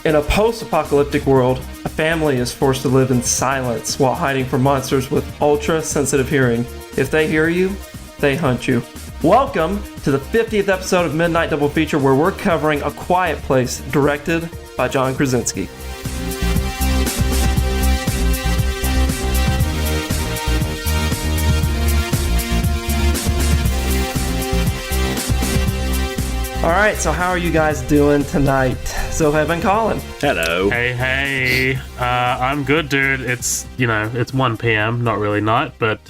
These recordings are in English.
In a post-apocalyptic world, a family is forced to live in silence while hiding from monsters with ultra-sensitive hearing. If they hear you, they hunt you. Welcome to the 50th episode of Midnight Double Feature, where we're covering A Quiet Place, directed by John Krasinski. Alright, so how are you guys doing tonight? Zoheb and Colin. Hello. Hey. I'm good, dude. It's 1 p.m., not really night, but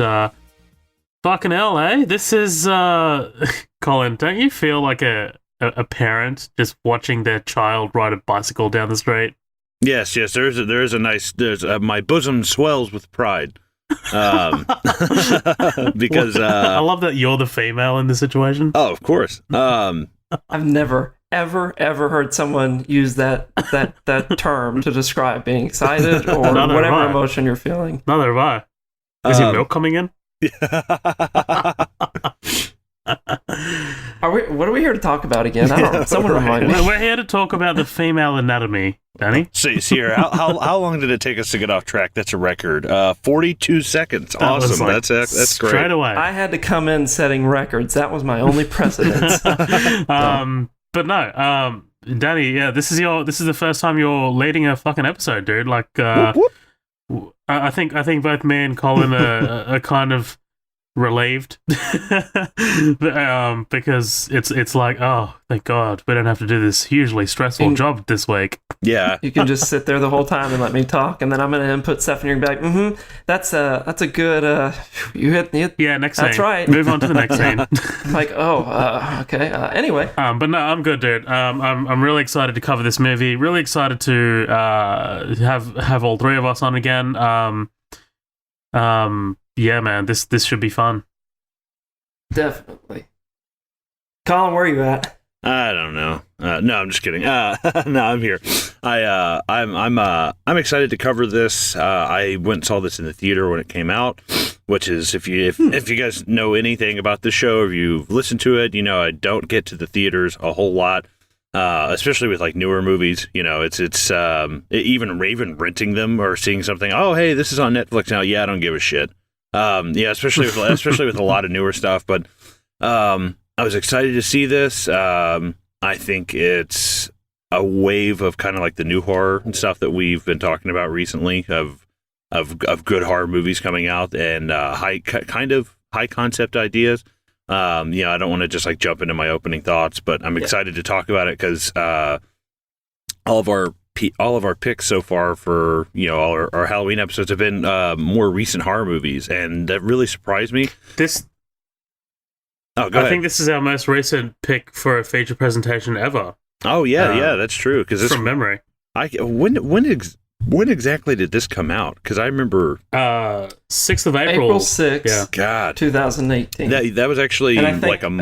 fucking hell, eh? This is, Colin, don't you feel like a parent just watching their child ride a bicycle down the street? Yes, there is a nice, my bosom swells with pride. Because I love that you're the female in this situation. Oh, of course. I've never, ever heard someone use that term to describe being excited or whatever emotion you're feeling. Neither have I. Is your milk coming in? What are we here to talk about again? I don't know. Someone remind me. We're here to talk about the female anatomy, Danny. See here, how long did it take us to get off track? That's a record. 42 seconds. Awesome. That's great. Straight away. I had to come in setting records. That was my only precedence. But no, Danny, yeah, this is the first time you're leading a fucking episode, dude. Like, whoop, whoop. I think both me and Colin are kind of relieved because it's like, oh, thank God we don't have to do this hugely stressful job this week. Yeah, you can just sit there the whole time and let me talk, and then I'm gonna input stuff, and you're gonna be like, that's a good you hit yeah, next that's scene. right, move on to the next scene. Like, okay, anyway, but no, I'm good, dude. I'm really excited to cover this movie, really excited to have all three of us on again. Yeah, man, this should be fun. Definitely. Colin, where are you at? I don't know. No, I'm just kidding. No, I'm here. I'm excited to cover this. I went and saw this in the theater when it came out, which is if you guys know anything about the show, if you've listened to it, I don't get to the theaters a whole lot. Especially with like newer movies, it's even renting them or seeing something. Oh, hey, this is on Netflix now. Yeah, I don't give a shit. Yeah, especially with a lot of newer stuff. But I was excited to see this. I think it's a wave of kind of like the new horror and stuff that we've been talking about recently of good horror movies coming out and high concept ideas. I don't want to just like jump into my opening thoughts, but I'm excited to talk about it because all of our picks so far for all our Halloween episodes have been more recent horror movies, and that really surprised me. I think this is our most recent pick for a feature presentation ever. Oh yeah, that's true. Because from memory, when exactly did this come out? Because I remember 6th of April. April 6th, yeah. God, 2018. That was actually I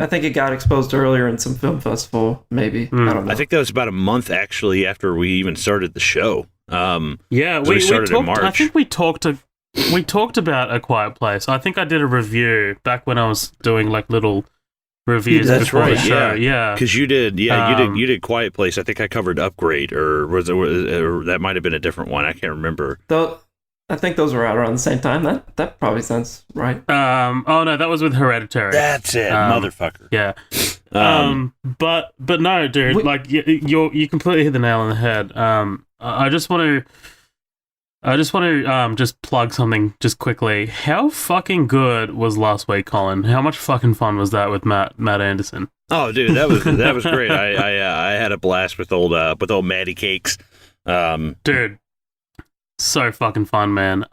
think it got exposed earlier in some film festival, maybe. I don't know. I think that was about a month actually after we even started the show. We started in March. I think we talked about A Quiet Place. I think I did a review back when I was doing like little reviews. That's right. The show. Yeah, because you did. Yeah, you did Quiet Place. I think I covered Upgrade, or or that might have been a different one. I can't remember. Though I think those were out around the same time. That probably sounds right. Oh no, that was with Hereditary. That's it, motherfucker. Yeah. But no, dude. You completely hit the nail on the head. I just want to just plug something just quickly. How fucking good was last week, Colin? How much fucking fun was that with Matt Anderson? Oh, dude, that was great. I had a blast with old Maddie Cakes. Dude, so fucking fun, man.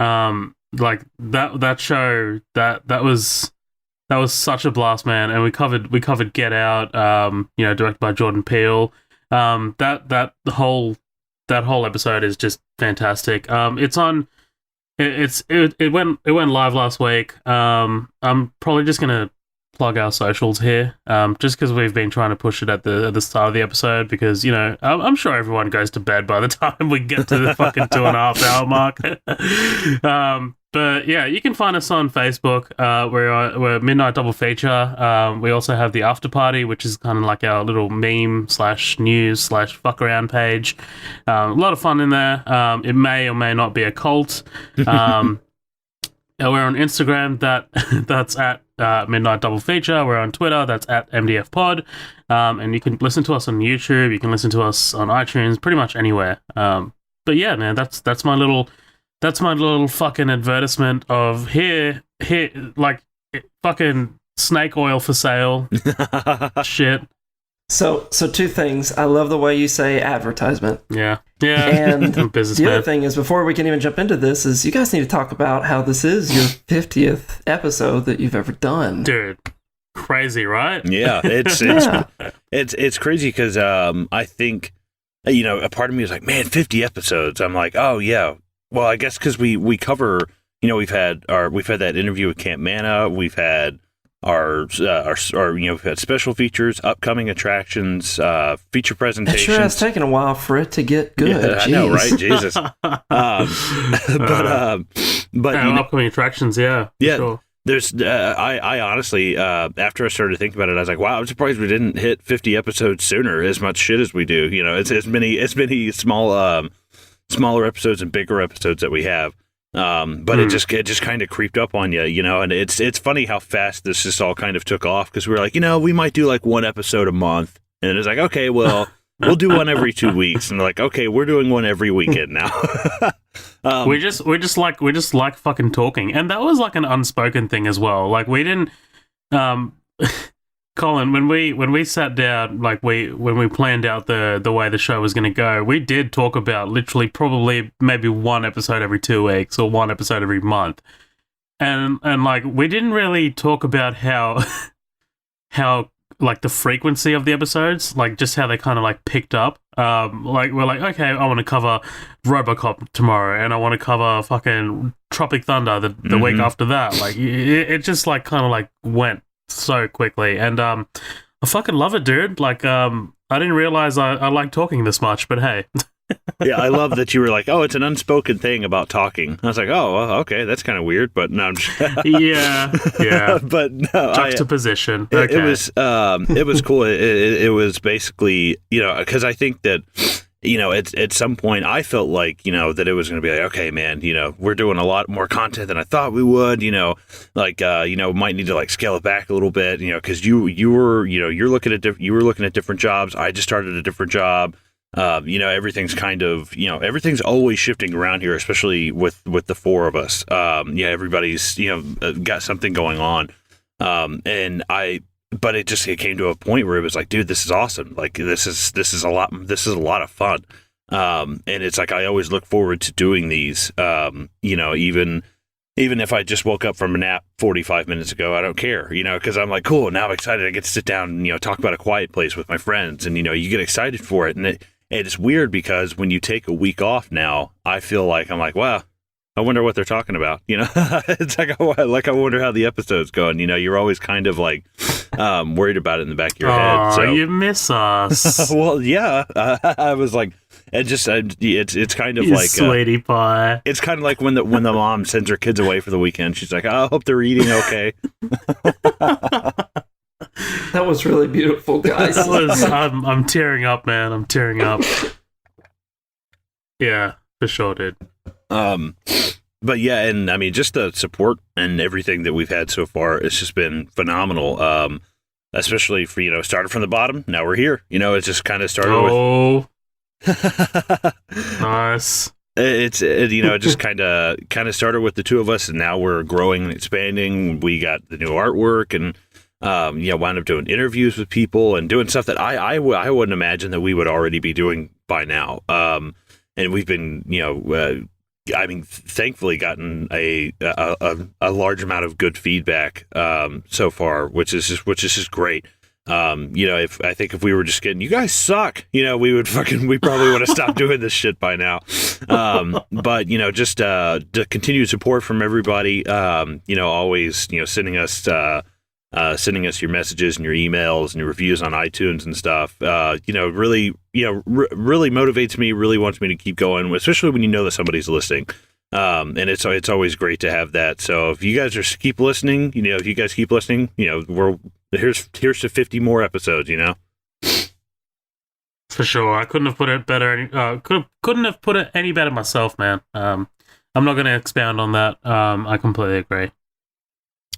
Like that show that was such a blast, man. And we covered Get Out. Directed by Jordan Peele. That whole episode is just fantastic. It's on. It went live last week. I'm probably just gonna plug our socials here, just because we've been trying to push it at the start of the episode, because, you know, I'm sure everyone goes to bed by the time we get to the fucking 2.5 hour mark. But yeah, you can find us on Facebook. We're Midnight Double Feature. We also have the After Party, which is kind of like our little meme / news / fuck around page. A lot of fun in there. It may or may not be a cult. We're on Instagram. That's at Midnight Double Feature. We're on Twitter. That's at MDF Pod. And you can listen to us on YouTube. You can listen to us on iTunes. Pretty much anywhere. But yeah, man, that's my little fucking advertisement of here, like, fucking snake oil for sale. Shit. So two things. I love the way you say advertisement. Yeah. And the other thing is, before we can even jump into this, is you guys need to talk about how this is your 50th episode that you've ever done. Dude, crazy, right? Yeah, it's crazy because I think, you know, a part of me is like, man, 50 episodes. I'm like, oh yeah. Well, I guess because we cover, you know, we've had that interview with Camp Mana, we've had our you know, we've had special features, upcoming attractions, feature presentations. It sure has taken a while for it to get good. Yeah, I know, right? Jesus. But you know, upcoming attractions, yeah. Sure. There's, I honestly, after I started thinking about it, I was like, wow, I'm surprised we didn't hit 50 episodes sooner. As much shit as we do, you know, it's as many smaller episodes and bigger episodes that we have. But it just kind of creeped up on you, you know, and it's funny how fast this just all kind of took off, because we were like, you know, we might do like one episode a month, and it's like, okay, well, we'll do one every 2 weeks, and like, okay, we're doing one every weekend now. We just like fucking talking, and that was like an unspoken thing as well. Like, we didn't, Colin, when we sat down, like when we planned out the way the show was going to go, we did talk about literally probably maybe one episode every 2 weeks or one episode every month, and like, we didn't really talk about how like the frequency of the episodes, like just how they kind of like picked up. Like, we're like, okay, I want to cover RoboCop tomorrow, and I want to cover fucking Tropic Thunder the week after that. Like, it just like kind of like went so quickly, and I fucking love it, dude. Like, I didn't realize I like talking this much, but hey. Yeah, I love that you were like, oh, it's an unspoken thing about talking. I was like, oh, well, okay, that's kind of weird, but no, I'm just yeah. But no, juxtaposition. It was cool. It was basically, you know, because I think that, you know, at some point I felt like, you know, that it was going to be like, okay, man, you know, we're doing a lot more content than I thought we would, you know, like, you know, might need to like scale it back a little bit, you know, because you were, you know, you were looking at different jobs. I just started a different job. You know, everything's kind of, you know, everything's always shifting around here, especially with the four of us. Yeah, everybody's, you know, got something going on. But it came to a point where it was like, dude, this is awesome. Like, this is a lot of fun. And it's like, I always look forward to doing these. You know, even if I just woke up from a nap 45 minutes ago, I don't care, you know, because I'm like, cool, now I'm excited. I get to sit down and, you know, talk about A Quiet Place with my friends, and, you know, you get excited for it. And it's weird because when you take a week off now, I feel like I'm like, wow, I wonder what they're talking about. You know, it's like I wonder how the episode's going. You know, you're always kind of like worried about it in the back of your head. So you miss us. Well, yeah, I was like, it's kind of you like sweetie pie. It's kind of like when the mom sends her kids away for the weekend. She's like, I hope they're eating okay. That was really beautiful, guys. I'm tearing up, man. I'm tearing up. Yeah, for sure, dude. But yeah, and I mean, just the support and everything that we've had so far, it's just been phenomenal. Especially for, you know, started from the bottom. Now we're here. You know, it's just kind of started with. Nice. You know, it just kind of started with the two of us, and now we're growing and expanding. We got the new artwork, and you know, wound up doing interviews with people and doing stuff that I wouldn't imagine that we would already be doing by now. And we've been, you know, I mean, thankfully gotten a large amount of good feedback so far, which is just great. You know, if we were just getting, you guys suck, you know, we probably would have stopped doing this shit by now. But, you know, just the continued support from everybody, you know, always, you know, sending us sending us your messages and your emails and your reviews on iTunes and stuff. Really motivates me, really wants me to keep going, especially when you know that somebody's listening. And it's always great to have that. So if you guys keep listening, here's to 50 more episodes, For sure. I couldn't have put it better. Couldn't have put it any better myself, man. I'm not going to expound on that. I completely agree.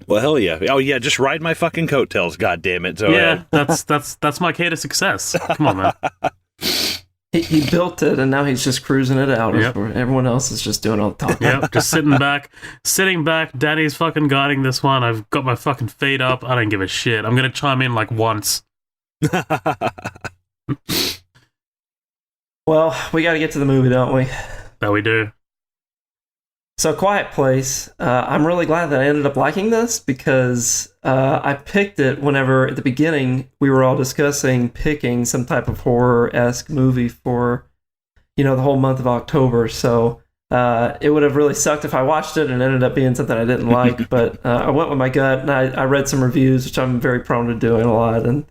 Well, hell yeah. Oh yeah, just ride my fucking coattails, god damn it. So yeah, that's my key to success. Come on, man. He built it, and now he's just cruising it out. Yep. Everyone else is just doing all the talking. Yep, just sitting back. Danny's fucking guiding this one. I've got my fucking feet up. I don't give a shit. I'm going to chime in like once. Well, we got to get to the movie, don't we? That we do. So, Quiet Place, I'm really glad that I ended up liking this because I picked it whenever, at the beginning, we were all discussing picking some type of horror-esque movie for, the whole month of October. So, it would have really sucked if I watched it and ended up being something I didn't like. But I went with my gut, and I read some reviews, which I'm very prone to doing a lot, and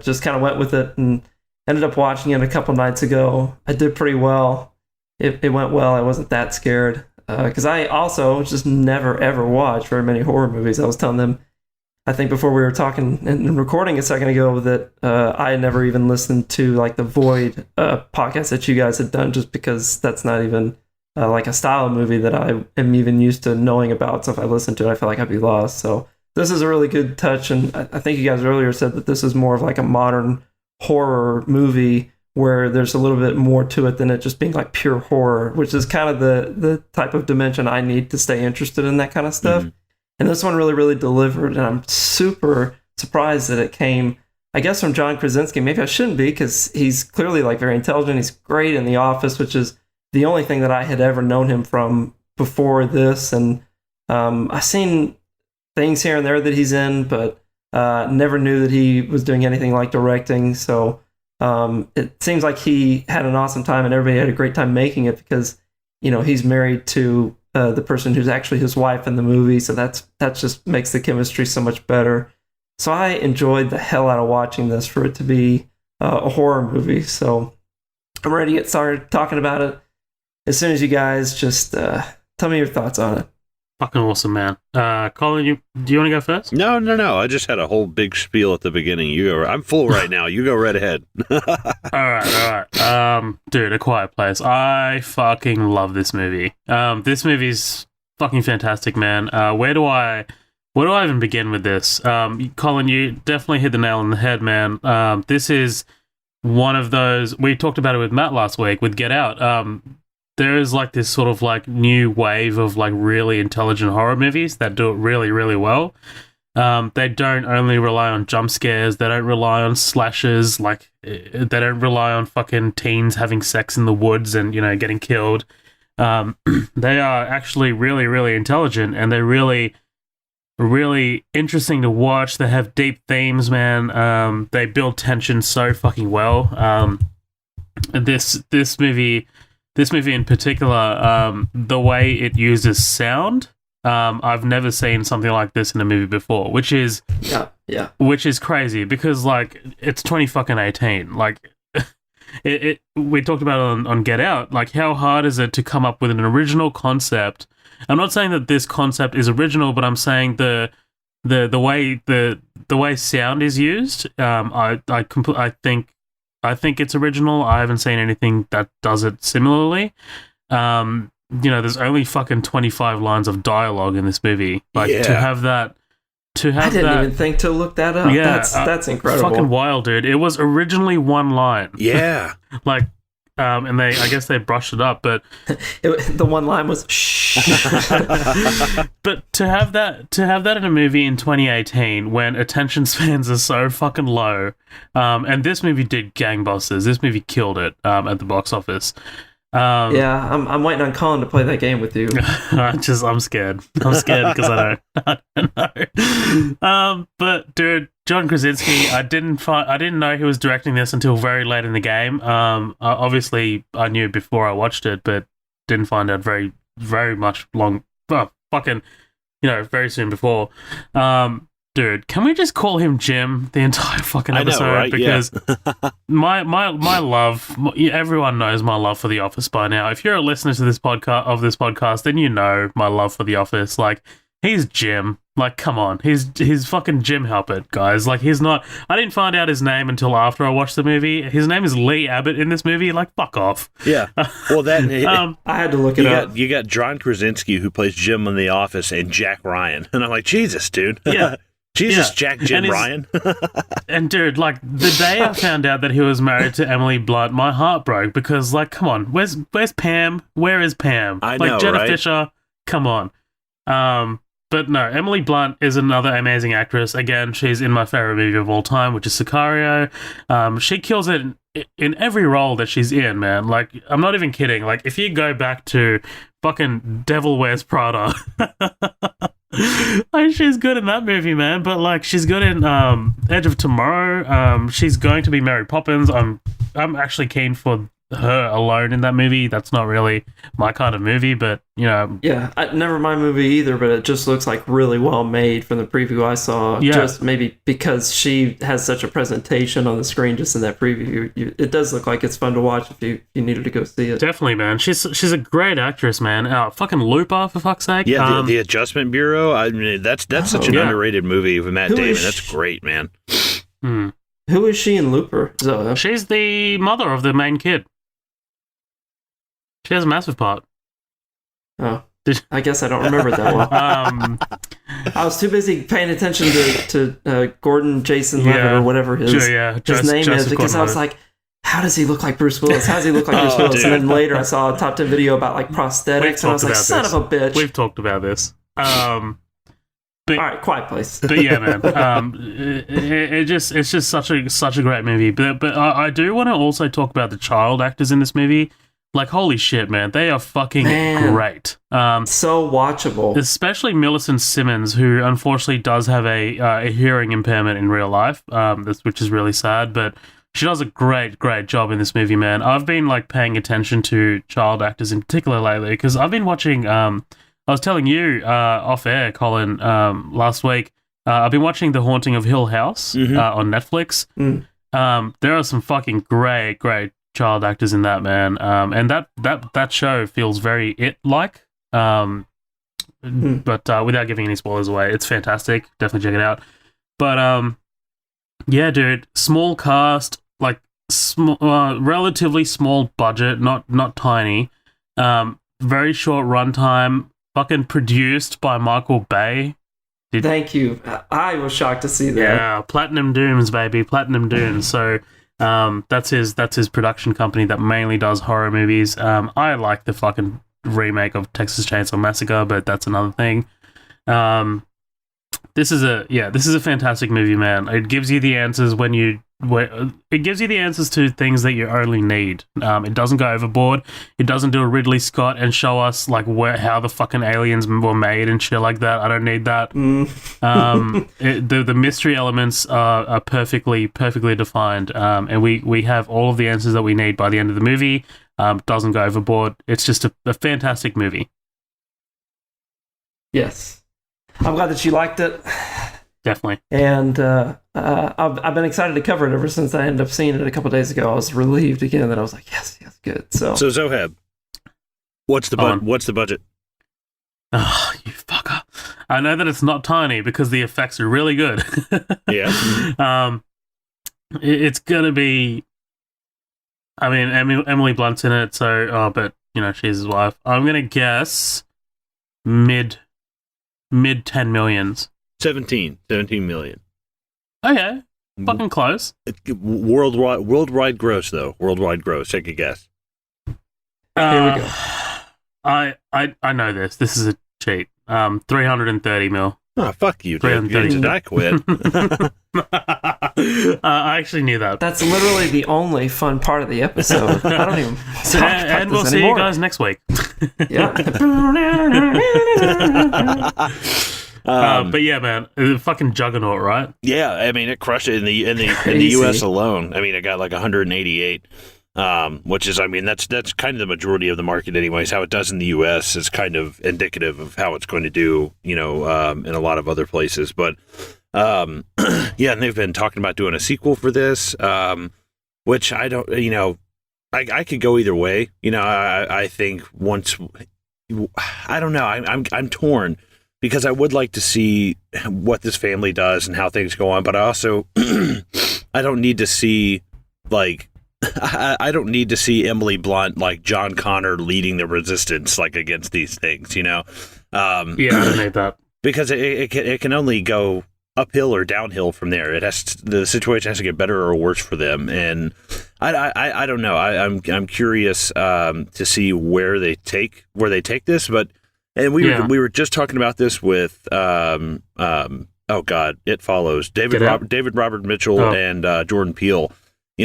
just kind of went with it and ended up watching it a couple nights ago. I did pretty well. It went well. I wasn't that scared. Because I also just never, ever watch very many horror movies. I was telling them, I think before we were talking and recording a second ago, that I had never even listened to like the Void podcast that you guys had done, just because that's not even like a style of movie that I am even used to knowing about. So if I listen to it, I feel like I'd be lost. So this is a really good touch. And I think you guys earlier said that this is more of like a modern horror movie where there's a little bit more to it than it just being like pure horror, which is kind of the type of dimension I need to stay interested in that kind of stuff. Mm-hmm. And this one really, really delivered, and I'm super surprised that it came, I guess, from John Krasinski. Maybe I shouldn't be, because he's clearly like very intelligent. He's great in The Office, which is the only thing that I had ever known him from before this. And I've seen things here and there that he's in, but never knew that he was doing anything like directing. So it seems like he had an awesome time, and everybody had a great time making it, because he's married to the person who's actually his wife in the movie, so that just makes the chemistry so much better. So I enjoyed the hell out of watching this for it to be a horror movie. So I'm ready to get started talking about it as soon as you guys just tell me your thoughts on it. Fucking awesome, man. Colin, do you want to go first? No. I just had a whole big spiel at the beginning. You go. I'm full right now. You go right ahead. All right. Dude, A Quiet Place. I fucking love this movie. This movie's fucking fantastic, man. Where do I even begin with this? Colin, you definitely hit the nail on the head, man. This is one of those. We talked about it with Matt last week with Get Out. There is like this sort of like new wave of like really intelligent horror movies that do it really, really well. They don't only rely on jump scares. They don't rely on slashes. Like they don't rely on fucking teens having sex in the woods and getting killed. They are actually really, really intelligent, and they're really, really interesting to watch. They have deep themes, man. They build tension so fucking well. This movie in particular, the way it uses sound, I've never seen something like this in a movie before, which is which is crazy, because like it's 2018. Like we talked about it on Get Out. Like, how hard is it to come up with an original concept? I'm not saying that this concept is original, but I'm saying the way sound is used. I think it's original. I haven't seen anything that does it similarly. There's only fucking 25 lines of dialogue in this movie. Like, to have that. I didn't even think to look that up. Yeah, that's incredible. Fucking wild, dude. It was originally one line. Yeah. And I guess they brushed it up, but the one line was shh. But to have that in a movie in 2018, when attention spans are so fucking low, and this movie did gangbusters. This movie killed it at the box office. I'm waiting on Colin to play that game with you. I'm scared. I'm scared because I don't know. But dude, John Krasinski, I didn't know he was directing this until very late in the game. Obviously, I knew before I watched it, but didn't find out very, very much very soon before. dude, can we just call him Jim the entire fucking episode? I know, right? Because my love, everyone knows my love for The Office by now. If you're a listener to this podcast, then you know my love for The Office. Like, he's Jim. Like, come on, he's fucking Jim Halpert, guys. Like, he's not. I didn't find out his name until after I watched the movie. His name is Lee Abbott in this movie. Like, fuck off. Yeah. Well, I had to look it up. You got John Krasinski, who plays Jim in The Office, and Jack Ryan, and I'm like, Jesus, dude. Yeah. Jesus, yeah. Jim Ryan. And dude, like, the day I found out that he was married to Emily Blunt, my heart broke because, like, come on, where's Pam? Where is Pam? I know, like, Jenna right? Fisher, come on. But no, Emily Blunt is another amazing actress. Again, she's in my favorite movie of all time, which is Sicario. She kills it in every role that she's in, man. Like, I'm not even kidding. Like, if you go back to fucking Devil Wears Prada, like, she's good in that movie, man. But like, she's good in Edge of Tomorrow. She's going to be Mary Poppins. I'm actually keen for her alone in that movie. That's not really my kind of movie, but you know. Yeah, never my movie either, but it just looks like really well made from the preview I saw. Yeah. Just maybe because she has such a presentation on the screen just in that preview. It does look like it's fun to watch if you needed to go see it. Definitely, man. She's a great actress, man. Fucking Looper, for fuck's sake. Yeah, the Adjustment Bureau. I mean, that's such an underrated movie with Matt Damon. That's great, man. Who is she in Looper? She's the mother of the main kid. She has a massive part. Oh, I guess I don't remember it that well. I was too busy paying attention to Gordon Jason Levitt or whatever his name is, because I was like, how does he look like Bruce Willis? How does he look like Bruce Willis? Dude. And then later I saw a top 10 video about like prosthetics, and I was like, son of a bitch. We've talked about this. All right, Quiet Place. But yeah, man, it's just such a great movie. But I do want to also talk about the child actors in this movie. Like, holy shit, man, they are fucking great. So watchable. Especially Millicent Simmons, who unfortunately does have a hearing impairment in real life, which is really sad, but she does a great job in this movie, man. I've been, like, paying attention to child actors in particular lately, because I've been watching, I was telling you off air, Colin, last week, I've been watching The Haunting of Hill House on Netflix. There are some fucking great child actors in that, man, and that show feels very It-like, but without giving any spoilers away, it's fantastic. Definitely check it out. But yeah, dude, small cast, like relatively small budget, not tiny, very short runtime, fucking produced by Michael Bay. Thank you. I was shocked to see that. Yeah, Platinum Dunes, baby, Platinum Dunes. So that's his production company that mainly does horror movies. I like the fucking remake of Texas Chainsaw Massacre, but that's another thing. This is a fantastic movie, man. It gives you the answers it gives you the answers to things that you only need. It doesn't go overboard. It doesn't do a Ridley Scott and show us like how the fucking aliens were made and shit like that. I don't need that. The mystery elements are perfectly defined, and we have all of the answers that we need by the end of the movie. Doesn't go overboard. It's just a fantastic movie. Yes, I'm glad that you liked it. Definitely. And I've been excited to cover it ever since I ended up seeing it a couple days ago. I was relieved again that I was like, yes, good. So Zohab, what's the budget? Oh, you fucker! I know that it's not tiny because the effects are really good. Yeah. It's gonna be. I mean, Emily Blunt's in it, so but you know she's his wife. I'm gonna guess mid 10 millions. 17 million. Okay, fucking close. Worldwide gross, though. Worldwide gross. Take a guess. Here we go. I know this. This is a cheat. 330 mil. Oh, fuck you, dude. I quit. I actually knew that. That's literally the only fun part of the episode. I don't even talk about and we'll this see anymore. you guys next week. Yeah. But yeah, man, a fucking juggernaut, right? Yeah, I mean, it crushed it in the U.S. alone. I mean, it got like 188, which is, I mean, that's kind of the majority of the market, anyways. How it does in the U.S. is kind of indicative of how it's going to do, in a lot of other places. But Yeah, and they've been talking about doing a sequel for this, which I don't, I could go either way. I think once, I don't know, I'm torn because I would like to see what this family does and how things go on, but I also, I don't need to see, like, I don't need to see Emily Blunt, like John Connor, leading the resistance, like, against these things, Yeah, I don't need that. Because it can only go uphill or downhill from there. The situation has to get better or worse for them, and I don't know. I'm curious to see where they take this. But we were just talking about this with oh God, It Follows, David Robert Mitchell and Jordan Peele.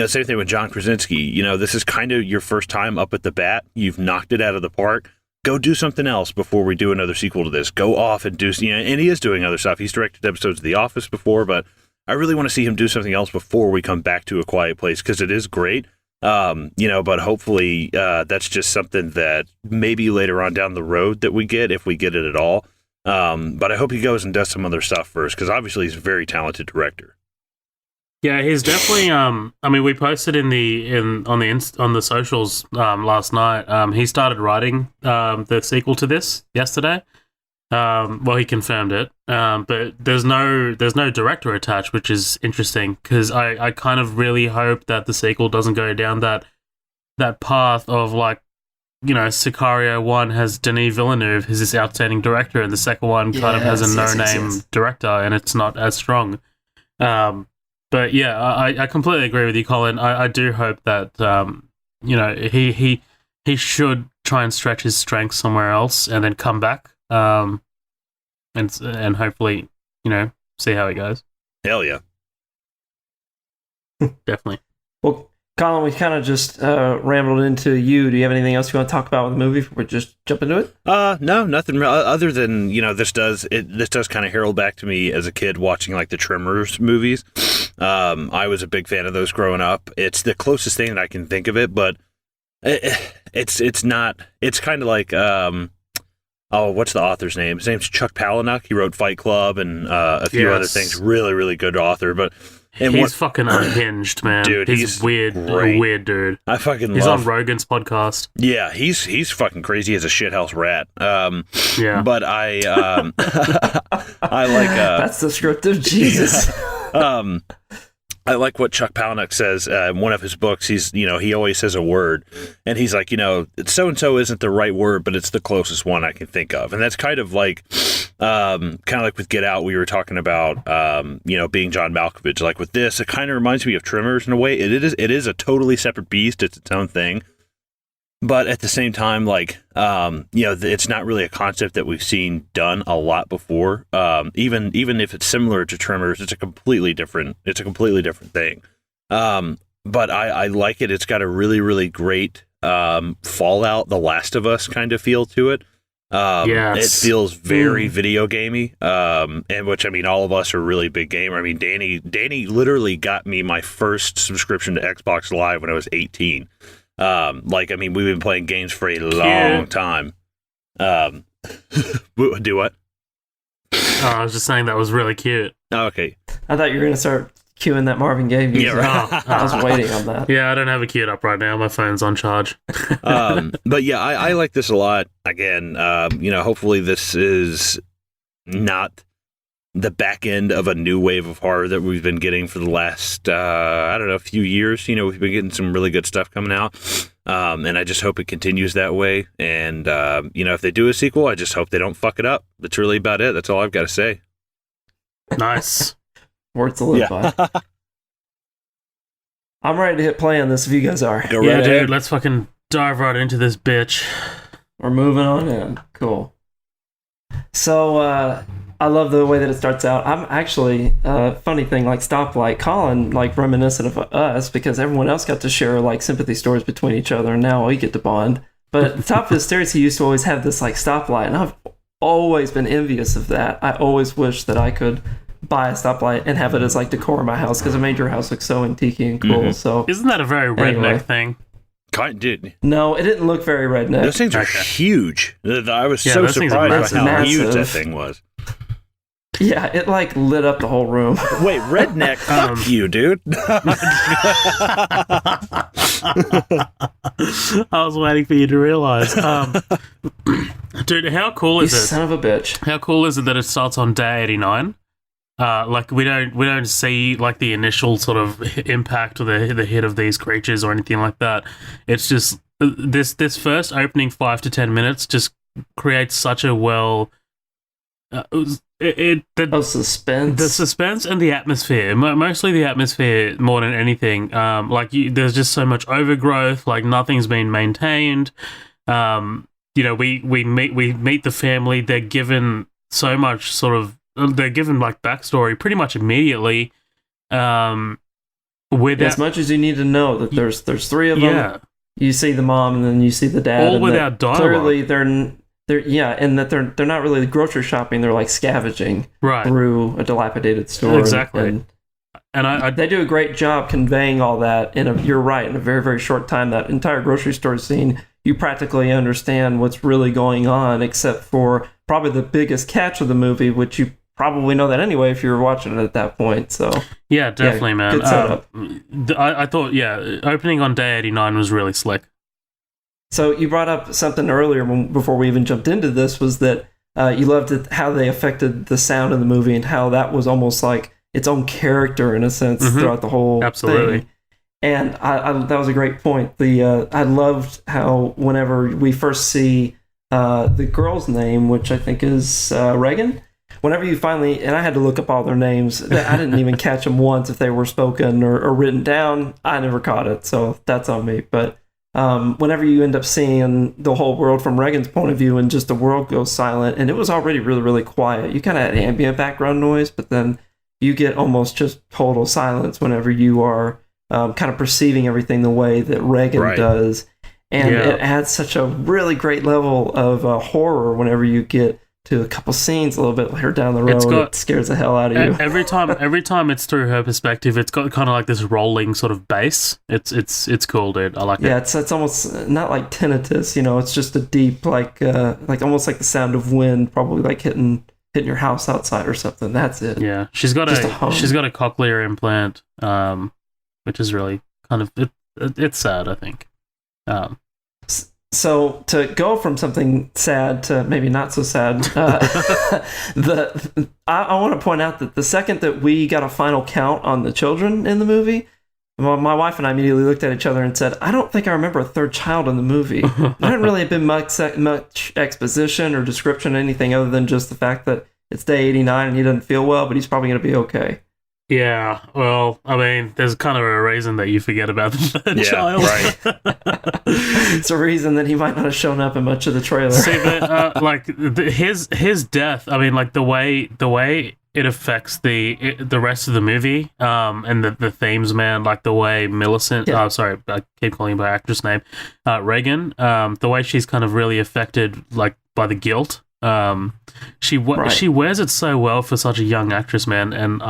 Same thing with John Krasinski. This is kind of your first time up at the bat. You've knocked it out of the park. Go do something else before we do another sequel to this. Go off and do, and he is doing other stuff. He's directed episodes of The Office before, but I really want to see him do something else before we come back to A Quiet Place, because it is great. But hopefully that's just something that maybe later on down the road that we get, if we get it at all. But I hope he goes and does some other stuff first, because obviously he's a very talented director. Yeah, he's definitely. I mean, we posted on the socials last night. He started writing the sequel to this yesterday. Well, he confirmed it, but there's no director attached, which is interesting because I kind of really hope that the sequel doesn't go down that path of, like, Sicario 1 has Denis Villeneuve, who's this outstanding director, and the second one kind of has a no-name director, and it's not as strong. But yeah, I completely agree with you, Colin. I do hope that he should try and stretch his strengths somewhere else and then come back, and hopefully see how it goes. Hell yeah, definitely. Well, Colin, we kind of just rambled into you. Do you have anything else you want to talk about with the movie before we just jump into it? No, nothing real, other than, this does kind of herald back to me as a kid watching, like, the Tremors movies. I was a big fan of those growing up. It's the closest thing that I can think of it, but it's not, it's kind of like, what's the author's name? His name's Chuck Palahniuk. He wrote Fight Club and a few other things. Really, really good author, but he's fucking unhinged, man. Dude, he's weird, a weird dude. He's on Rogan's podcast. Yeah, he's fucking crazy as a shithouse rat. Yeah, but I like that's descriptive. Jesus. Yeah. I like what Chuck Palahniuk says in one of his books. He always says a word, and he's like, so and so isn't the right word, but it's the closest one I can think of, and that's kind of like with Get Out. We were talking about, being John Malkovich. Like with this, it kind of reminds me of Tremors in a way. It is a totally separate beast. It's its own thing. But at the same time, like, it's not really a concept that we've seen done a lot before. Even if it's similar to Tremors, it's a completely different thing. But I like it. It's got a really, really great Fallout, The Last of Us kind of feel to it. It feels very video gamey. And which, I mean, all of us are really big gamer. I mean, Danny literally got me my first subscription to Xbox Live when I was 18. We've been playing games for a long time. Do what? I was just saying that was really cute. Oh, okay. I thought you were going to start cueing that Marvin Gaye music. Yeah, right. I was waiting on that. Yeah, I don't have it queued up right now. My phone's on charge. But yeah, I like this a lot. Again, hopefully this is not the back end of a new wave of horror that we've been getting for the last, few years. We've been getting some really good stuff coming out. And I just hope it continues that way. And, if they do a sequel, I just hope they don't fuck it up. That's really about it. That's all I've got to say. Nice. Words to live by. I'm ready to hit play on this if you guys are. Go right ahead. Dude, let's fucking dive right into this bitch. We're moving on in. Cool. So, I love the way that it starts out. I'm actually, funny thing, like Stoplight, Colin, like reminiscent of us because everyone else got to share like sympathy stories between each other, and now we get to bond. But at the top of his stairs, he used to always have this like stoplight, and I've always been envious of that. I always wish that I could buy a stoplight and have it as like decor in my house because it made your house look so antique and cool. Mm-hmm. So isn't that a very redneck thing? No, it didn't look very redneck. Those things are huge. I was so surprised by how huge that thing was. Yeah, it like lit up the whole room. Wait, redneck? Fuck you, dude. I was waiting for you to realize. Dude, how cool is You it? son of a bitch. How cool is it that it starts on day 89? Like we don't see like the initial sort of impact or the hit of these creatures or anything like that. It's just this first opening 5 to 10 minutes just creates such a Suspense. The suspense and the atmosphere, mostly the atmosphere more than anything. There's just so much overgrowth. Like nothing's been maintained. We meet the family. They're given so much sort of. They're given like backstory pretty much immediately. As much as you need to know that there's three of them. Yeah. You see the mom and then you see the dad. All without dialogue. Clearly they're and that they're not really grocery shopping. They're like scavenging through a dilapidated store. Exactly. And they do a great job conveying all that you're right, in a very, very short time. That entire grocery store scene, you practically understand what's really going on, except for probably the biggest catch of the movie, which you probably know that anyway if you were watching it at that point. So yeah, definitely, man. Good setup. I thought, opening on day 89 was really slick. So you brought up something earlier before we even jumped into this, was that you loved how they affected the sound of the movie and how that was almost like its own character in a sense throughout the whole thing. And that was a great point. I loved how whenever we first see the girl's name, which I think is Reagan, whenever you finally, and I had to look up all their names, I didn't even catch them once if they were spoken or written down. I never caught it, so that's on me. But whenever you end up seeing the whole world from Reagan's point of view and just the world goes silent, and it was already really, really quiet. You kind of had ambient background noise, but then you get almost just total silence whenever you are kind of perceiving everything the way that Reagan does. And it adds such a really great level of horror whenever you get to a couple scenes a little bit later down the road. It scares the hell out of you. Every time it's through her perspective, it's got kind of like this rolling sort of bass. It's cool, dude. I like it. Yeah, it's almost not like tinnitus, it's just a deep like almost like the sound of wind, probably like hitting your house outside or something. That's it. Yeah, she's got a cochlear implant, which is really kind of it's sad, I think. So to go from something sad to maybe not so sad, I want to point out that the second that we got a final count on the children in the movie, my wife and I immediately looked at each other and said, I don't think I remember a third child in the movie. There hadn't really been much exposition or description, anything other than just the fact that it's day 89 and he doesn't feel well, but he's probably going to be okay. Yeah, well, I mean, there's kind of a reason that you forget about the third child. Right. It's a reason that he might not have shown up in much of the trailer. See, but his death. I mean, like the way it affects the rest of the movie, and the themes, man. Like the way Millicent. Yeah. Sorry, I keep calling her by actress name. Reagan. The way she's kind of really affected, like by the guilt. She wears it so well for such a young actress, man, and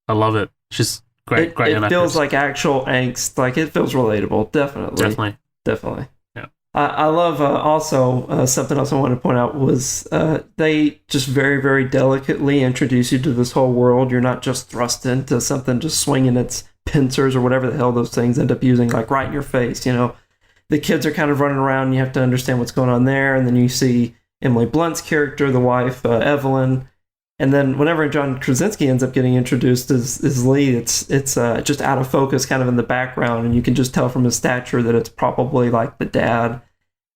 I love it. She's great. It feels like actual angst. Like it feels relatable. Definitely. Yeah. I love also something else I wanted to point out was they just very, very delicately introduce you to this whole world. You're not just thrust into something just swinging its pincers or whatever the hell those things end up using, like right in your face. The kids are kind of running around and you have to understand what's going on there. And then you see Emily Blunt's character, the wife, Evelyn. And then whenever John Krasinski ends up getting introduced as Lee, it's just out of focus, kind of in the background, and you can just tell from his stature that it's probably like the dad.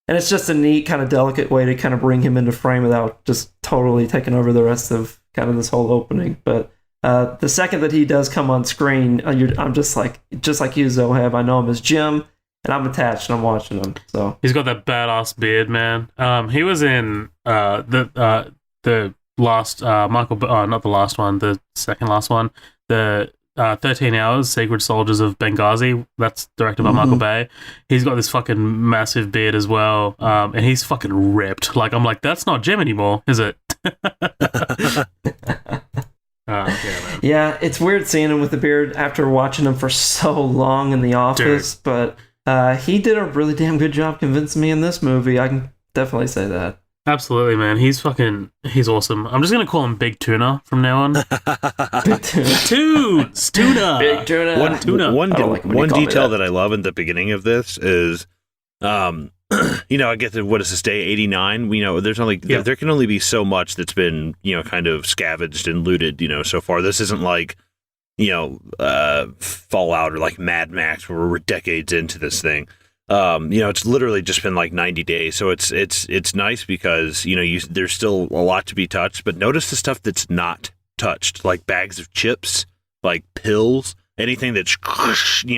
And it's just a neat, kind of delicate way to kind of bring him into frame without just totally taking over the rest of kind of this whole opening. But the second that he does come on screen, I'm just like you, Zohab. I know him as Jim, and I'm attached, and I'm watching him. So he's got that badass beard, man. He was in the last not the last one, the second last one, the 13 Hours, Secret Soldiers of Benghazi. That's directed by Michael Bay. He's got this fucking massive beard as well, and he's fucking ripped. Like, I'm like, that's not Jim anymore, is it? Man. Yeah, it's weird seeing him with the beard after watching him for so long in The Office, but he did a really damn good job convincing me in this movie. I can definitely say that. Absolutely, man. He's awesome. I'm just gonna call him Big Tuna from now on. Big tuna. Tuna. Big tuna. One tuna. One detail that I love in the beginning of this is, I get to, what is this, day 89? There's only there can only be so much that's been kind of scavenged and looted so far. This isn't like Fallout or like Mad Max where we're decades into this thing. It's literally just been like 90 days, so it's nice because there's still a lot to be touched. But notice the stuff that's not touched, like bags of chips, like pills, anything that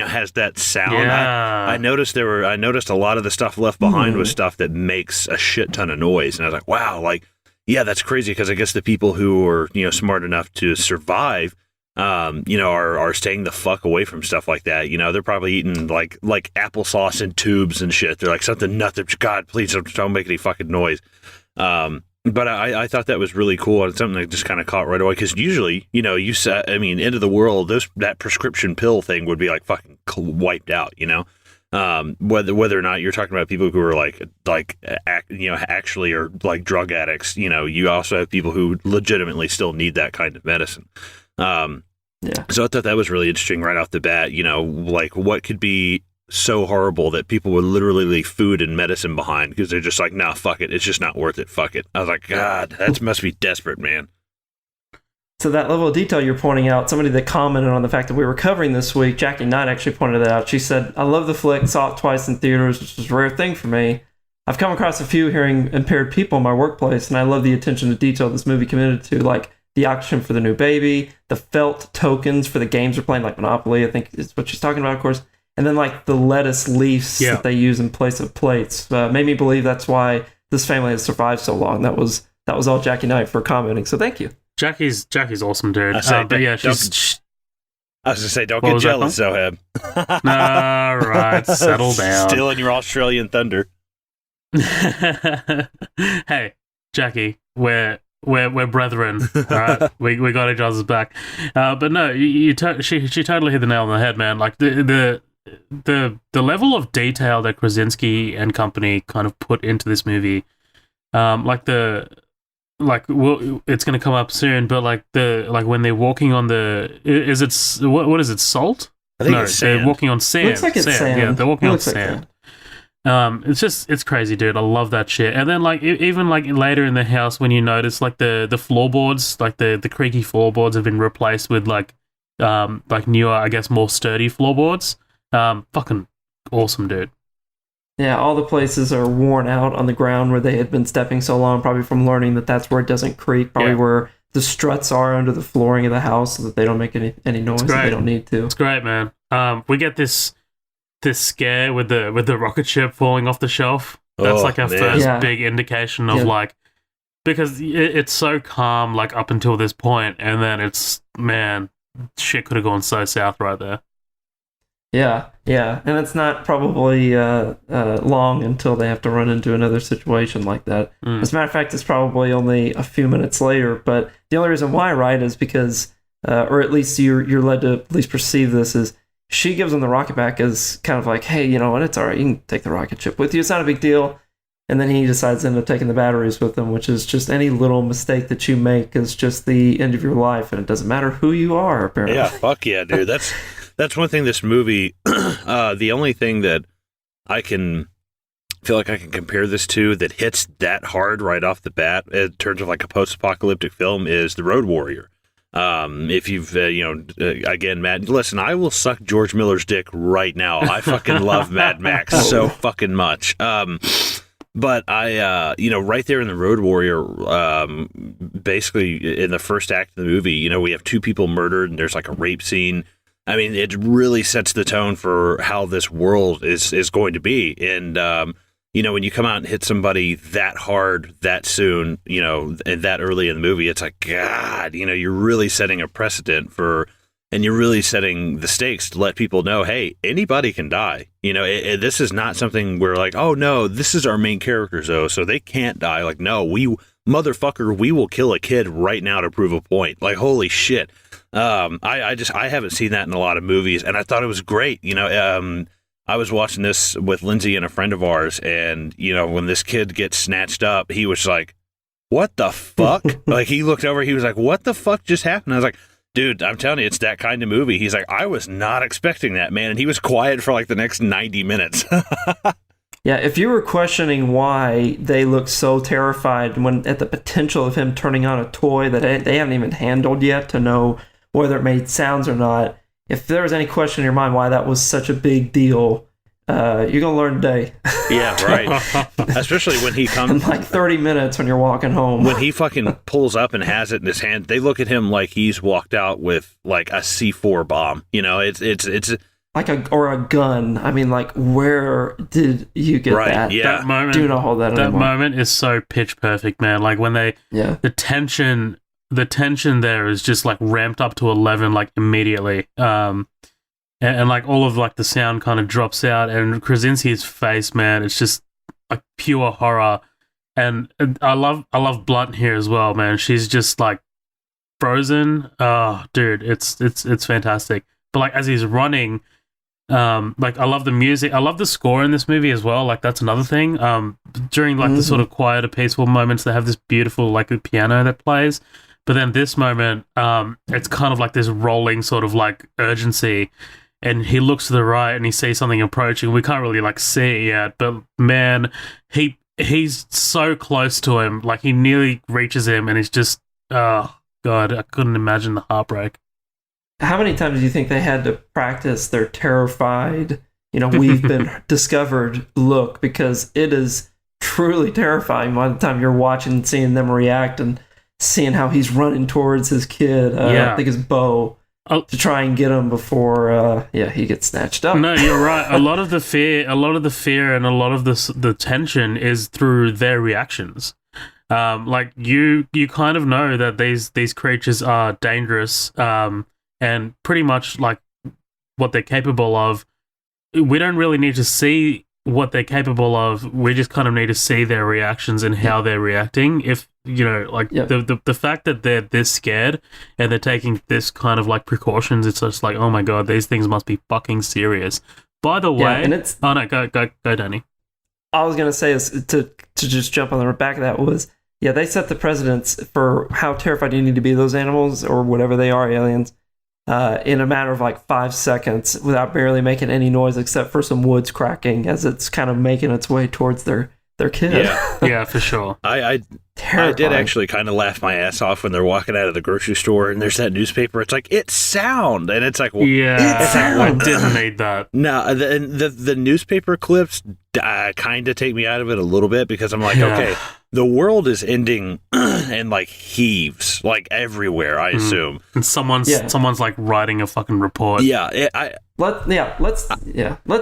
has that sound. Yeah. I noticed a lot of the stuff left behind was stuff that makes a shit ton of noise, and I was like, wow, like that's crazy, because I guess the people who are smart enough to survive are staying the fuck away from stuff like that. They're probably eating like applesauce in tubes and shit. They're like, something nothing. God, please don't make any fucking noise. But I thought that was really cool, and something that just kind of caught right away, because usually, end of the world, that prescription pill thing would be like fucking wiped out, whether or not you're talking about people who are actually are like drug addicts. You also have people who legitimately still need that kind of medicine. So I thought that was really interesting right off the bat, like what could be so horrible that people would literally leave food and medicine behind because they're just like, nah, fuck it. It's just not worth it. Fuck it. I was like, God, that must be desperate, man. So that level of detail you're pointing out, somebody that commented on the fact that we were covering this week, Jackie Knight actually pointed that out. She said, I love the flick, saw it twice in theaters, which is a rare thing for me. I've come across a few hearing impaired people in my workplace, and I love the attention to detail this movie committed to, like the auction for the new baby, the felt tokens for the games we're playing, like Monopoly, I think is what she's talking about, of course. And then like the lettuce leaves that they use in place of plates. Made me believe that's why this family has survived so long. That was all Jackie Knight for commenting. So thank you. Jackie's awesome, dude. I was going to say, don't get jealous, Zoheb. All right, settle down. Stealing your Australian thunder. Hey, Jackie, we're brethren, all right? we got each other's back. But no, she totally hit the nail on the head, man. Like the level of detail that Krasinski and company kind of put into this movie, it's going to come up soon, but like when they're walking on what is it, salt? I think it's sand. They're walking on sand. Looks like it's sand. Yeah, they're walking on sand. It's crazy, dude. I love that shit. And then like even like later in the house, when you notice like the floorboards, like the creaky floorboards have been replaced with like newer, I guess, more sturdy floorboards. Fucking awesome, dude. Yeah, all the places are worn out on the ground where they had been stepping so long, probably from learning that that's where it doesn't creak, probably where the struts are under the flooring of the house so that they don't make any noise if they don't need to. It's great, man. We get this scare with the rocket ship falling off the shelf. That's like our first big indication of like, because it's so calm like up until this point, and then shit could have gone so south right there. Yeah, and it's not probably long until they have to run into another situation like that. As a matter of fact, it's probably only a few minutes later, but the only reason why, right, is because, or at least you're led to at least perceive this, is she gives him the rocket back as kind of like, hey, you know what, it's all right, you can take the rocket ship with you, it's not a big deal. And then he decides to end up taking the batteries with him, which is just any little mistake that you make is just the end of your life, and it doesn't matter who you are, apparently. Yeah, fuck yeah, dude. That's one thing this movie, the only thing that I can feel like I can compare this to that hits that hard right off the bat in terms of like a post-apocalyptic film is The Road Warrior. If you've, again, Matt, listen, I will suck George Miller's dick right now. I fucking love Mad Max so fucking much. But I, right there in The Road Warrior, basically in the first act of the movie, we have two people murdered and there's like a rape scene. I mean, it really sets the tone for how this world is going to be. And, when you come out and hit somebody that hard, that soon, and that early in the movie, it's like, God, you're really setting a precedent and you're really setting the stakes to let people know, hey, anybody can die. This is not something where like, oh no, this is our main characters though, so they can't die. Like, no, we will kill a kid right now to prove a point. Like, holy shit. I haven't seen that in a lot of movies, and I thought it was great. I was watching this with Lindsay and a friend of ours, and when this kid gets snatched up, he was like, "What the fuck?" Like, he looked over, he was like, "What the fuck just happened?" I was like, "Dude, I'm telling you, it's that kind of movie." He's like, "I was not expecting that, man," and he was quiet for like the next 90 minutes. Yeah, if you were questioning why they look so terrified when at the potential of him turning on a toy that they haven't even handled yet to know whether it made sounds or not, if there was any question in your mind why that was such a big deal, you're going to learn today. Yeah, right. Especially when he comes... in like 30 minutes when you're walking home. When he fucking pulls up and has it in his hand, they look at him like he's walked out with like a C4 bomb. It's like a gun. I mean, like, where did you get that? Yeah. That moment, do not hold that anymore. That moment is so pitch perfect, man. Like, when the tension there is just like ramped up to 11 like immediately. And like all of like the sound kind of drops out, and Krasinski's face, man, it's just like pure horror. And I love Blunt here as well, man. She's just like frozen. Oh, dude, it's fantastic. But like as he's running, like I love the music. I love the score in this movie as well. Like that's another thing. During like the sort of quieter, peaceful moments, they have this beautiful like piano that plays. But then this moment, it's kind of like this rolling sort of like urgency. And he looks to the right and he sees something approaching. We can't really like see it yet, but man, he's so close to him. Like he nearly reaches him, and he's just, oh god, I couldn't imagine the heartbreak. How many times do you think they had to practice their terrified, we've been discovered look? Because it is truly terrifying by the time you're watching and seeing them react and seeing how he's running towards his kid. I think it's Bo. To try and get him before, he gets snatched up. No, you're right. A lot of the fear, and a lot of the tension is through their reactions. Like you kind of know that these creatures are dangerous, and pretty much like what they're capable of. We don't really need to see what they're capable of. We just kind of need to see their reactions and how they're reacting. If the fact that they're this scared and they're taking this kind of like precautions, it's just like, oh my god, these things must be fucking serious. By the way, and it's, oh no, go Danny. I was gonna say is to just jump on the back of that was they set the precedence for how terrified you need to be of those animals or whatever they are, aliens, in a matter of like 5 seconds without barely making any noise except for some woods cracking as it's kind of making its way towards their kid. Yeah, for sure. I did actually kind of laugh my ass off when they're walking out of the grocery store and there's that newspaper. It's like, it's sound. And it's like, well, I didn't need that. No, the newspaper clips kind of take me out of it a little bit because I'm like, okay, the world is ending and like heaves like everywhere, I assume. And someone's like writing a fucking report. Let's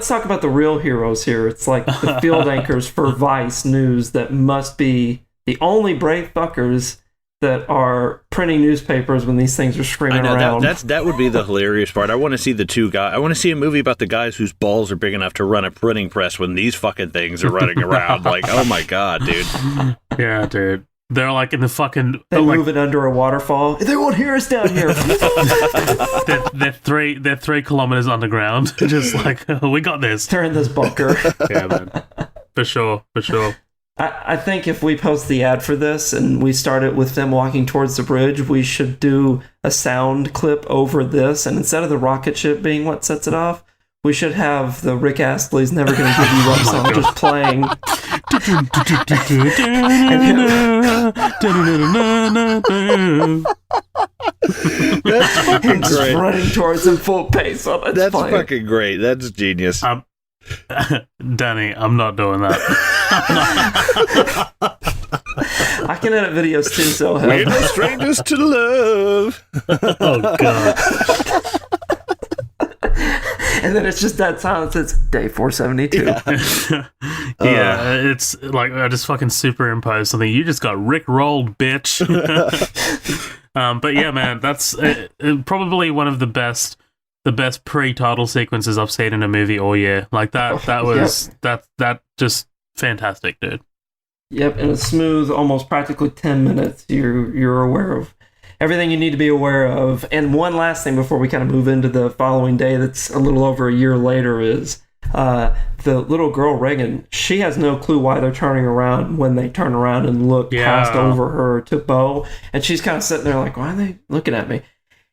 talk about the real heroes here. It's like the field anchors for Vice News that must be the only brave fuckers that are printing newspapers when these things are screaming around. That would be the hilarious part. I want to see the two guys. I want to see a movie about the guys whose balls are big enough to run a printing press when these fucking things are running around. Like, oh my god, dude. Yeah, dude. They're like in the fucking... They move it under a waterfall. They won't hear us down here. they're 3 kilometers underground. Just like, we got this. They're in this bunker. Yeah, man. For sure. I think if we post the ad for this and we start it with them walking towards the bridge, we should do a sound clip over this. And instead of the rocket ship being what sets it off, we should have the Rick Astley's Never Gonna Give You Up song just playing. That's fucking just great. Running towards him full pace. That's fucking great. That's genius. Danny, I'm not doing that. I can edit videos too, so we're no strangers to love. Oh god. And then it's just that silence. It's day 472. Yeah, it's like I just fucking superimposed something. You just got Rick rolled, bitch. But yeah, man, that's probably one of the best pre-title sequences I've seen in a movie all year. Like that was that just fantastic, dude. Yep, in a smooth, almost practically 10 minutes, you're aware of everything you need to be aware of. And one last thing before we kind of move into the following day that's a little over a year later is The little girl Reagan, she has no clue why they're turning around when they turn around and look past over her to Bo, and she's kind of sitting there like, why are they looking at me?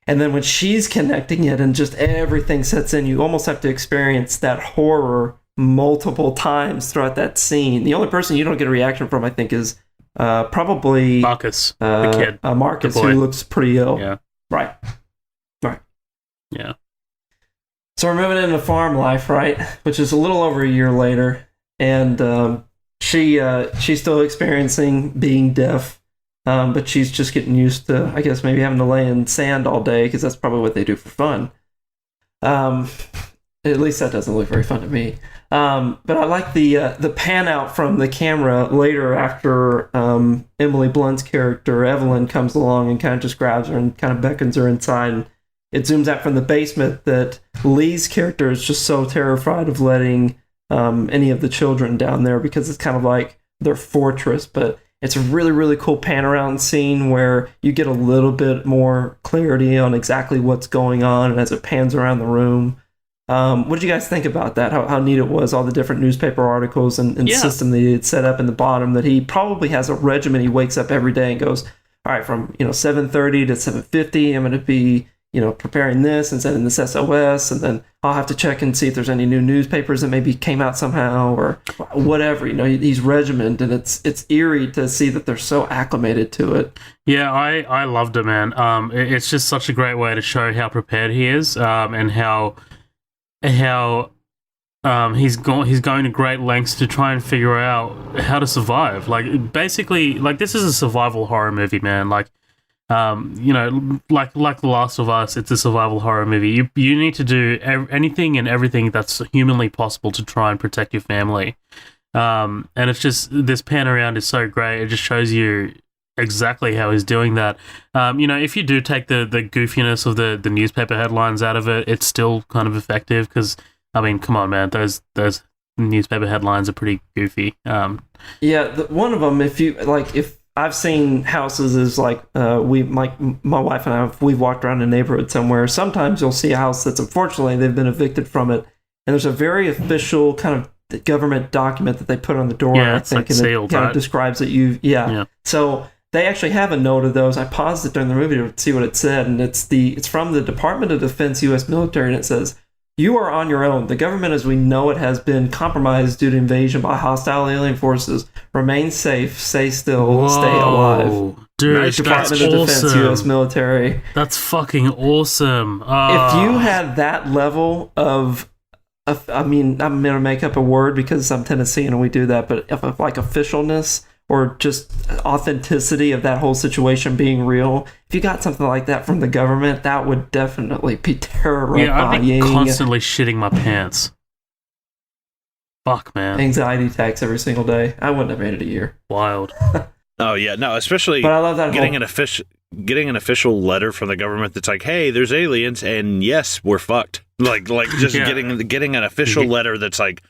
And then when she's connecting it and just everything sets in, you almost have to experience that horror multiple times throughout that scene. The only person you don't get a reaction from, I think, is probably Marcus, the kid, Marcus, who looks pretty ill. Yeah. Right. Yeah. So we're moving into farm life, right? Which is a little over a year later, and she's still experiencing being deaf, but she's just getting used to, I guess, maybe having to lay in sand all day because that's probably what they do for fun. At least that doesn't look very fun to me. But I like the pan out from the camera later after Emily Blunt's character Evelyn comes along and kind of just grabs her and kind of beckons her inside. And it zooms out from the basement that Lee's character is just so terrified of letting any of the children down there because it's kind of like their fortress. But it's a really, really cool pan around scene where you get a little bit more clarity on exactly what's going on, and as it pans around the room. What did you guys think about that? How neat it was, all the different newspaper articles and system that he had set up in the bottom, that he probably has a regimen. He wakes up every day and goes, all right, from 7:30 to 7:50, I'm going to be preparing this and sending this SOS, and then I'll have to check and see if there's any new newspapers that maybe came out somehow or whatever. He's regimented, and it's eerie to see that they're so acclimated to it. Yeah, I loved it, man. It's just such a great way to show how prepared he is, and how he's going to great lengths to try and figure out how to survive. Like, basically, like, this is a survival horror movie, man. Like, like The Last of Us, it's a survival horror movie. You need to do anything and everything that's humanly possible to try and protect your family. And it's just, this pan around is so great. It just shows you exactly how he's doing that. If you do take the goofiness of the newspaper headlines out of it, it's still kind of effective because, I mean, come on, man, those newspaper headlines are pretty goofy. One of them, if I've seen houses is like my wife and we've walked around a neighborhood somewhere. Sometimes you'll see a house that's, unfortunately, they've been evicted from it, and there's a very official kind of government document that they put on the door. Yeah, I think, like sealed, kind right? of describes that yeah. So they actually have a note of those. I paused it during the movie to see what it said, and it's from the Department of Defense, U.S. military, and it says, "You are on your own. The government as we know it has been compromised due to invasion by hostile alien forces. Remain safe, stay still, stay alive." Dude, nice. Department of Defense, awesome. U.S. military. That's fucking awesome. If you had that level of I mean, I'm going to make up a word because I'm Tennessean and we do that, but if like officialness or just authenticity of that whole situation being real, if you got something like that from the government, that would definitely be terrifying. Yeah, I'd be constantly shitting my pants. Fuck, man. Anxiety attacks every single day. I wouldn't have made it a year. Wild. Oh yeah, no, especially but I love that getting an official letter from the government that's like, hey, there's aliens, and yes, we're fucked. Like just getting an official letter that's like,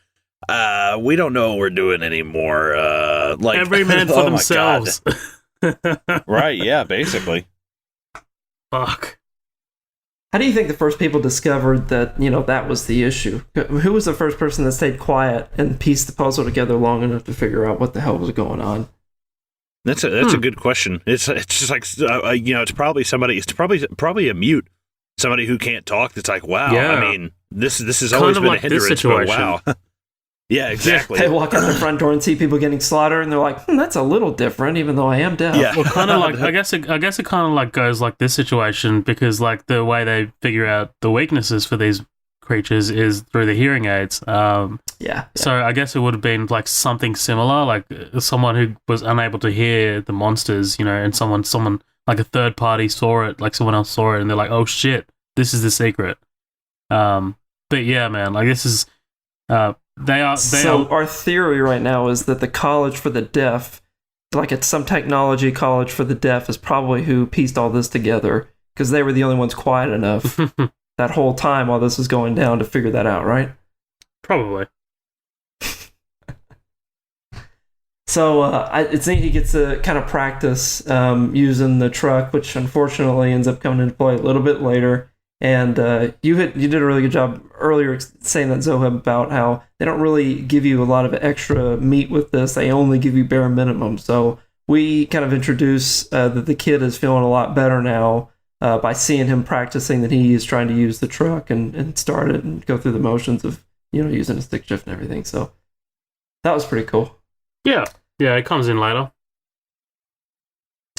we don't know what we're doing anymore. Like every man for themselves. Right? Yeah, basically. Fuck. How do you think the first people discovered that that was the issue? Who was the first person that stayed quiet and pieced the puzzle together long enough to figure out what the hell was going on? That's a good question. It's just like it's probably somebody. It's probably a mute, somebody who can't talk. That's like, wow. Yeah. I mean, this has always been a hindrance. But wow. Yeah, exactly. They walk out the front door and see people getting slaughtered, and they're like, that's a little different, even though I am deaf. Yeah. Well, kind of like I guess it kind of like goes like this situation because like the way they figure out the weaknesses for these creatures is through the hearing aids. Yeah. So I guess it would have been like something similar, like someone who was unable to hear the monsters, and someone like a third party saw it, like someone else saw it, and they're like, oh shit, this is the secret. But yeah, man, like this is our theory right now is that the college for the deaf, like it's some technology college for the deaf, is probably who pieced all this together because they were the only ones quiet enough that whole time while this was going down to figure that out, right? Probably. So it's neat he gets to kind of practice using the truck, which unfortunately ends up coming into play a little bit later. And you did a really good job earlier saying that, Zoheb, about how they don't really give you a lot of extra meat with this. They only give you bare minimum. So we kind of introduce that the kid is feeling a lot better now by seeing him practicing that he is trying to use the truck and start it and go through the motions of using a stick shift and everything. So that was pretty cool. Yeah, it comes in later.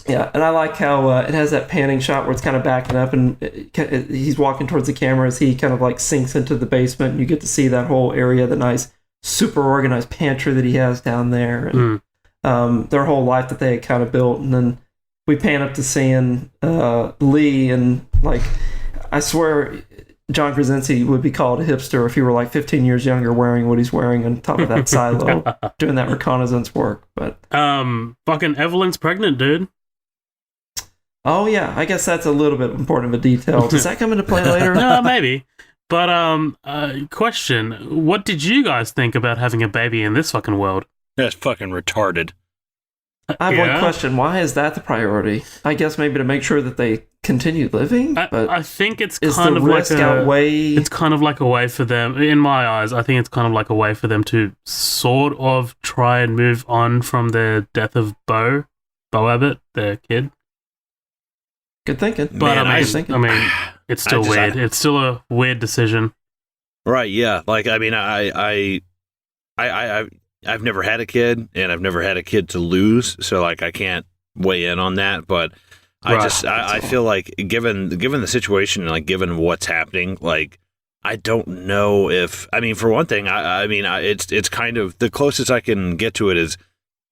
Yeah, and I like how it has that panning shot where it's kind of backing up and he's walking towards the camera as he kind of like sinks into the basement, and you get to see that whole area, the nice, super organized pantry that he has down there, and their whole life that they had kind of built. And then we pan up to seeing Lee, and like, I swear John Krasinski would be called a hipster if he were like 15 years younger wearing what he's wearing on top of that silo, doing that reconnaissance work. But fucking Evelyn's pregnant, dude. Oh yeah, I guess that's a little bit important of a detail. Does that come into play later? No, maybe. But question: what did you guys think about having a baby in this fucking world? That's fucking retarded. I have one question: why is that the priority? I guess maybe to make sure that they continue living. But I think it's is kind the of risk like outweigh? It's kind of like a way for them, in my eyes. I think it's kind of like a way for them to sort of try and move on from the death of Bo Abbott, their kid. Good thinking. But Man, I mean, it's still weird. It's still a weird decision. Right? Yeah. Like, I mean, I've never had a kid, and I've never had a kid to lose, so like I can't weigh in on that. But I feel like given the situation and like given what's happening, like I don't know if, I mean, for one thing, it's kind of the closest I can get to it is,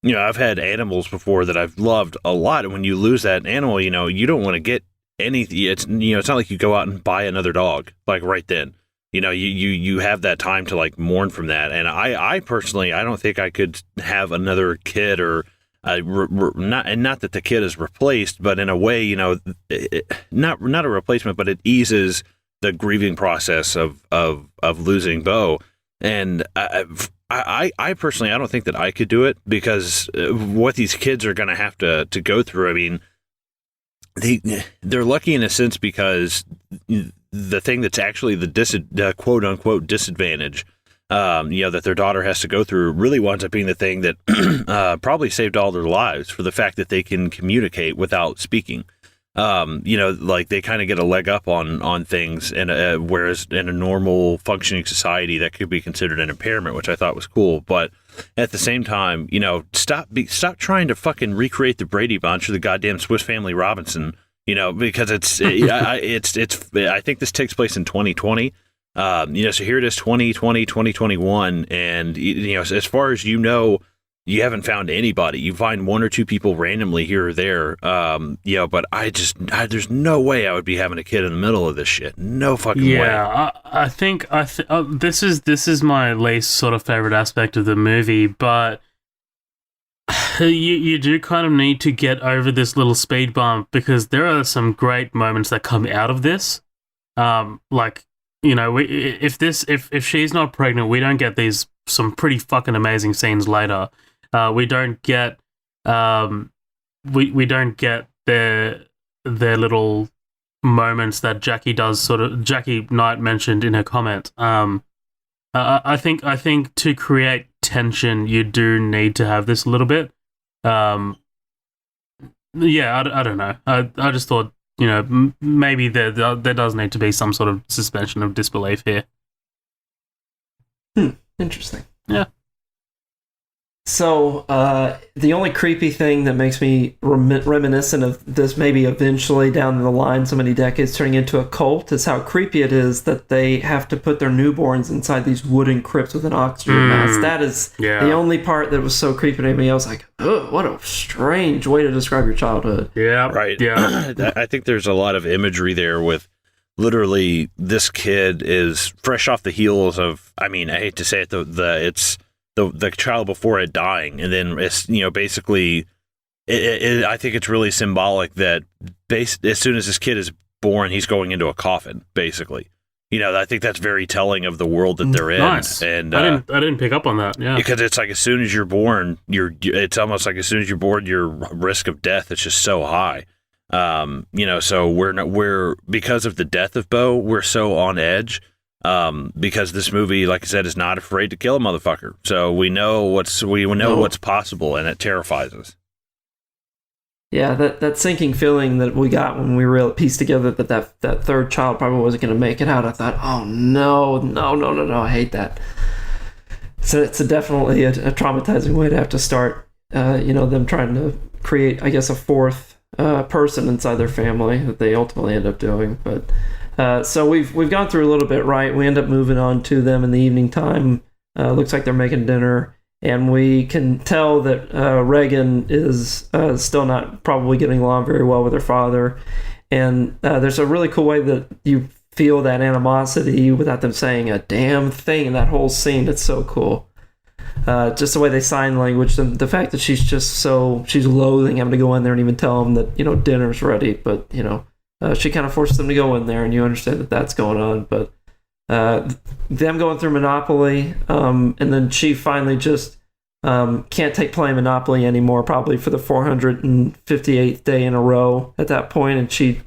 I've had animals before that I've loved a lot, and when you lose that animal, you don't want to get anything. It's it's not like you go out and buy another dog like right then. You have that time to like mourn from that. And I personally, I don't think I could have another kid or not that the kid is replaced, but in a way, not a replacement, but it eases the grieving process of losing Bo. And I personally, I don't think that I could do it because what these kids are going to have to go through. I mean, they're lucky in a sense because the thing that's actually the quote unquote disadvantage, that their daughter has to go through really winds up being the thing that probably saved all their lives for the fact that they can communicate without speaking. Like they kind of get a leg up on things, and whereas in a normal functioning society that could be considered an impairment, which I thought was cool. But at the same time, stop trying to fucking recreate the Brady Bunch or the goddamn Swiss Family Robinson, because it's I think this takes place in 2020. So here it is, 2020, 2021, and as far as you haven't found anybody. You find one or two people randomly here or there. But there's no way I would be having a kid in the middle of this shit. No fucking way. Yeah, I think this is my least sort of favorite aspect of the movie, but you do kind of need to get over this little speed bump because there are some great moments that come out of this. If she's not pregnant, we don't get some pretty fucking amazing scenes later. We don't get we don't get their little moments that Jackie Knight mentioned in her comment. I think to create tension, you do need to have this a little bit. I don't know. I just thought maybe there does need to be some sort of suspension of disbelief here. Interesting. Yeah. So, the only creepy thing that makes me reminiscent of this maybe eventually down the line, so many decades, turning into a cult, is how creepy it is that they have to put their newborns inside these wooden crypts with an oxygen mask. That is the only part that was so creepy to me. I was like, oh, what a strange way to describe your childhood. Yeah, right. Yeah. I think there's a lot of imagery there with literally this kid is fresh off the heels of, I mean, I hate to say it, it's the child before it dying, and then it's basically I think it's really symbolic that as soon as this kid is born, he's going into a coffin. Basically, I think that's very telling of the world that they're in. Nice. And I didn't pick up on that. Yeah, because it's like as soon as you're born, it's almost like as soon as you're born, your risk of death is just so high. So we're because of the death of Bo, we're so on edge. Because this movie, like I said, is not afraid to kill a motherfucker. So we know what's possible, and it terrifies us. Yeah, that sinking feeling that we got when we pieced together that third child probably wasn't going to make it out. I thought, oh no, I hate that. So it's definitely a traumatizing way to have to start. Them trying to create, I guess, a fourth person inside their family that they ultimately end up doing, but. So we've gone through a little bit, right? We end up moving on to them in the evening time. Looks like they're making dinner, and we can tell that Reagan is still not probably getting along very well with her father. And there's a really cool way that you feel that animosity without them saying a damn thing in that whole scene. It's so cool. Just the way they sign language, the fact that she's loathing having to go in there and even tell them that, dinner's ready, but, she kind of forces them to go in there, and you understand that that's going on. But them going through Monopoly, and then she finally just can't take playing Monopoly anymore, probably for the 458th day in a row at that point, and he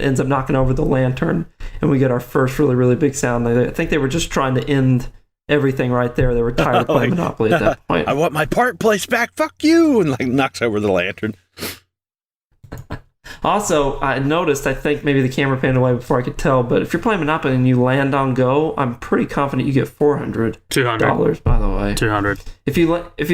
ends up knocking over the lantern, and we get our first really, really big sound. I think they were just trying to end everything right there. They were tired of playing Monopoly at that point. I want my park place back. Fuck you! And knocks over the lantern. Also, I noticed, I think maybe the camera panned away before I could tell, but if you're playing Monopoly and you land on go, I'm pretty confident you get $200, by the way. 200. If you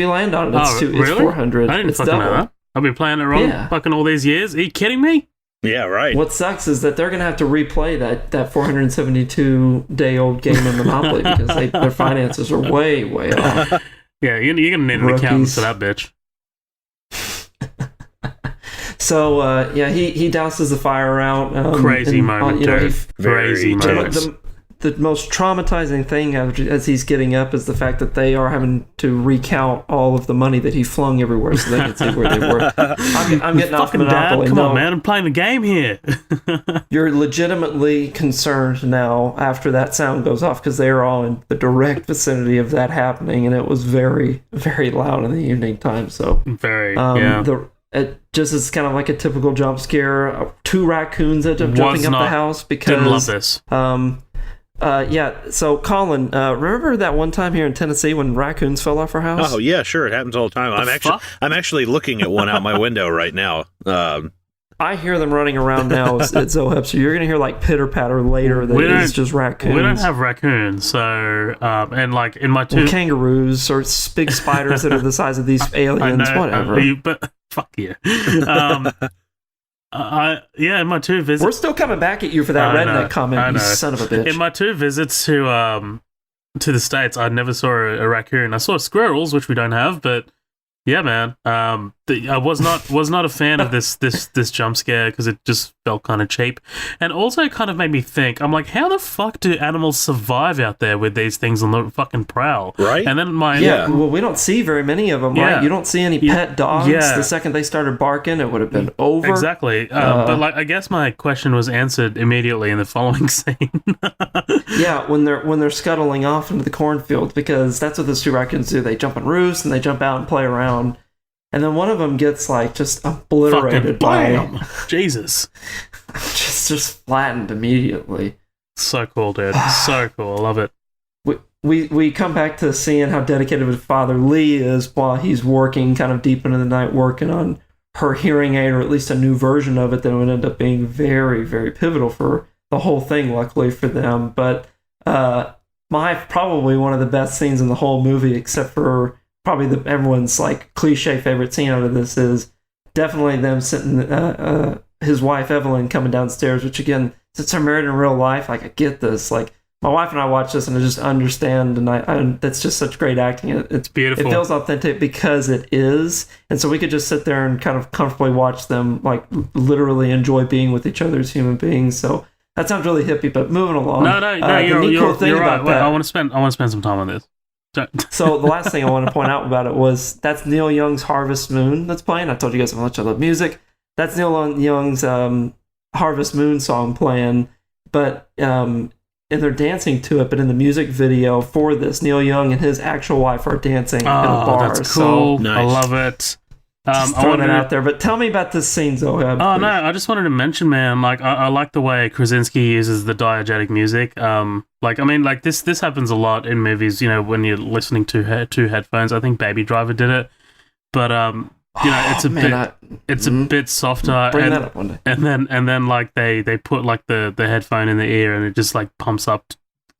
land on it, it's really? 400. I didn't it's fucking double. know that. I've been playing it wrong fucking all these years. Are you kidding me? Yeah, right. What sucks is that they're going to have to replay that 472-day-old game of Monopoly because their finances are way, way off. Yeah, you're going to need an accountant for that bitch. So, he douses the fire out. Crazy moment, Crazy moment. The most traumatizing thing as he's getting up is the fact that they are having to recount all of the money that he flung everywhere so they can see where they were. I'm getting off Monopoly. Dad, come on, man. I'm playing the game here. You're legitimately concerned now after that sound goes off because they are all in the direct vicinity of that happening, and it was very, very loud in the evening time. So it just is kind of like a typical jump scare. 2 raccoons that are jumping up the house because... Didn't love this. So Colin, remember that one time here in Tennessee when raccoons fell off our house? Oh yeah, sure. It happens all the time. I'm actually looking at one out my window right now. I hear them running around now at Zoheb, so you're going to hear pitter patter later that it's just raccoons. We don't have raccoons, so, and in my two... kangaroos or big spiders that are the size of these aliens, whatever. But fuck you. In my 2 visits... We're still coming back at you for that redneck comment, you son of a bitch. In my 2 visits to the States, I never saw a raccoon. I saw squirrels, which we don't have, but... Yeah, man. I was not a fan of this jump scare because it just felt kind of cheap, and also kind of made me think. I'm like, how the fuck do animals survive out there with these things on the fucking prowl? Right. And then well, we don't see very many of them, right? You don't see any pet dogs. Yeah. The second they started barking, it would have been over. Exactly. But I guess my question was answered immediately in the following scene. Yeah, when they're scuttling off into the cornfield, because that's what those 2 raccoons do. They jump on roofs and they jump out and play around. And then one of them gets just obliterated by Jesus. just flattened immediately. So cool, dude. So cool. I love it. We come back to seeing how dedicated his father Lee is while he's working kind of deep into the night, working on her hearing aid, or at least a new version of it that would end up being very, very pivotal for the whole thing, luckily for them. But probably one of the best scenes in the whole movie, except for probably everyone's cliche favorite scene out of this, is definitely them sitting, his wife Evelyn coming downstairs, which again, since they're married in real life, I get this. My wife and I watch this and I just understand, and that's just such great acting. It's beautiful. It feels authentic because it is, and so we could just sit there and kind of comfortably watch them, literally enjoy being with each other as human beings. So that sounds really hippie, but moving along. No, you're right. I want to spend some time on this. So the last thing I want to point out about it was that's Neil Young's Harvest Moon that's playing. I told you guys how much I love music. That's Neil Young's Harvest Moon song playing, but and they're dancing to it. But in the music video for this, Neil Young and his actual wife are dancing in a bar. That's cool. So, nice. I love it. Just throwing it out there. But tell me about this scene, Zohab. Oh, no, I just wanted to mention, man, like, I like the way Krasinski uses the diegetic music. This happens a lot in movies, you know, when you're listening to headphones. I think Baby Driver did it. But, it's a bit softer. Bring that up one day. And then like, they put, like, the headphone in the ear and it just, like, pumps up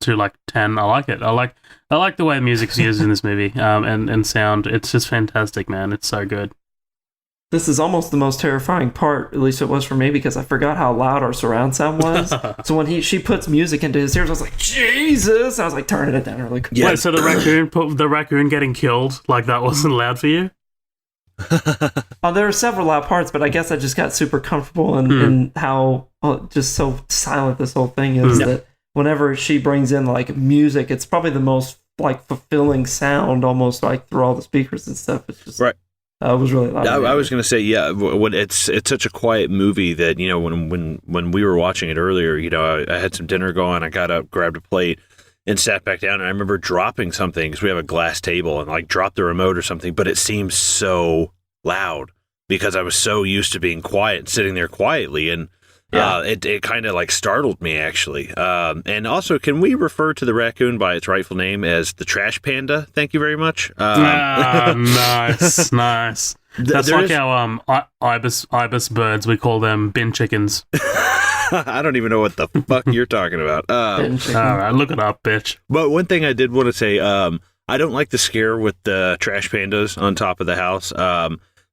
to, like, 10. I like it. I like the way music's used in this movie, and sound. It's just fantastic, man. It's so good. This is almost the most terrifying part, at least it was for me, because I forgot how loud our surround sound was. So when she puts music into his ears, I was like, Jesus! I was like turning it down really quick. Yeah. Wait, so the raccoon getting killed, like that wasn't loud for you? There were several loud parts, but I guess I just got super comfortable in how just so silent this whole thing is, that whenever she brings in like music, it's probably the most like fulfilling sound, almost like through all the speakers and stuff. It's just right. It was really loud. I was going to say, yeah, when it's such a quiet movie that, you know, when we were watching it earlier, you know, I had some dinner going, I got up, grabbed a plate, and sat back down, and I remember dropping something, because we have a glass table, and like dropped the remote or something, but it seemed so loud because I was so used to being quiet and sitting there quietly, and it kind of like startled me, actually. And also, can we refer to the raccoon by its rightful name as the trash panda? Thank you very much. Nice. That's like our ibis birds. We call them bin chickens. I don't even know what the fuck you're talking about. All right, look it up, bitch. But one thing I did want to say, I don't like the scare with the trash pandas on top of the house.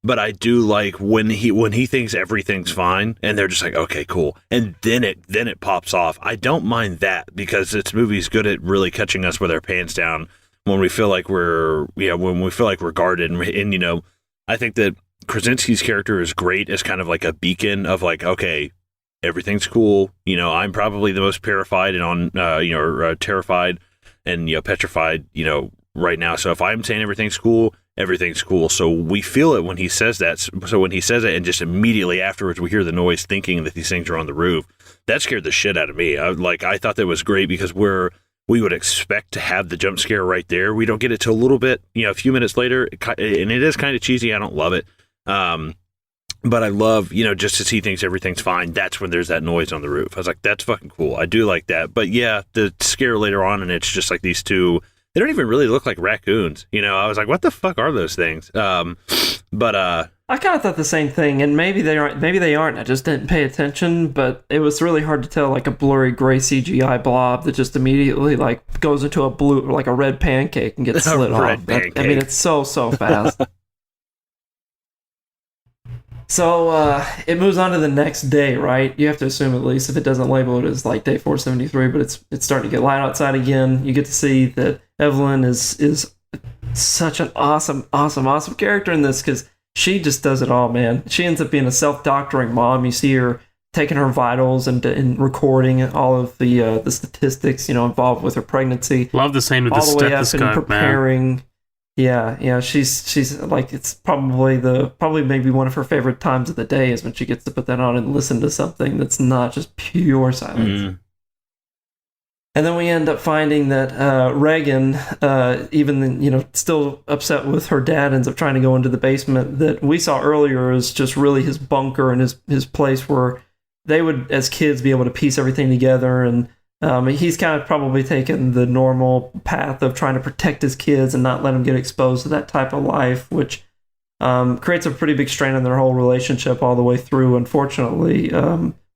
But I do like when he thinks everything's fine, and they're just like, okay, cool, and then it pops off. I don't mind that, because this movie's good at really catching us with our pants down when we feel like we're guarded, and you know, I think that Krasinski's character is great as kind of like a beacon of like, okay, everything's cool. You know, I'm probably the most terrified and terrified and, you know, petrified, you know, right now. So if I'm saying everything's cool, everything's cool. So we feel it when he says that. So when he says it, and just immediately afterwards we hear the noise, thinking that these things are on the roof, that scared the shit out of me. I thought that was great, because we would expect to have the jump scare right there. We don't get it till a little bit, you know, a few minutes later, and it is kind of cheesy. I don't love it. But I love, you know, just as he thinks everything's fine, that's when there's that noise on the roof. I was like, that's fucking cool. I do like that. But yeah, the scare later on, and it's just like these two, they don't even really look like raccoons. You know, I was like, what the fuck are those things? I kind of thought the same thing, and maybe they aren't. I just didn't pay attention, but it was really hard to tell, like a blurry gray CGI blob that just immediately like goes into a blue, like a red pancake, and gets slid off. I mean, it's so fast. So it moves on to the next day, right? You have to assume, at least if it doesn't label it as like day 473, but it's starting to get light outside again. You get to see that Evelyn is such an awesome character in this, because she just does it all, man. She ends up being a self-doctoring mom. You see her taking her vitals and recording all of the statistics, you know, involved with her pregnancy. Love the scene with the stethoscope, and preparing. Man. Yeah, she's like, it's probably maybe one of her favorite times of the day is when she gets to put that on and listen to something that's not just pure silence. And then we end up finding that Reagan, even, you know, still upset with her dad, ends up trying to go into the basement that we saw earlier is just really his bunker and his place where they would, as kids, be able to piece everything together. And he's kind of probably taken the normal path of trying to protect his kids and not let them get exposed to that type of life, which creates a pretty big strain on their whole relationship all the way through, unfortunately,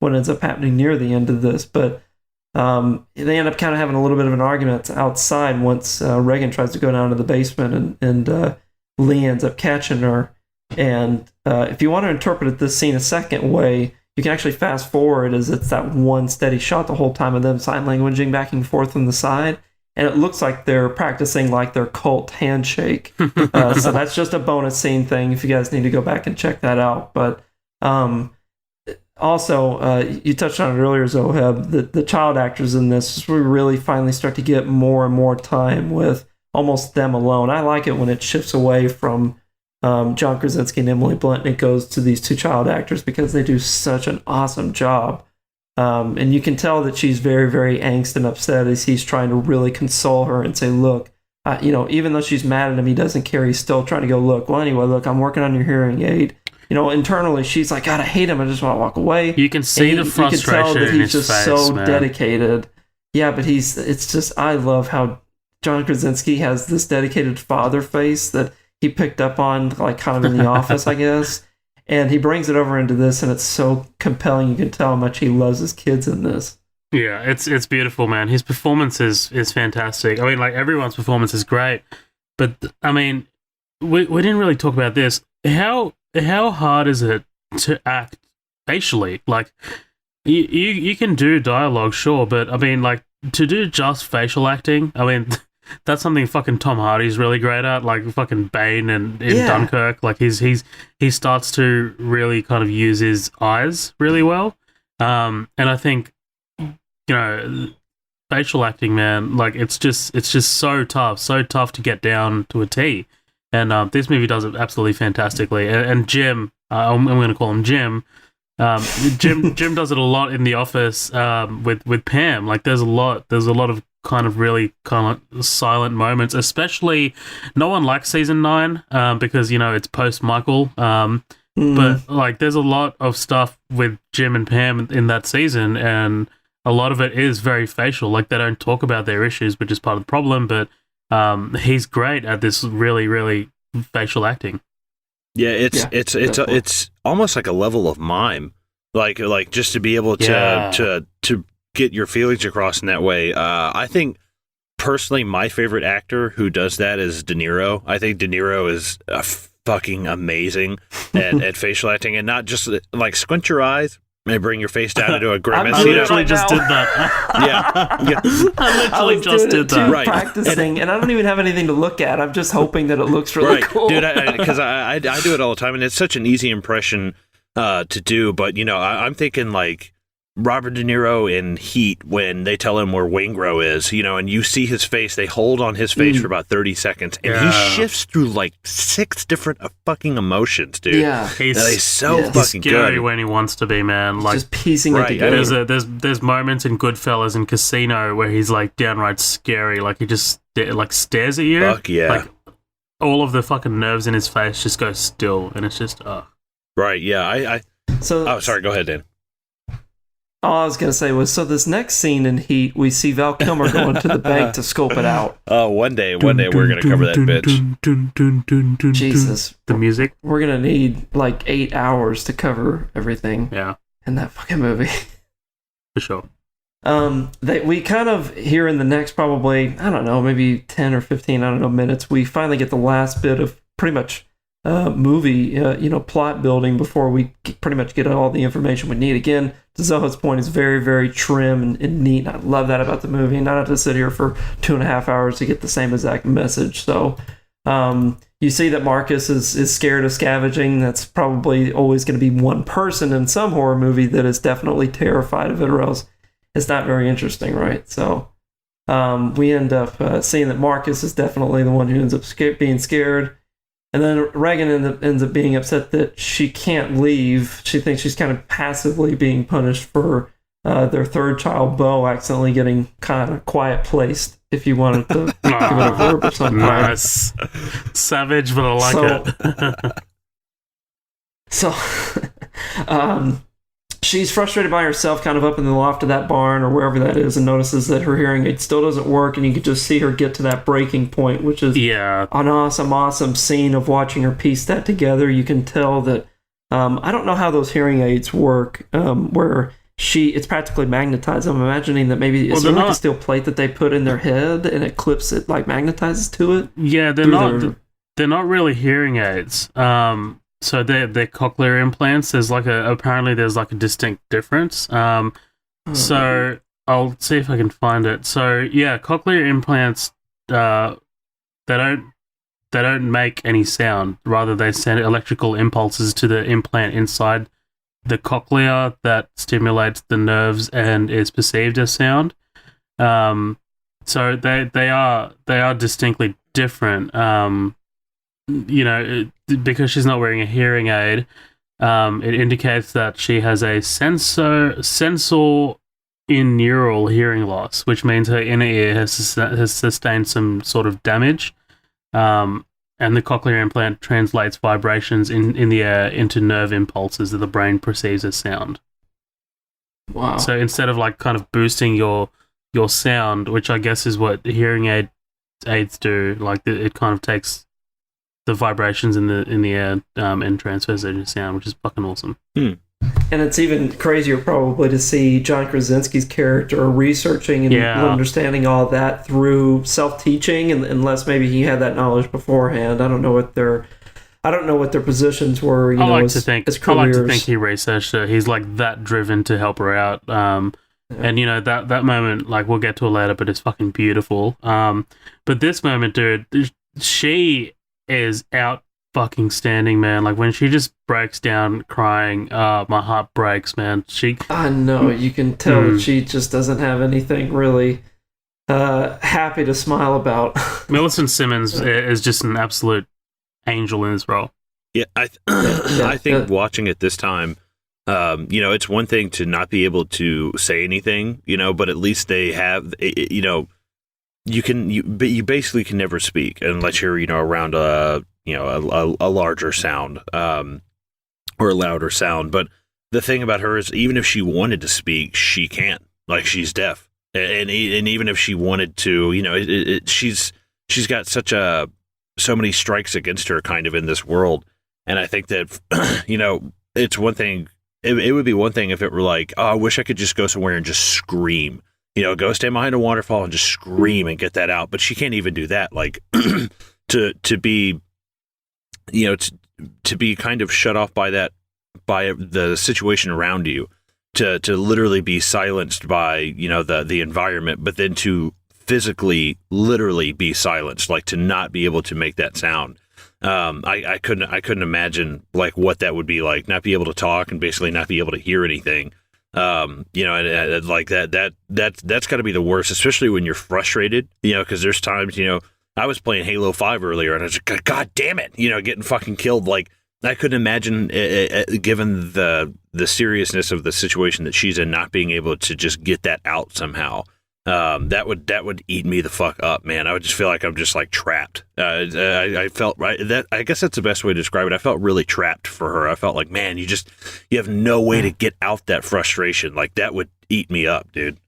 what ends up happening near the end of this. But they end up kind of having a little bit of an argument outside once Reagan tries to go down to the basement, and Lee ends up catching her. And if you want to interpret this scene a second way, you can actually fast forward, as it's that one steady shot the whole time of them sign languaging back and forth on the side, and it looks like they're practicing like their cult handshake. So that's just a bonus scene thing if you guys need to go back and check that out. But also, you touched on it earlier, Zoheb, the child actors in this, we really finally start to get more and more time with almost them alone. I like it when it shifts away from John Krasinski and Emily Blunt, and it goes to these two child actors, because they do such an awesome job. And you can tell that she's very, very angst and upset as he's trying to really console her and say, look, even though she's mad at him, he doesn't care. He's still trying to go, look, well, anyway, look, I'm working on your hearing aid. Internally, she's like, God, I hate him. I just want to walk away. You can see the frustration you can tell that in he's his just face, so man. dedicated. Yeah, but I love how John Krasinski has this dedicated father face that he picked up on, like, kind of in The Office, I guess. And he brings it over into this, and it's so compelling. You can tell how much he loves his kids in this. Yeah, it's beautiful, man. His performance is fantastic. I mean, like, everyone's performance is great. But, I mean, we didn't really talk about this. How hard is it to act facially? Like, you can do dialogue, sure, but, I mean, like, to do just facial acting, I mean, that's something fucking Tom Hardy's really great at, like fucking Bane and in Dunkirk. Like, he starts to really kind of use his eyes really well. And I think, facial acting, man, like, it's just so tough to get down to a T. And this movie does it absolutely fantastically. And Jim, I'm going to call him Jim. Jim does it a lot in The Office with Pam. Like, there's a lot of kind of really kind of silent moments, especially no one likes season 9 because it's post Michael. But like, there's a lot of stuff with Jim and Pam in that season, and a lot of it is very facial. Like, they don't talk about their issues, which is part of the problem. But he's great at this really, really facial acting. Yeah, it's almost like a level of mime, like just to be able to get your feelings across in that way. I think personally, my favorite actor who does that is De Niro. I think De Niro is fucking amazing at facial acting, and not just like squint your eyes and bring your face down into a grimace. I literally just did that. Yeah. I literally just did that. Right. Practicing, and I don't even have anything to look at. I'm just hoping that it looks really cool. Dude, because I do it all the time, and it's such an easy impression to do. But I'm thinking like Robert De Niro in Heat, when they tell him where Waingro is, and you see his face, they hold on his face for about 30 seconds, and he shifts through like 6 different fucking emotions, dude. Yeah. He's so fucking scary good when he wants to be, man. Like, just piecing it together. There's moments in Goodfellas and Casino where he's like downright scary. Like, he just like stares at you. Fuck yeah. Like, all of the fucking nerves in his face just go still, and it's just Right, yeah. Oh, sorry, go ahead, Dan. All I was going to say was, so this next scene in Heat, we see Val Kilmer going to the bank to scope it out. Oh, one day we're going to cover that bitch. Jesus. The music. We're going to need like 8 hours to cover everything in that fucking movie. For sure. We kind of, here in the next probably, I don't know, maybe 10 or 15, minutes, we finally get the last bit of pretty much movie, plot building before we pretty much get all the information we need. Again, to Zoha's point, is very, very trim and neat. I love that about the movie. Not have to sit here for 2.5 hours to get the same exact message. So you see that Marcus is scared of scavenging. That's probably always going to be one person in some horror movie that is definitely terrified of it, or else it's not very interesting, right? So we end up seeing that Marcus is definitely the one who ends up being scared. And then Reagan ends up being upset that she can't leave. She thinks she's kind of passively being punished for their third child, Bo, accidentally getting kind of quiet placed, if you wanted to give it a verb or something. Nice. Savage, but I like it. So, she's frustrated by herself, kind of up in the loft of that barn or wherever that is, and notices that her hearing aid still doesn't work, and you can just see her get to that breaking point, which is an awesome scene of watching her piece that together. You can tell that, I don't know how those hearing aids work, where it's practically magnetized. I'm imagining that maybe it's like a steel plate that they put in their head, and it clips it, like magnetizes to it. Yeah, they're not really hearing aids. So they're cochlear implants. Apparently there's a distinct difference. So I'll see if I can find it. So yeah, cochlear implants, they don't make any sound. Rather, they send electrical impulses to the implant inside the cochlea that stimulates the nerves and is perceived as sound. So they are distinctly different. Because she's not wearing a hearing aid, it indicates that she has a sensor binaural hearing loss, which means her inner ear has sustained some sort of damage. And the cochlear implant translates vibrations in the air into nerve impulses that the brain perceives as sound. Wow. So instead of like kind of boosting your sound, which I guess is what hearing aids do, like it kind of takes the vibrations in the air and transfers it into sound, which is fucking awesome. And it's even crazier probably to see John Krasinski's character researching and understanding all that through self-teaching, and unless maybe he had that knowledge beforehand. I don't know what their positions were. I like to think he researched it. He's like that driven to help her out. And you know that moment, like we'll get to it later, but it's fucking beautiful. But this moment, dude, she is out fucking standing, man. Like when she just breaks down crying, my heart breaks, man. I know, you can tell she just doesn't have anything really happy to smile about. Millicent Simmons is just an absolute angel in this role. Yeah, I think watching it this time, it's one thing to not be able to say anything, but at least they have, you basically can never speak unless you're, around a larger sound, or a louder sound. But the thing about her is, even if she wanted to speak, she can't. Like, she's deaf, and even if she wanted to, she's got so many strikes against her, kind of, in this world. And I think that, it's one thing. It would be one thing if it were like, oh, I wish I could just go somewhere and just scream. Go stand behind a waterfall and just scream and get that out. But she can't even do that. Like, to be, to be kind of shut off by the situation around you, to literally be silenced by, the environment, but then to physically, literally be silenced, like to not be able to make that sound. I couldn't imagine like what that would be like, not be able to talk and basically not be able to hear anything. And like that's got to be the worst, especially when you're frustrated, because there's times, I was playing Halo 5 earlier and I was like, God damn it, getting fucking killed. Like, I couldn't imagine, given the seriousness of the situation that she's in, not being able to just get that out somehow. That would eat me the fuck up, man. I would just feel like I'm just like trapped. I felt that, I guess that's the best way to describe it. I felt really trapped for her. I felt like, man, you have no way to get out that frustration. Like, that would eat me up, dude.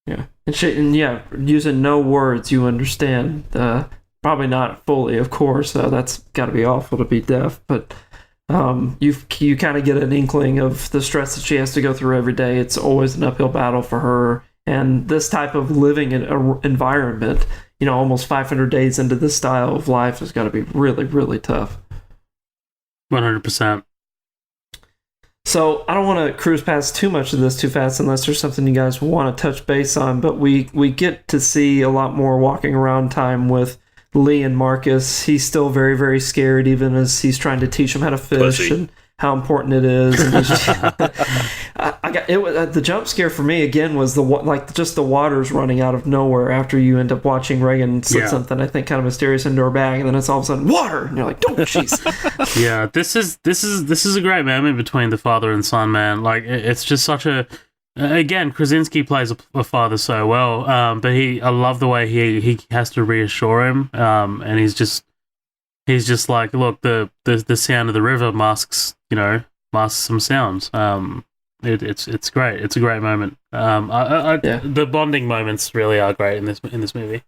Yeah. And using no words, you understand. Probably not fully, of course. That's got to be awful to be deaf, but you kind of get an inkling of the stress that she has to go through every day. It's always an uphill battle for her. And this type of living environment, almost 500 days into this style of life, has got to be really, really tough. 100%. So I don't want to cruise past too much of this too fast unless there's something you guys want to touch base on. But we get to see a lot more walking around time with Lee and Marcus. He's still very, very scared, even as he's trying to teach him how to fish and how important it is. And the jump scare for me again was the water's running out of nowhere after you end up watching Reagan slip something, I think, kind of mysterious into her bag, and then it's all of a sudden water, and you're like, oh jeez. Yeah, this is a great moment between the father and son, man. Like, it's just such a. Again, Krasinski plays a father so well, but I love the way he has to reassure him, and he's just like, look, the sound of the river masks some sounds. It's great. It's a great moment. The bonding moments really are great in this movie.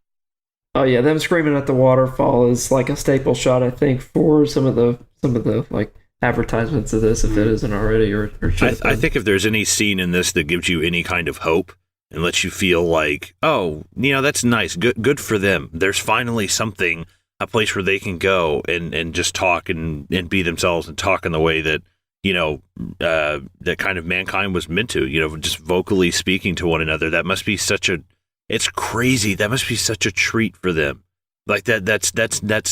Oh yeah, them screaming at the waterfall is like a staple shot, I think, for some of the like advertisements of this, if it isn't already, or I think if there's any scene in this that gives you any kind of hope and lets you feel like, oh, that's nice, good for them. There's finally something, a place where they can go and just talk and be themselves and talk in the way that, that kind of mankind was meant to, just vocally speaking to one another. That must be it's crazy. That must be such a treat for them. Like that's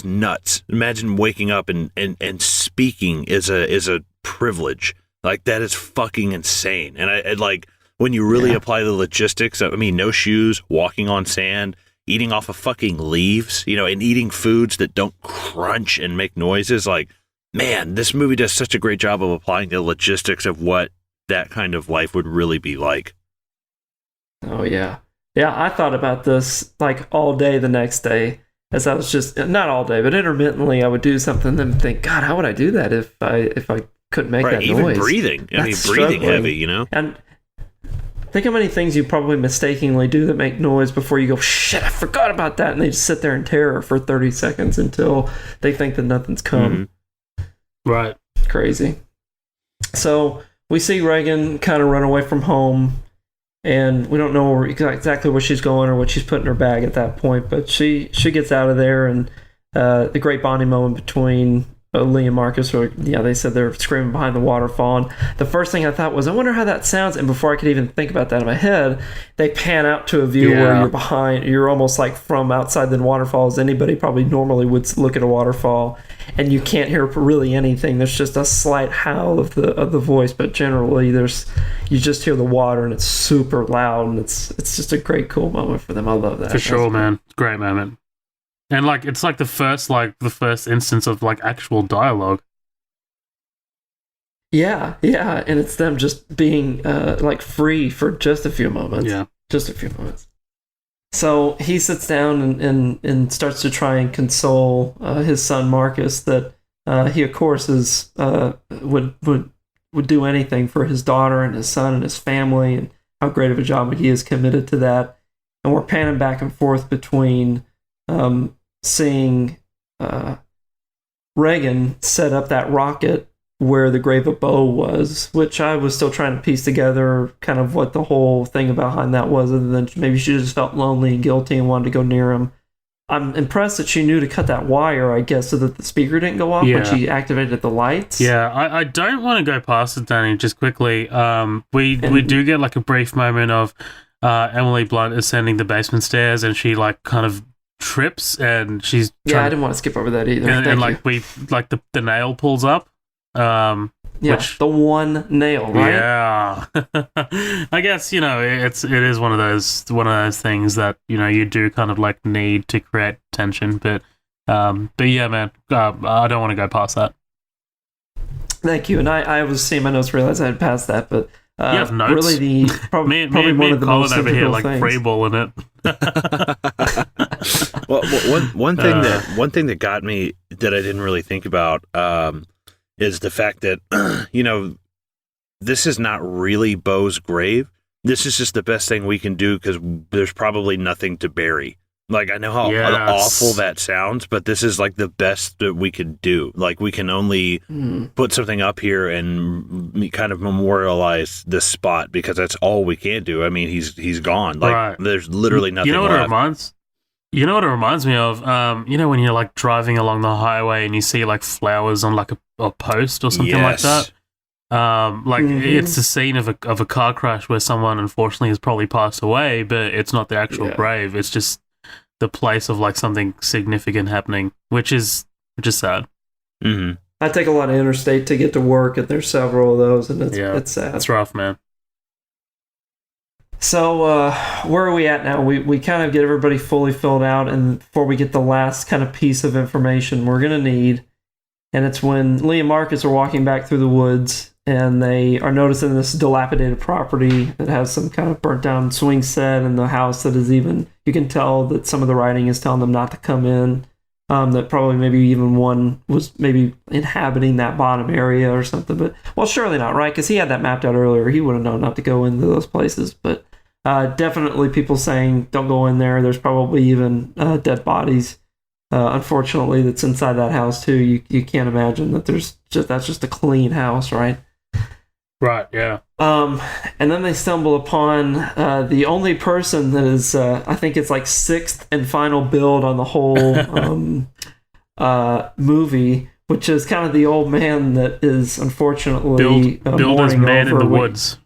nuts. Imagine waking up and speaking is a privilege. Like, that is fucking insane. And I like when you really apply the logistics. I mean, no shoes, walking on sand, eating off of fucking leaves, and eating foods that don't crunch and make noises. Like, man, this movie does such a great job of applying the logistics of what that kind of life would really be like. Oh yeah. Yeah, I thought about this like all day the next day as I was just not all day, but intermittently I would do something and think, God, how would I do that if I couldn't make that even noise? breathing. Breathing struggling. heavy, you know? And think how many things you probably mistakenly do that make noise before you go, shit, I forgot about that. And they just sit there in terror for 30 seconds until they think that nothing's come. Right. Crazy. So we see Reagan kind of run away from home, and we don't know exactly where she's going or what she's put in her bag at that point, but she gets out of there, and the great bonding moment between Lee and Marcus, or they said they're screaming behind the waterfall, and the first thing I thought was, I wonder how that sounds, and before I could even think about that in my head, they pan out to a view where you're almost like from outside the waterfall, as anybody probably normally would look at a waterfall, and you can't hear really anything. There's just a slight howl of the voice, but generally you just hear the water, and it's super loud, and it's just a great, cool moment for them. I love that. For sure, man. Great moment. And like it's like the first instance of like actual dialogue. Yeah, and it's them just being like free for just a few moments. Yeah, just a few moments. So he sits down and starts to try and console his son Marcus that he of course is would do anything for his daughter and his son and his family, and how great of a job he is committed to that. And we're panning back and forth between seeing Reagan set up that rocket where the grave of Bo was, which I was still trying to piece together kind of what the whole thing behind that was, other than maybe she just felt lonely and guilty and wanted to go near him. I'm impressed that she knew to cut that wire, I guess, so that the speaker didn't go off when she activated the lights. Yeah, I don't want to go past it, Danny, just quickly. We do get like a brief moment of Emily Blunt ascending the basement stairs, and she like kind of trips, and she's I didn't want to skip over that either. And like the nail pulls up. Which, the one nail, right? Yeah. I guess, it is one of those things that, you do kind of like need to create tension, but yeah, man, I don't want to go past that. Thank you. And I was seeing my notes, realized I had passed that, but you have notes? Really probably one of the most over here like things. freeballing it. Well, one thing that got me that I didn't really think about is the fact that this is not really Bo's grave. This is just the best thing we can do because there's probably nothing to bury. Like, I know how awful that sounds, but this is like the best that we could do. Like, we can only put something up here and kind of memorialize this spot because that's all we can do. I mean, he's gone. Like, there's literally nothing left. You know what it reminds me of? When you're like driving along the highway and you see like flowers on like a post or something like that. It's the scene of a car crash where someone unfortunately has probably passed away, but it's not the actual grave. It's just the place of like something significant happening, which is sad. Mm-hmm. I take a lot of interstate to get to work, and there's several of those, and it's sad. It's rough, man. So where are we at now? We kind of get everybody fully filled out, and before we get the last kind of piece of information we're going to need, and it's when Lee and Marcus are walking back through the woods, and they are noticing this dilapidated property that has some kind of burnt down swing set, and the house that is even, you can tell that some of the writing is telling them not to come in, that probably maybe even one was maybe inhabiting that bottom area or something, but, well, surely not, right? Because he had that mapped out earlier. He would have known not to go into those places, but definitely people saying don't go in there. There's probably even dead bodies, unfortunately, that's inside that house too. You can't imagine that that's just a clean house, right? Right, yeah. And then they stumble upon the only person that is, I think it's like sixth and final build on the whole movie, which is kind of the old man that is unfortunately build as man in the woods.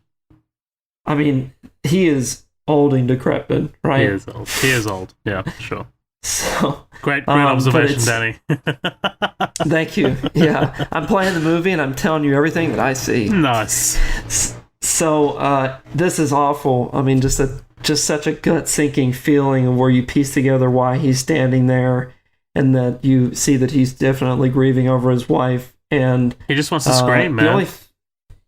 I mean, he is old and decrepit, right? He is old. Yeah, sure. So great observation, Danny. Thank you. Yeah, I'm playing the movie and I'm telling you everything that I see. Nice. So this is awful. I mean, just such a gut sinking feeling of where you piece together why he's standing there, and that you see that he's definitely grieving over his wife, and he just wants to scream, man.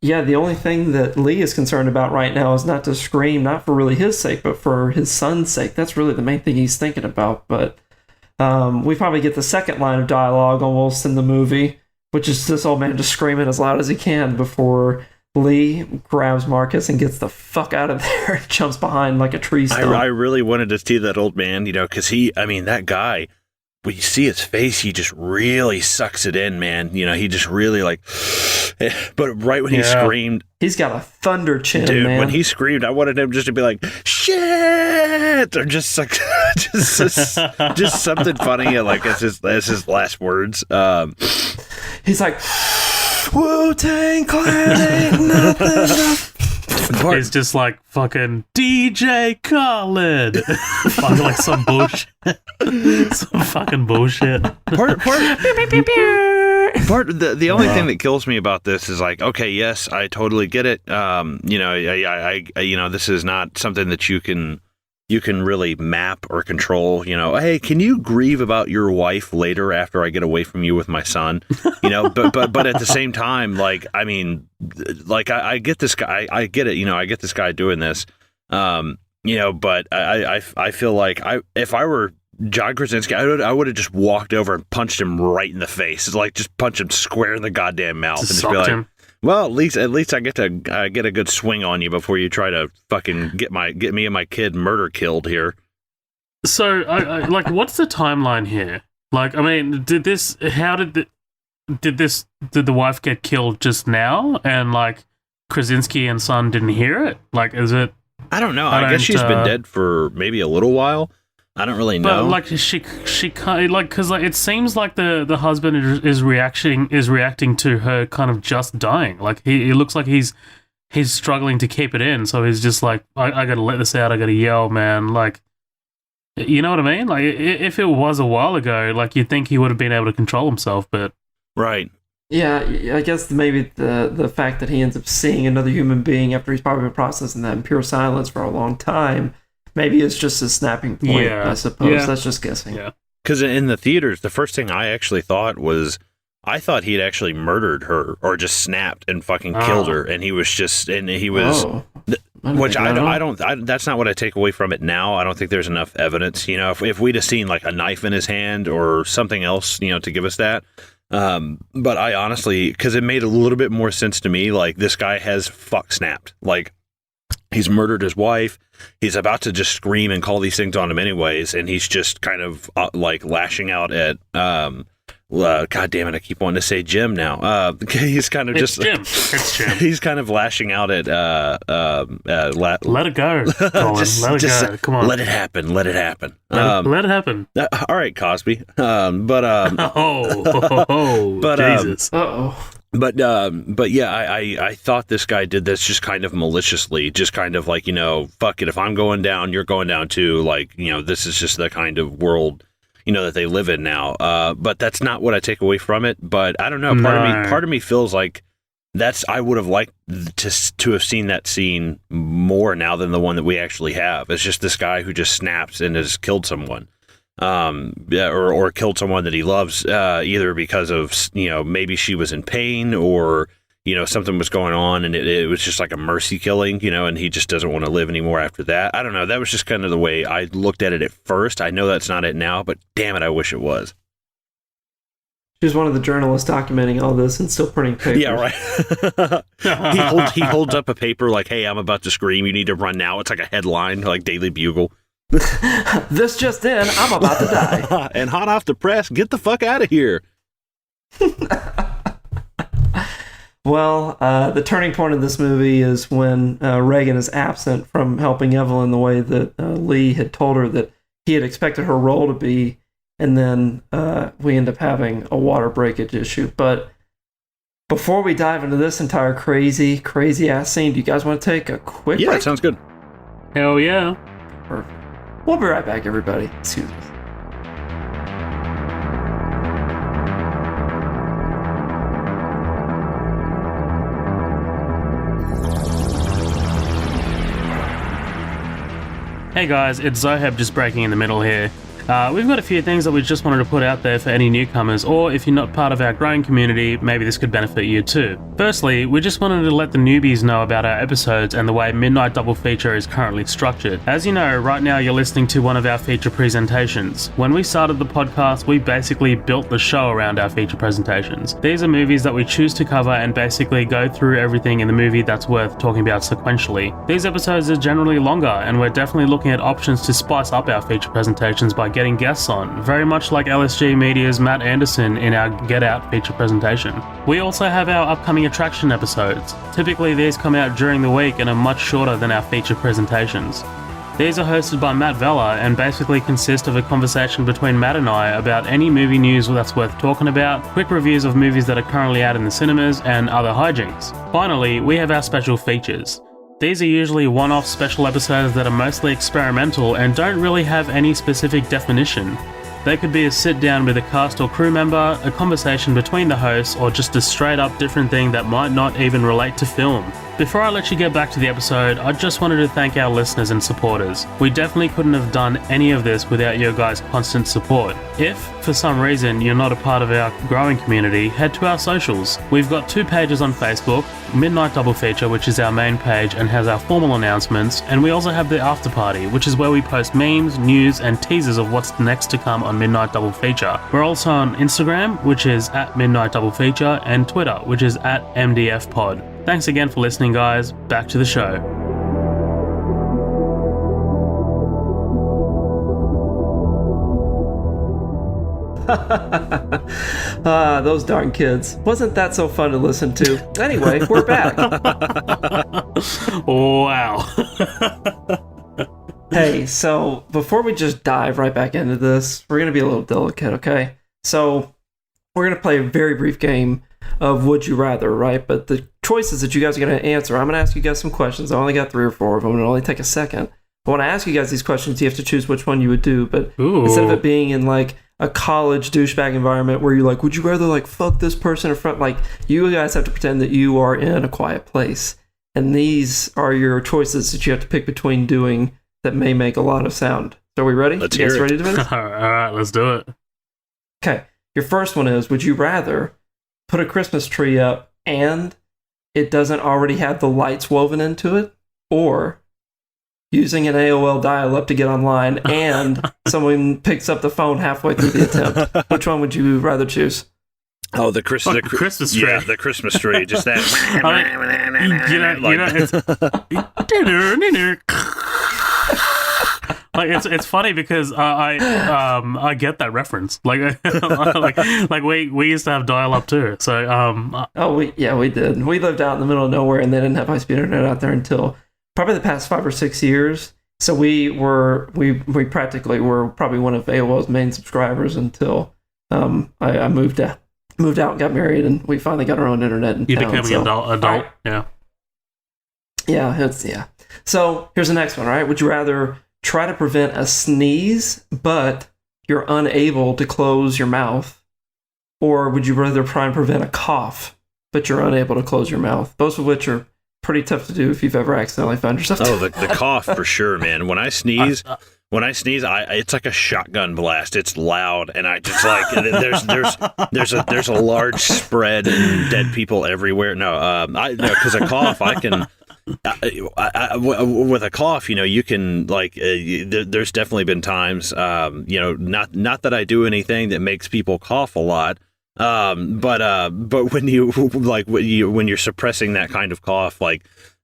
Yeah, the only thing that Lee is concerned about right now is not to scream, not for really his sake, but for his son's sake. That's really the main thing he's thinking about. But we probably get the second line of dialogue almost in the movie, which is this old man just screaming as loud as he can before Lee grabs Marcus and gets the fuck out of there and jumps behind like a tree stump. I really wanted to see that old man, because that guy, when you see his face, he just really sucks it in, man. He just really but right when he screamed, he's got a thunder chin, dude, man. when he screamed, I wanted him just to be like, shit, or just like, just something funny, as his last words. He's like, Wu-Tang Clan ain't nothing. He's just like fucking DJ Khaled. Fucking like some bullshit. Some fucking bullshit. The only thing that kills me about this is like, okay, yes, I totally get it. This is not something that you can really map or control. Hey, can you grieve about your wife later after I get away from you with my son? But at the same time, I get this guy. I get it. I get this guy doing this. But I feel like if I were John Krasinski, I would have just walked over and punched him right in the face. It's like just punch him square in the goddamn mouth and just be like, him. Well, at least I get to get a good swing on you before you try to fucking get me and my kid murder killed here. So, what's the timeline here? Did the wife get killed just now, and Krasinski and son didn't hear it? Is it? I don't know. I guess she's been dead for maybe a little while. I don't really know. But she kind of because it seems like the husband is reacting to her kind of just dying. He looks like he's struggling to keep it in. So he's just like, I gotta let this out. I gotta yell, man. You know what I mean? If it was a while ago, you'd think he would have been able to control himself, but right. Yeah, I guess maybe the fact that he ends up seeing another human being after he's probably been processing that in pure silence for a long time. Maybe it's just a snapping point, I suppose. Yeah. That's just guessing. Yeah. Because in the theaters, the first thing I actually thought was, I thought he'd actually murdered her or just snapped and fucking killed her. And he was just, which I don't, that's not what I take away from it now. I don't think there's enough evidence. If we'd have seen a knife in his hand or something else, to give us that. But I honestly, because it made a little bit more sense to me, this guy has fuck snapped. He's murdered his wife. He's about to just scream and call these things on him anyways, and he's just kind of lashing out at God damn it! I keep wanting to say Jim now. He's kind of It's Jim. He's kind of lashing out at let it go, Colin. Let it go. Come on. Let it happen. Let it happen. Let it happen. All right, Cosby. Jesus. But yeah, I thought this guy did this just kind of maliciously, just kind of fuck it. If I'm going down, you're going down too. This is just the kind of world, that they live in now. But that's not what I take away from it. But I don't know. Part of me feels like I would have liked to have seen that scene more now than the one that we actually have. It's just this guy who just snaps and has killed someone. Or killed someone that he loves, either because of, maybe she was in pain or, something was going on and it was just like a mercy killing, and he just doesn't want to live anymore after that. I don't know. That was just kind of the way I looked at it at first. I know that's not it now, but damn it, I wish it was. She was one of the journalists documenting all this and still printing papers. Yeah, right. he holds up a paper like, hey, I'm about to scream. You need to run now. It's like a headline, like Daily Bugle. This just in, I'm about to die. And hot off the press, get the fuck out of here. Well, the turning point of this movie is when Reagan is absent from helping Evelyn the way that Lee had told her that he had expected her role to be, and then we end up having a water breakage issue. But before we dive into this entire crazy ass scene, do you guys want to take a quick break? Yeah, sounds good. Hell yeah. Perfect. We'll be right back, everybody. Excuse us. Hey guys, it's Zoheb just breaking in the middle here. We've got a few things that we just wanted to put out there for any newcomers, or if you're not part of our growing community, maybe this could benefit you too. Firstly, we just wanted to let the newbies know about our episodes and the way Midnight Double Feature is currently structured. As you know, right now you're listening to one of our feature presentations. When we started the podcast, we basically built the show around our feature presentations. These are movies that we choose to cover and basically go through everything in the movie that's worth talking about sequentially. These episodes are generally longer, and we're definitely looking at options to spice up our feature presentations by getting guests on, very much like LSG Media's Matt Anderson in our Get Out feature presentation. We also have our upcoming attraction episodes. Typically these come out during the week and are much shorter than our feature presentations. These are hosted by Matt Vella and basically consist of a conversation between Matt and I about any movie news that's worth talking about, quick reviews of movies that are currently out in the cinemas, and other hijinks. Finally, we have our special features. These are usually one-off special episodes that are mostly experimental and don't really have any specific definition. They could be a sit-down with a cast or crew member, a conversation between the hosts, or just a straight-up different thing that might not even relate to film. Before I let you get back to the episode, I just wanted to thank our listeners and supporters. We definitely couldn't have done any of this without your guys' constant support. If, for some reason, you're not a part of our growing community, head to our socials. We've got 2 pages on Facebook, Midnight Double Feature, which is our main page and has our formal announcements, and we also have the After Party, which is where we post memes, news, and teasers of what's next to come on Midnight Double Feature. We're also on Instagram, which is at Midnight Double Feature, and Twitter, which is at MDFPod. Thanks again for listening, guys. Back to the show. Those darn kids. Wasn't that so fun to listen to? Anyway, we're back. Wow. Hey, so before we just dive right back into this, we're going to be a little delicate, okay? So we're going to play a very brief game of Would You Rather, right? But the choices that you guys are going to answer, I'm going to ask you guys some questions. I only got 3 or 4 of them. It'll only take a second. But when I ask you guys these questions, you have to choose which one you would do. But instead of it being in like a college douchebag environment where you're like, would you rather like fuck this person in front? Like, you guys have to pretend that you are in a quiet place. And these are your choices that you have to pick between doing that may make a lot of sound. So are we ready? Let's you guys hear it. ready to do this? All right, let's do it. Okay. Your first one is, would you rather put a Christmas tree up and it doesn't already have the lights woven into it, or using an AOL dial-up to get online and someone picks up the phone halfway through the attempt? Which one would you rather choose? Oh, the Christmas tree. Yeah, the Christmas tree. Just that. Like it's funny because I get that reference. Like we used to have dial up too. So we did. We lived out in the middle of nowhere, and they didn't have high speed internet out there until probably the past 5 or 6 years. So we practically were probably one of AOL's main subscribers until I moved out and got married, and we finally got our own internet in you town. became an adult. Right. Yeah. So here's the next one. All right, would you rather try to prevent a sneeze, but you're unable to close your mouth? Or would you rather try and prevent a cough, but you're unable to close your mouth? Both of which are pretty tough to do if you've ever accidentally found yourself. Oh, the cough for sure, man. When I sneeze, it's like a shotgun blast. It's loud, and I just like there's a large spread and dead people everywhere. Because a cough, I can. With a cough, you can there's definitely been times, not that I do anything that makes people cough a lot, but when you're suppressing that kind of cough,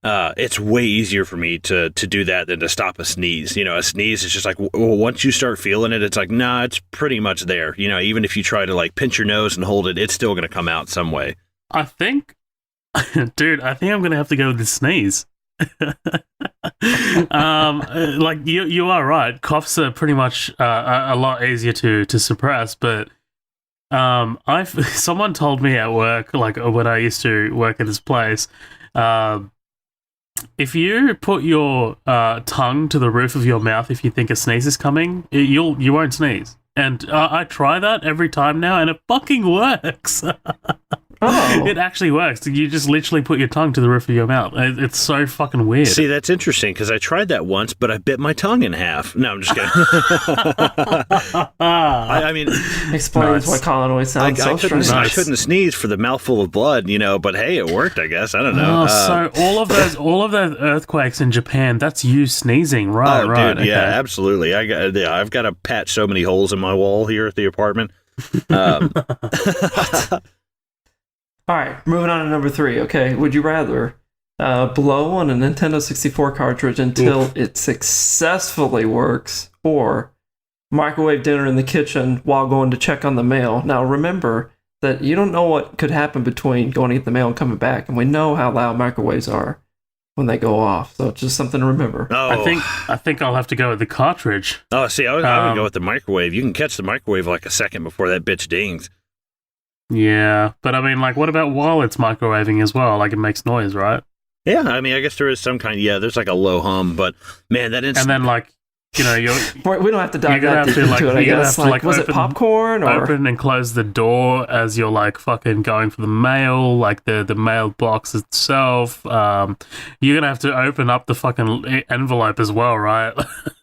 it's way easier for me to do that than to stop a sneeze. A sneeze is just like, once you start feeling it, it's like, nah, it's pretty much there. Even if you try to pinch your nose and hold it, it's still going to come out some way. I think I'm gonna have to go with the sneeze. You are right. Coughs are pretty much a lot easier to suppress, but someone told me at work, when I used to work at this place, if you put your tongue to the roof of your mouth if you think a sneeze is coming, you won't sneeze. And I try that every time now, and it fucking works. Oh. It actually works. You just literally put your tongue to the roof of your mouth. It's so fucking weird. See, that's interesting because I tried that once, but I bit my tongue in half. No, I'm just kidding. I mean, Explains why Colin always sounds so strange. I couldn't sneeze for the mouthful of blood, but hey, it worked, I guess. I don't know. So all of those earthquakes in Japan, that's you sneezing, right? Right. Dude, yeah, absolutely. I've got to patch so many holes in my wall here at the apartment. All right, moving on to number 3. Okay, would you rather blow on a Nintendo 64 cartridge until it successfully works, or microwave dinner in the kitchen while going to check on the mail? Now, remember that you don't know what could happen between going to get the mail and coming back, and we know how loud microwaves are when they go off, so it's just something to remember. Oh. I think I'll have to go with the cartridge. Oh, see, I would go with the microwave. You can catch the microwave like a second before that bitch dings. Yeah, but I mean, like, what about while it's microwaving as well? Like, it makes noise, right? Yeah, I mean, I guess there is some kind. Yeah, there's like a low hum, but man, that is. And then, like, you know, we don't have to dive that deep into it. I guess. Like, was it popcorn or open and close the door as you're like fucking going for the mail, like the mailbox itself? You're gonna have to open up the fucking envelope as well, right?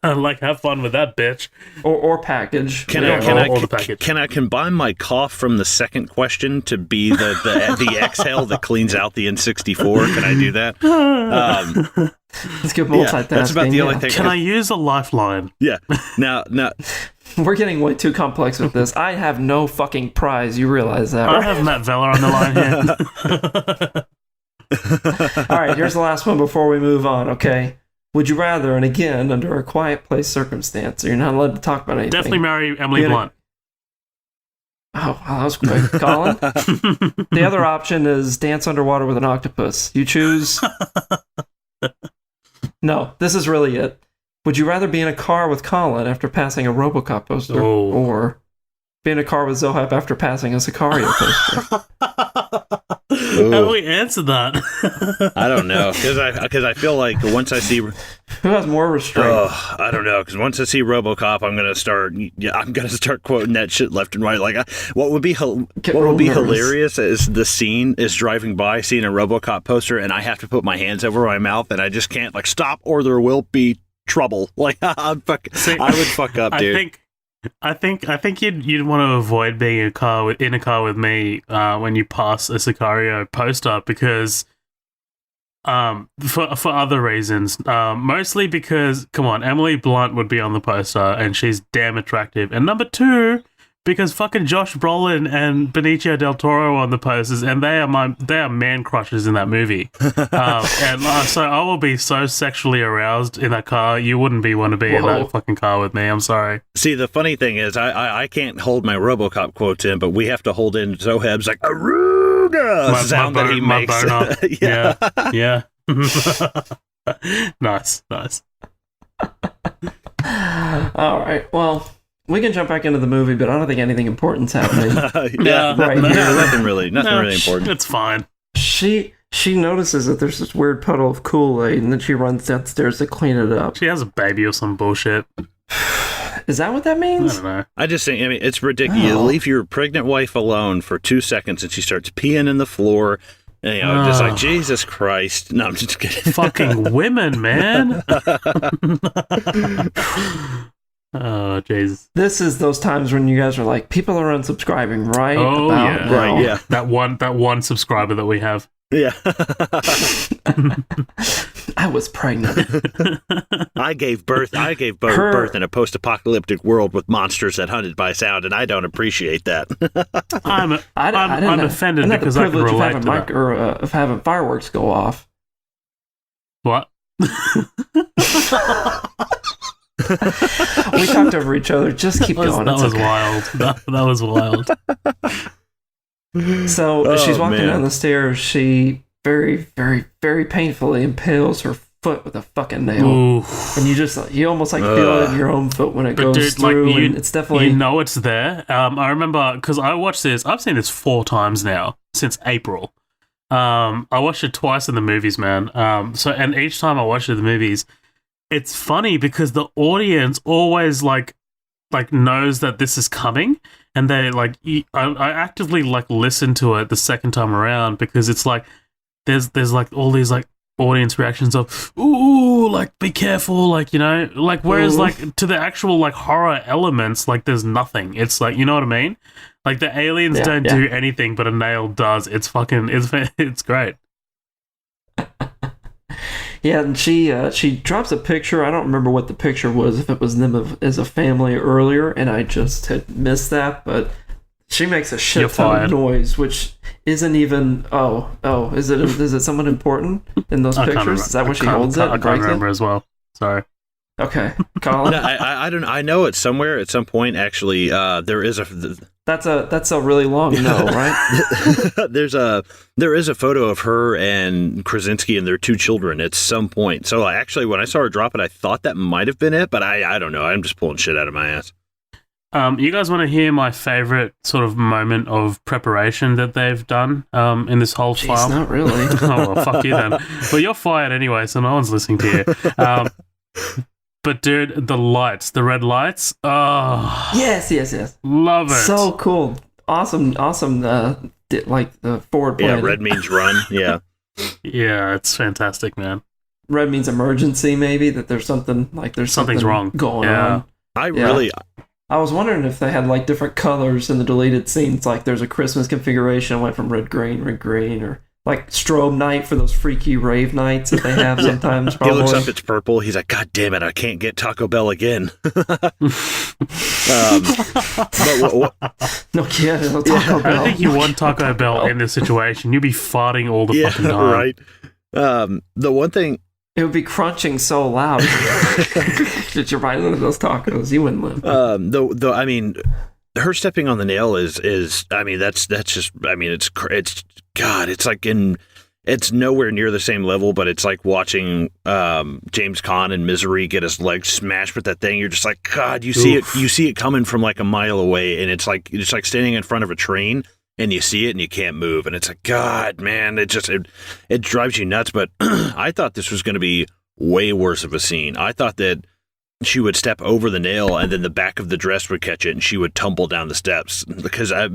Like, have fun with that, bitch. Or package. Can I combine my cough from the second question to be the exhale that cleans out the N64? Can I do that? Let's get multitasking. That's about the only thing. Can I use a lifeline? Yeah. Now, we're getting way too complex with this. I have no fucking prize. You realize that, right? I have Matt Veller on the line here. All right, here's the last one before we move on, okay? Would you rather, and again, under a quiet place circumstance, so you're not allowed to talk about anything. Definitely marry Emily Blunt. Oh, that was quick. Colin? The other option is dance underwater with an octopus. You choose... No, this is really it. Would you rather be in a car with Colin after passing a RoboCop poster, or be in a car with Zohab after passing a Sicario poster? How do we answer that? I don't know, because I feel like once I see... Who has more restraint? I don't know, because once I see RoboCop, I'm gonna start quoting that shit left and right. Like, what would be hilarious is the scene is driving by, seeing a RoboCop poster, and I have to put my hands over my mouth, and I just can't like stop, or there will be trouble. Like, I would fuck up, dude. I think you'd want to avoid being in a car with me when you pass a Sicario poster, because for other reasons, mostly because, come on, Emily Blunt would be on the poster and she's damn attractive, and number 2, because fucking Josh Brolin and Benicio del Toro are on the posters, and they are man crushes in that movie. So I will be so sexually aroused in that car. You wouldn't want to be in that fucking car with me. I'm sorry. See, the funny thing is, I can't hold my RoboCop quotes in, but we have to hold in Zohab's like Aruga sound that he makes. Yeah. Nice. All right. Well, we can jump back into the movie, but I don't think anything important's happening. Nothing really important. It's fine. She notices that there's this weird puddle of Kool-Aid, and then she runs downstairs to clean it up. She has a baby or some bullshit. Is that what that means? I don't know. I just think, it's ridiculous. You leave your pregnant wife alone for 2 seconds, and she starts peeing in the floor. And, just like, Jesus Christ. No, I'm just kidding. Fucking women, man. Oh, Jesus. This is those times when you guys are like, people are unsubscribing, right? Oh, yeah. Right, yeah. That one subscriber that we have. Yeah. I was pregnant. I gave birth in a post-apocalyptic world with monsters that hunted by sound, and I don't appreciate that. I'm offended because I can relate to that. Of having fireworks go off. What? We talked over each other. Just keep going. That was wild. That was wild. So she's walking down the stairs. She very, very, very painfully impales her foot with a fucking nail. Oof. And you almost like feel it in your own foot when it goes through. And it's definitely, you know, it's there. I remember because I watched this. I've seen this 4 times now since April. I watched it twice in the movies, man. And each time I watched it in the movies, it's funny because the audience always like knows that this is coming, and they like I actively like listen to it the second time around because it's like there's like all these like audience reactions of ooh, like be careful, like, you know, like, whereas like to the actual like horror elements, like there's nothing. It's like, you know what I mean? Like the aliens don't do anything, but a nail does. It's fucking it's great. Yeah, and she drops a picture. I don't remember what the picture was, if it was them as a family earlier, and I just had missed that. But she makes a shit ton of noise, which isn't even. Is it someone important in those pictures? Is that what she holds it? I can't remember as well. Sorry. Okay, Colin. No, I don't. I know it's somewhere at some point. Actually, there is a. That's a really long no, right? There is a photo of her and Krasinski and their two children at some point. So actually, when I saw her drop it, I thought that might have been it, but I don't know. I'm just pulling shit out of my ass. You guys want to hear my favorite sort of moment of preparation that they've done in this whole file? Not really. Oh, well, fuck you then. Well, you're fired anyway, so no one's listening to you. But dude, the lights, the red lights. Oh, yes. Love it. So cool. Awesome. Like the forward plan. Yeah, red means run. Yeah. Yeah, it's fantastic, man. Red means emergency, maybe, that there's something something's wrong going on. I was wondering if they had like different colors in the deleted scenes, like there's a Christmas configuration. I went from red green, or like strobe night for those freaky rave nights that they have sometimes. He looks up, it's purple. He's like, God damn it, I can't get Taco Bell again. No Taco Bell. I think you want Taco Bell in this situation. You'd be farting all the fucking time. Right. The one thing... It would be crunching so loud that you're biting into those tacos. You wouldn't live. Though, I mean, her stepping on the nail is I mean, that's just, I mean, it's God, it's like it's nowhere near the same level, but it's like watching James Caan in Misery get his leg smashed with that thing. You're just like, God, you see it coming from like a mile away, and it's like standing in front of a train. And you see it and you can't move. And it's like, God, man, it drives you nuts. But I thought this was going to be way worse of a scene. I thought that she would step over the nail and then the back of the dress would catch it and she would tumble down the steps. Because I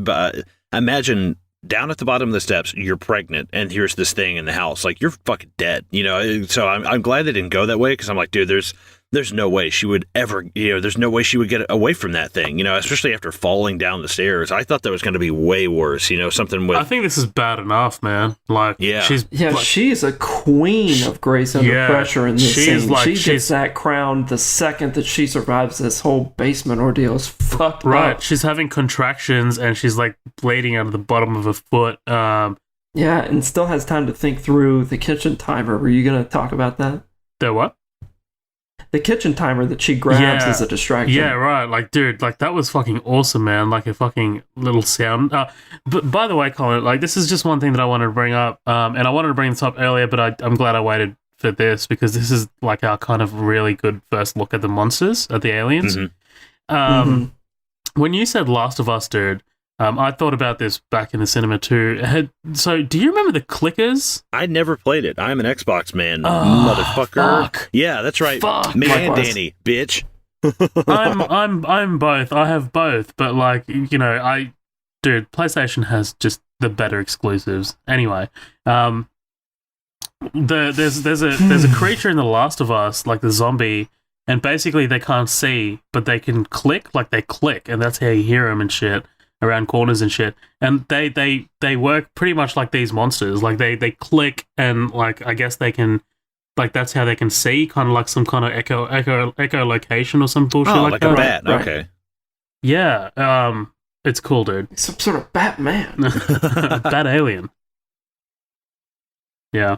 imagine down at the bottom of the steps, you're pregnant and here's this thing in the house. Like, you're fucking dead, you know? So I'm glad they didn't go that way, because I'm like, dude, there's no way she would ever, there's no way she would get away from that thing, especially after falling down the stairs. I thought that was going to be way worse, something with... I think this is bad enough, man. Like, she's a queen of grace under pressure in this scene. She gets that crown the second that she survives this whole basement ordeal. Is fucked right. up. She's having contractions and she's like bleeding out of the bottom of her foot. Yeah, and still has time to think through the kitchen timer. Were you going to talk about that? The what? The kitchen timer that she grabs as a distraction. Yeah, right. Like, dude, like that was fucking awesome, man. Like a fucking little sound. But by the way, Colin, like this is just one thing that I wanted to bring up. And I wanted to bring this up earlier, but I'm glad I waited for this, because this is like our kind of really good first look at the monsters, at the aliens. Mm-hmm. When you said Last of Us, dude, I thought about this back in the cinema too. So, do you remember the clickers? I never played it. I'm an Xbox man, motherfucker. Fuck. Yeah, that's right. Fuck. Me and Danny, bitch. I'm both. I have both, but like, dude, PlayStation has just the better exclusives. Anyway, there's a creature in The Last of Us, like the zombie, and basically they can't see, but they can click, like they click, and that's how you hear them and shit around corners and shit. And they work pretty much like these monsters. Like they click, and like I guess they can, like that's how they can see, kind of like some kind of echolocation or some bullshit like that. A bat. Right. Okay. Yeah. It's cool, dude. Some sort of Batman. Bat alien. Yeah.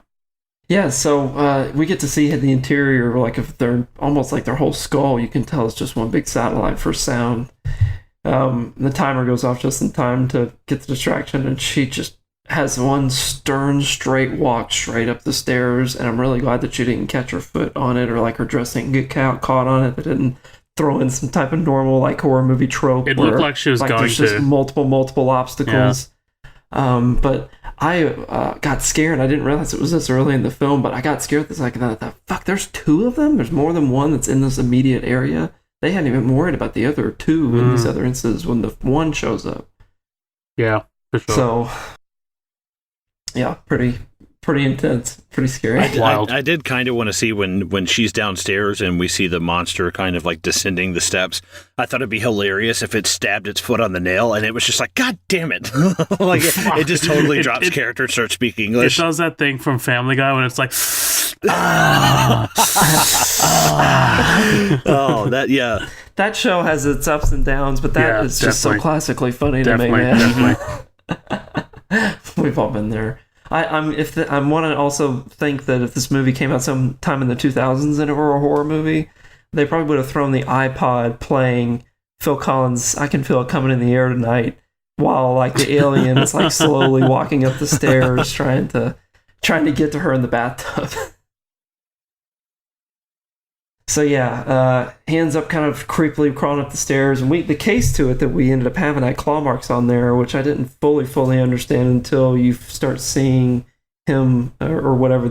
Yeah, so we get to see the interior, like if they're almost like their whole skull, you can tell it's just one big satellite for sound. The timer goes off just in time to get the distraction, and she just has one stern, straight walk straight up the stairs, and I'm really glad that she didn't catch her foot on it, or like her dress didn't get caught on it. That didn't throw in some type of normal like horror movie trope. It looked like she was going there's just multiple obstacles. Yeah. But I got scared. I didn't realize it was this early in the film, but I got scared. It's like, fuck, there's two of them? There's more than one that's in this immediate area? they hadn't even worried about the other two in these other instances when the one shows up. Yeah, for sure. So, yeah, pretty intense, pretty scary. I did kind of want to see when she's downstairs and we see the monster kind of like descending the steps. I thought it'd be hilarious if it stabbed its foot on the nail and it was just like, God damn it. Like it just totally drops character and starts speaking English. It does that thing from Family Guy when it's like, oh, that, yeah. That show has its ups and downs, but that is just so classically funny to me, man. Definitely. We've all been there. I want to also think that if this movie came out sometime in the 2000s and it were a horror movie, they probably would have thrown the iPod playing Phil Collins' "I Can Feel It Coming in the Air Tonight" while like the alien is like slowly walking up the stairs trying to get to her in the bathtub. So yeah, hands up, kind of creepily crawling up the stairs, and the case to it that we ended up having had claw marks on there, which I didn't fully understand until you start seeing him or whatever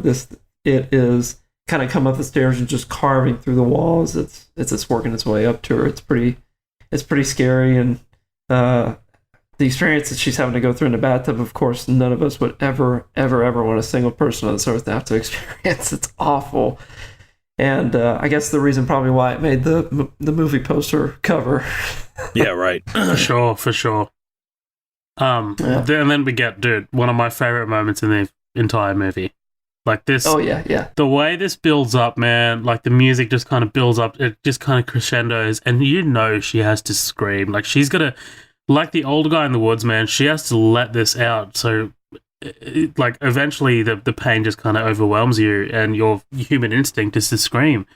it is kind of come up the stairs and just carving through the walls. It's working its way up to her. It's pretty scary, and the experience that she's having to go through in the bathtub, of course, none of us would ever want a single person on this earth to have to experience. It's awful. And I guess the reason probably why it made the movie poster cover. Yeah, right. For sure. And then we get, dude, one of my favorite moments in the entire movie. Like this. Oh, yeah. The way this builds up, man, like the music just kind of builds up. It just kind of crescendos. And you know she has to scream. Like she's going to, like the old guy in the woods, man, she has to let this out. So like eventually the pain just kind of overwhelms you and your human instinct is to scream.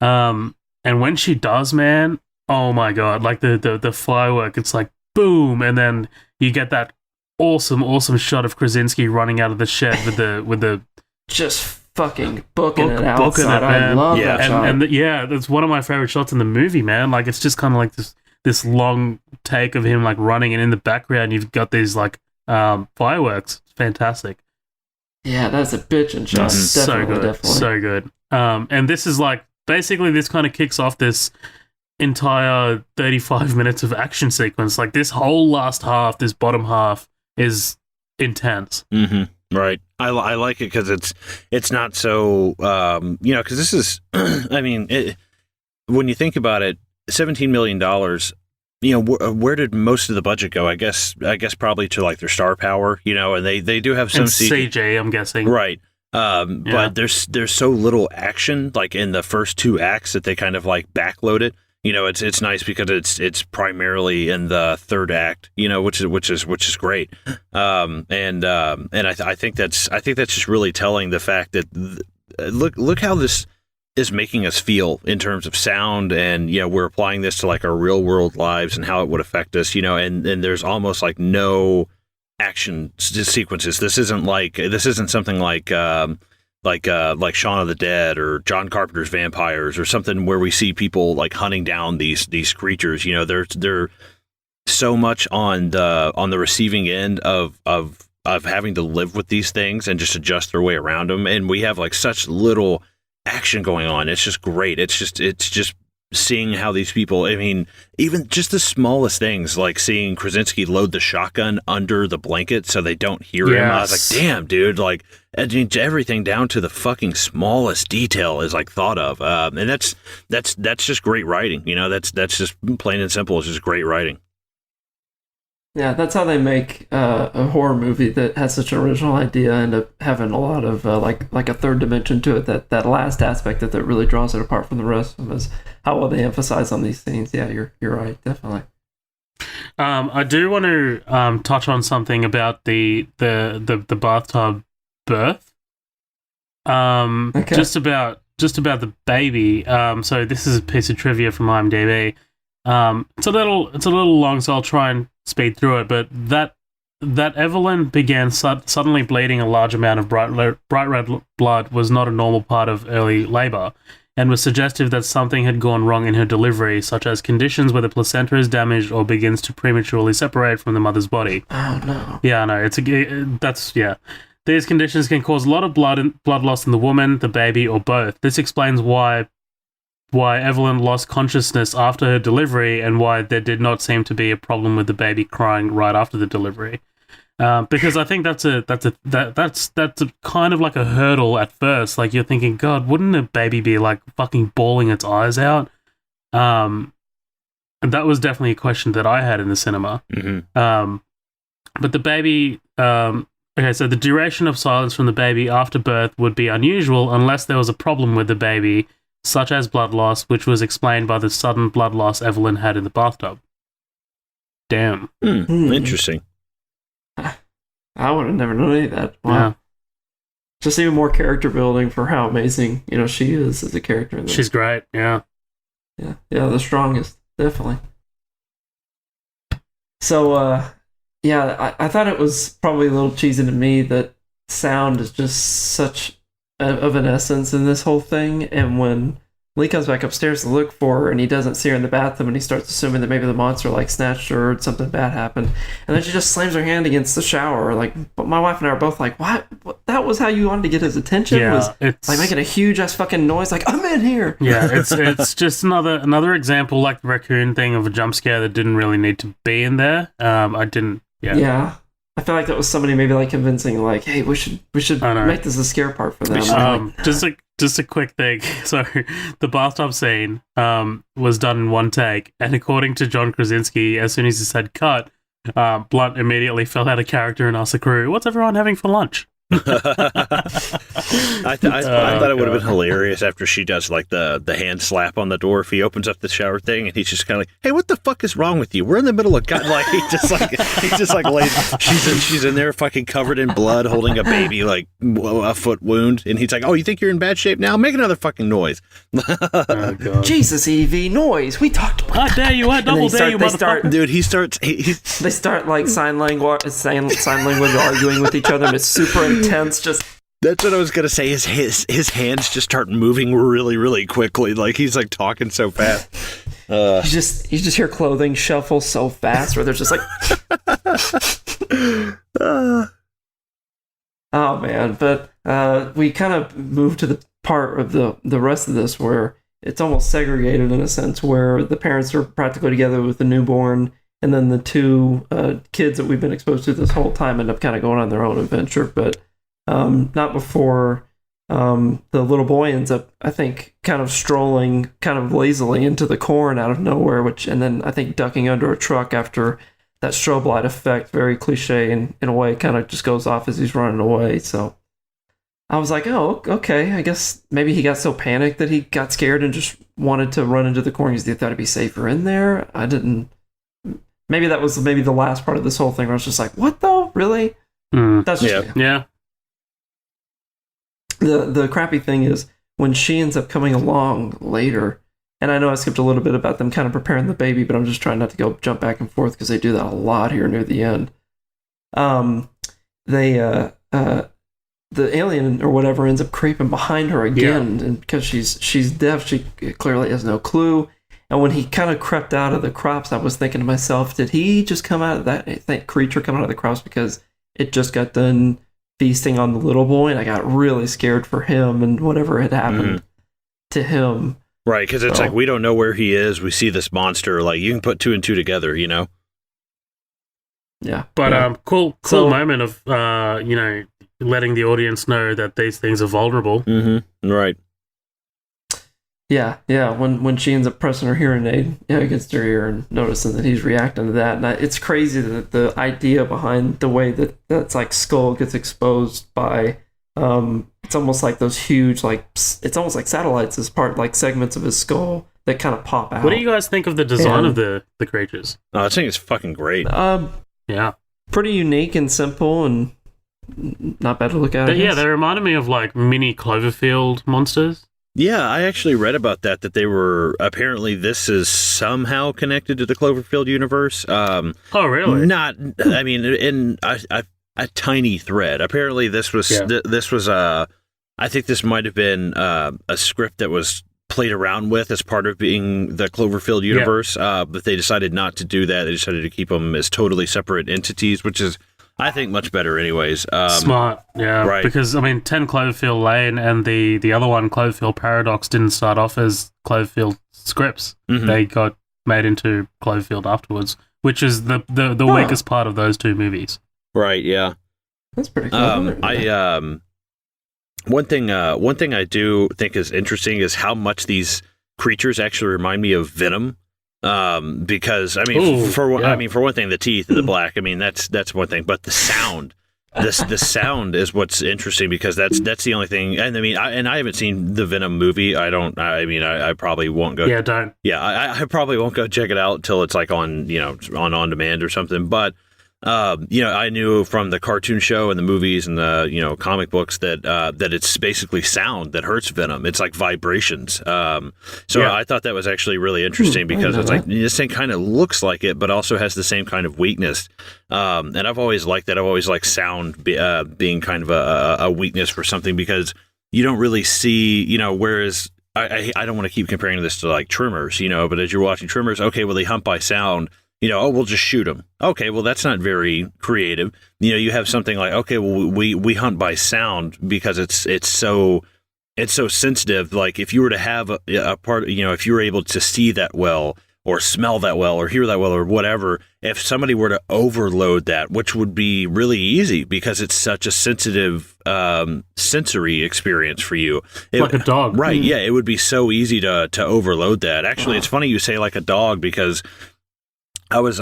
And when she does, man, oh my god, like the firework, it's like boom, and then you get that awesome shot of Krasinski running out of the shed with the just fucking booking it outside. I love that shot. And that's one of my favorite shots in the movie, man. Like it's just kind of like this long take of him like running, and in the background you've got these like fireworks. Fantastic. Yeah, that's a bitchin' shot. Definitely. So good. And this is like basically this kind of kicks off this entire 35 minutes of action sequence. Like this whole last half, this bottom half is intense. Mm-hmm. Right. I like it because it's not so because this is I mean when you think about it, $17 million. Where did most of the budget go? I guess probably to like their star power, and they do have some CG, I'm guessing. Right. But there's so little action like in the first two acts that they kind of like backload it. It's nice because it's primarily in the third act, which is great. And I think that's just really telling the fact that look how this is making us feel in terms of sound, and we're applying this to like our real world lives and how it would affect us, and there's almost like no action sequences. This isn't something like Shaun of the Dead or John Carpenter's Vampires or something where we see people like hunting down these creatures. They're so much on the receiving end of having to live with these things and just adjust their way around them, and we have like such little action going on. It's just great. It's just seeing how these people, I mean, even just the smallest things, like seeing Krasinski load the shotgun under the blanket so they don't hear him. I was like, damn, dude, like everything down to the fucking smallest detail is like thought of. And that's just great writing. That's just plain and simple. It's just great writing. Yeah, that's how they make a horror movie that has such an original idea, end up having a lot of like a third dimension to it. That last aspect that really draws it apart from the rest of them is how well they emphasize on these things. Yeah, you're right, definitely. I do want to touch on something about the bathtub birth. Okay. Just about the baby. So this is a piece of trivia from IMDb. It's a little long, so I'll try and speed through it. But that Evelyn began suddenly bleeding a large amount of bright red blood was not a normal part of early labor, and was suggestive that something had gone wrong in her delivery, such as conditions where the placenta is damaged or begins to prematurely separate from the mother's body. Oh no! Yeah, no, These conditions can cause a lot of blood loss in the woman, the baby, or both. This explains why why Evelyn lost consciousness after her delivery and why there did not seem to be a problem with the baby crying right after the delivery. Because I think that's a kind of like a hurdle at first. Like you're thinking, God, wouldn't a baby be like fucking bawling its eyes out? And that was definitely a question that I had in the cinema. Mm-hmm. But the baby, okay, so the duration of silence from the baby after birth would be unusual unless there was a problem with the baby, such as blood loss, which was explained by the sudden blood loss Evelyn had in the bathtub. Damn. Interesting. I would have never known any of that. Wow. Yeah. Just even more character building for how amazing, she is as a character in this. She's great, yeah. Yeah, the strongest, definitely. So, I thought it was probably a little cheesy to me that sound is just such of an essence in this whole thing, and when Lee comes back upstairs to look for her and he doesn't see her in the bathtub and he starts assuming that maybe the monster like snatched her or something bad happened, and then she just slams her hand against the shower. Like, but my wife and I are both like, what? That was how you wanted to get his attention? Yeah, was it's like making a huge ass fucking noise like, I'm in here. Yeah, it's just another example like the raccoon thing of a jump scare that didn't really need to be in there. Yeah, I feel like that was somebody maybe like convincing, like, hey, we should make this a scare part for them. Just a quick thing. So the bathtub scene was done in one take, and according to John Krasinski, as soon as he said cut, Blunt immediately fell out of character and asked the crew, "What's everyone having for lunch?" I thought it would have been hilarious after she does like the hand slap on the door if he opens up the shower thing and he's just kind of like, hey, what the fuck is wrong with you? We're in the middle of like he's just like lays, she's in there fucking covered in blood holding a baby like a foot wound, and he's like, oh, you think you're in bad shape now? Make another fucking noise. Oh, God. Jesus, Evie, noise. We talked about I dare you, I double dare you, motherfucker. Dude, they start like sign language arguing with each other, and it's super intense. Just that's what I was gonna say. His hands just start moving really, really quickly. Like he's like talking so fast. You just hear clothing shuffle so fast, where there's just like, oh man. But we kind of move to the part of the rest of this where it's almost segregated in a sense, where the parents are practically together with the newborn, and then the two kids that we've been exposed to this whole time end up kind of going on their own adventure, but not before the little boy ends up, I think, kind of strolling kind of lazily into the corn out of nowhere, and then I think ducking under a truck after that strobe light effect, very cliche in a way, kind of just goes off as he's running away. So I was like, oh, okay, I guess maybe he got so panicked that he got scared and just wanted to run into the corn because he thought it'd be safer in there. Maybe that was the last part of this whole thing where I was just like, what though? Really? That's just me. Yeah. The crappy thing is when she ends up coming along later, and I know I skipped a little bit about them kind of preparing the baby, but I'm just trying not to jump back and forth because they do that a lot here near the end. The alien or whatever ends up creeping behind her again, and because she's deaf, she clearly has no clue. And when he kind of crept out of the crops, I was thinking to myself, did he just come out of that creature come out of the crops because it just got done feasting on the little boy, and I got really scared for him and whatever had happened to him. Right, because it's like we don't know where he is. We see this monster. Like you can put two and two together, you know. Yeah, but cool moment of letting the audience know that these things are vulnerable. Mm-hmm. Right. Yeah. When she ends up pressing her hearing aid against her ear and noticing that he's reacting to that, and it's crazy that the idea behind the way that's like skull gets exposed by, it's almost like those huge it's almost like satellites as part like segments of his skull that kind of pop out. What do you guys think of the design of the creatures? Oh, I think it's fucking great. Yeah, pretty unique and simple and not bad to look at. Yeah, they reminded me of like mini Cloverfield monsters. Yeah, I actually read about that they were, apparently this is somehow connected to the Cloverfield universe. Oh, really? Not, I mean, in a tiny thread. Apparently this was, I think this might have been a script that was played around with as part of being the Cloverfield universe, but they decided not to do that. They decided to keep them as totally separate entities, which is I think much better, anyways. Smart, yeah. Right. Because, I mean, 10 Cloverfield Lane and the other one, Cloverfield Paradox, didn't start off as Cloverfield scripts. Mhm. They got made into Cloverfield afterwards, which is the weakest part of those two movies. Right, yeah. That's pretty cool. One thing I do think is interesting is how much these creatures actually remind me of Venom. Because I mean, for one thing, the teeth and the black. I mean, that's one thing, but the sound, the sound is what's interesting because that's the only thing. And I mean, I haven't seen the Venom movie. I probably won't go. Yeah, don't. Yeah, I probably won't go check it out until it's like on demand or something. But I knew from the cartoon show and the movies and the comic books that it's basically sound that hurts Venom. It's like vibrations. I thought that was actually really interesting because it's like this thing kind of looks like it, but also has the same kind of weakness. And I've always liked that. I've always liked sound being kind of a weakness for something because you don't really see, whereas I don't want to keep comparing this to like Tremors, but as you're watching Tremors, okay, well, they hunt by sound. We'll just shoot them. Okay, well, that's not very creative. You have something like, okay, well, we hunt by sound because it's so sensitive. Like if you were to have a part, if you were able to see that well or smell that well or hear that well or whatever, if somebody were to overload that, which would be really easy because it's such a sensitive sensory experience for you. Like a dog. Right, yeah, it would be so easy to overload that. Actually, It's funny you say like a dog because I was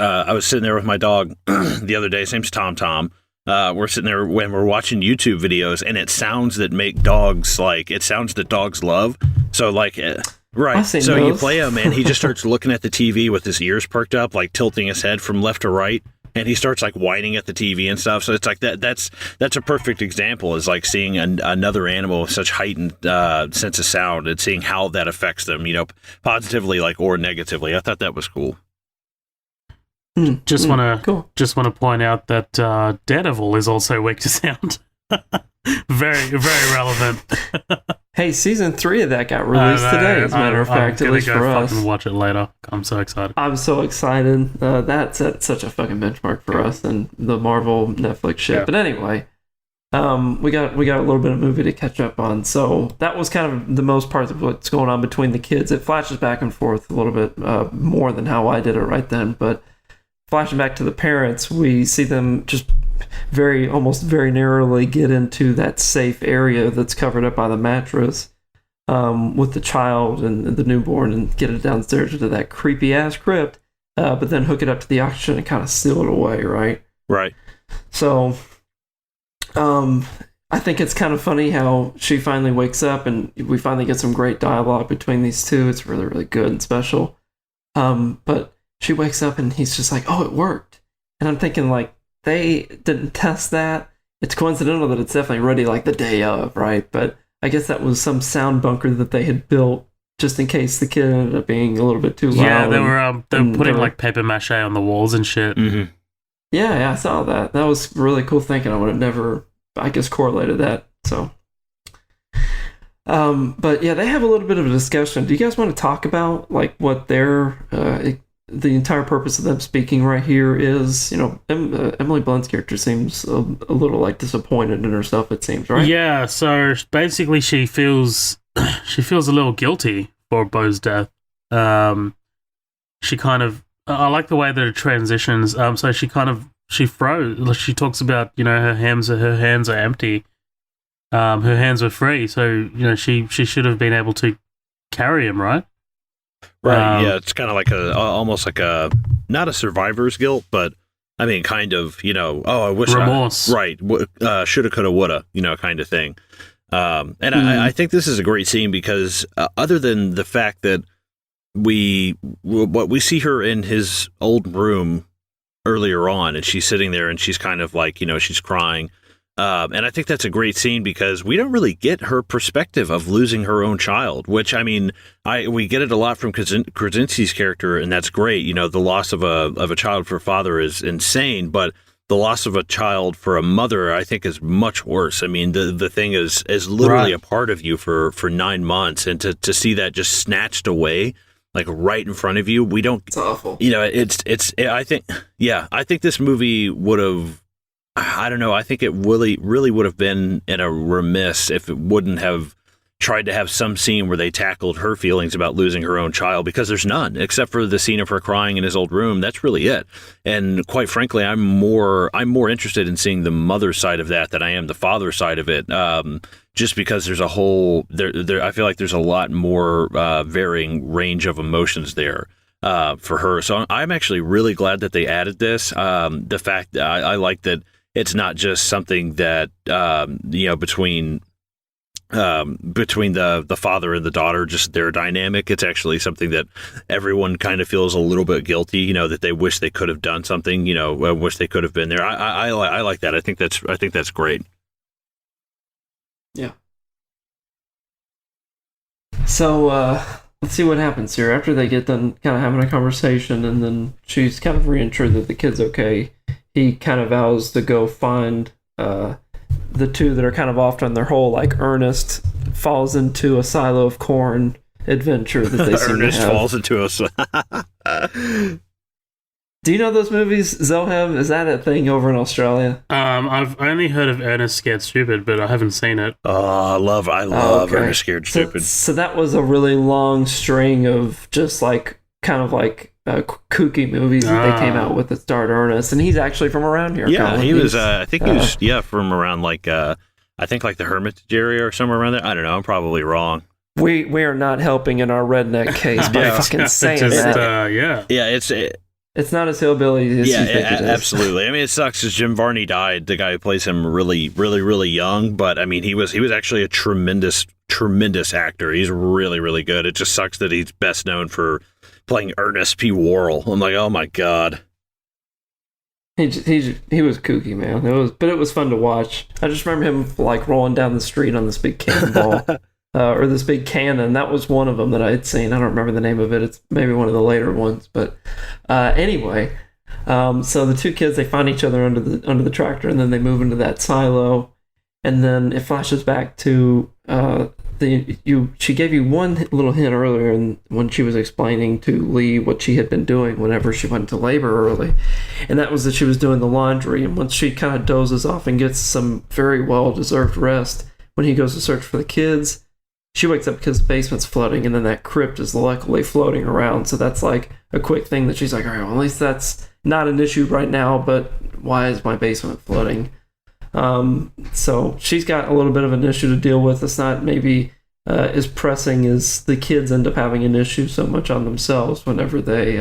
sitting there with my dog the other day. His name's Tom. We're sitting there when we're watching YouTube videos, and it sounds that dogs love. So like, right. So you play him, and he just starts looking at the TV with his ears perked up, like tilting his head from left to right, and he starts like whining at the TV and stuff. So it's like that's a perfect example. Is like seeing another animal with such heightened sense of sound and seeing how that affects them, positively like or negatively. I thought that was cool. Just want to point out that Daredevil is also weak to sound. Very, very relevant. Hey, season 3 of that got released today, as a matter of fact, at least for us. I'm watch it later. I'm so excited. I'm so excited. That's such a fucking benchmark for us and the Marvel Netflix shit. Yeah. But anyway, we got a little bit of movie to catch up on. So that was kind of the most part of what's going on between the kids. It flashes back and forth a little bit more than how I did it right then, but flashing back to the parents, we see them just almost very narrowly get into that safe area that's covered up by the mattress with the child and the newborn and get it downstairs into that creepy ass crypt, but then hook it up to the oxygen and kind of seal it away, right? Right. So I think it's kind of funny how she finally wakes up and we finally get some great dialogue between these two. It's really, really good and special. But she wakes up and he's just like, oh, it worked. And I'm thinking, like, they didn't test that. It's coincidental that it's definitely ready, like, the day of, right? But I guess that was some sound bunker that they had built just in case the kid ended up being a little bit too loud. Yeah, they were putting, like, paper mache on the walls and shit. Mm-hmm. Yeah, I saw that. That was really cool thinking. I would have never, I guess, correlated that, so... but yeah, they have a little bit of a discussion. Do you guys want to talk about like what their the entire purpose of them speaking right here is? Emily Blunt's character seems a little like disappointed in herself. It seems, right? Yeah. So basically, she feels a little guilty for Bo's death. She kind of I like the way that it transitions. So she froze. She talks about her hands are empty. Her hands were free, so she should have been able to carry him, right? Right. Yeah, it's kind of like almost like a not a survivor's guilt, but I mean, kind of. I wish remorse. Right. Shoulda, coulda, woulda. Kind of thing. I think this is a great scene because other than the fact that we see her in his old room earlier on, and she's sitting there and she's kind of like she's crying. And I think that's a great scene because we don't really get her perspective of losing her own child, which, I mean, we get it a lot from Krasinski's character, and that's great. The loss of a child for a father is insane, but the loss of a child for a mother, I think, is much worse. I mean, the thing is literally a part of you for 9 months, and to see that just snatched away, like right in front of you, we don't. It's awful. I think this movie would have. I don't know. I think it really would have been in a remiss if it wouldn't have tried to have some scene where they tackled her feelings about losing her own child, because there's none except for the scene of her crying in his old room. That's really it. And quite frankly, I'm more interested in seeing the mother side of that than I am the father side of it. Just because there's a whole there I feel like there's a lot more varying range of emotions there for her. So I'm actually really glad that they added this. The fact that I like that it's not just something that between the father and the daughter, just their dynamic. It's actually something that everyone kind of feels a little bit guilty, that they wish they could have done something, wish they could have been there. I like that. I think that's great. Yeah. So let's see what happens here after they get done kind of having a conversation, and then she's kind of reassured that the kid's okay. He kind of vows to go find the two that are kind of off on their whole, like Ernest falls into a silo of corn adventure that they seem Ernest to have. falls into a Do you know those movies, Zoheb? Is that a thing over in Australia? I've only heard of Ernest Scared Stupid, but I haven't seen it. Oh, I love okay. Ernest Scared Stupid. So that was a really long string of just like kind of like kooky movies that they came out with that starred Ernest, and he's actually from around here. Yeah, Colin. he was. I think he was. Yeah, from around like I think like the Hermitage area or somewhere around there. I don't know. I'm probably wrong. We are not helping in our redneck case by fucking saying that. Yeah, it's not as hillbilly as you think it is. Absolutely. I mean, it sucks because Jim Varney died. The guy who plays him really, really, really young. But I mean, he was actually a tremendous actor. He's really, really good. It just sucks that he's best known for playing Ernest P. Worrell. I'm like, oh my god. He was kooky, man. It was fun to watch. I just remember him like rolling down the street on this big cannonball. Or this big cannon. That was one of them that I had seen. I don't remember the name of it. It's maybe one of the later ones. But anyway, so the two kids, they find each other under the tractor, and then they move into that silo. And then it flashes back to she gave you one little hint earlier when she was explaining to Lee what she had been doing whenever she went into labor early. And that was that she was doing the laundry. And once she kind of dozes off and gets some very well-deserved rest, when he goes to search for the kids, she wakes up because the basement's flooding, and then that crypt is luckily floating around. So that's like a quick thing that she's like, all right, well, at least that's not an issue right now, but why is my basement flooding? So she's got a little bit of an issue to deal with. It's not maybe as pressing as the kids end up having an issue so much on themselves whenever they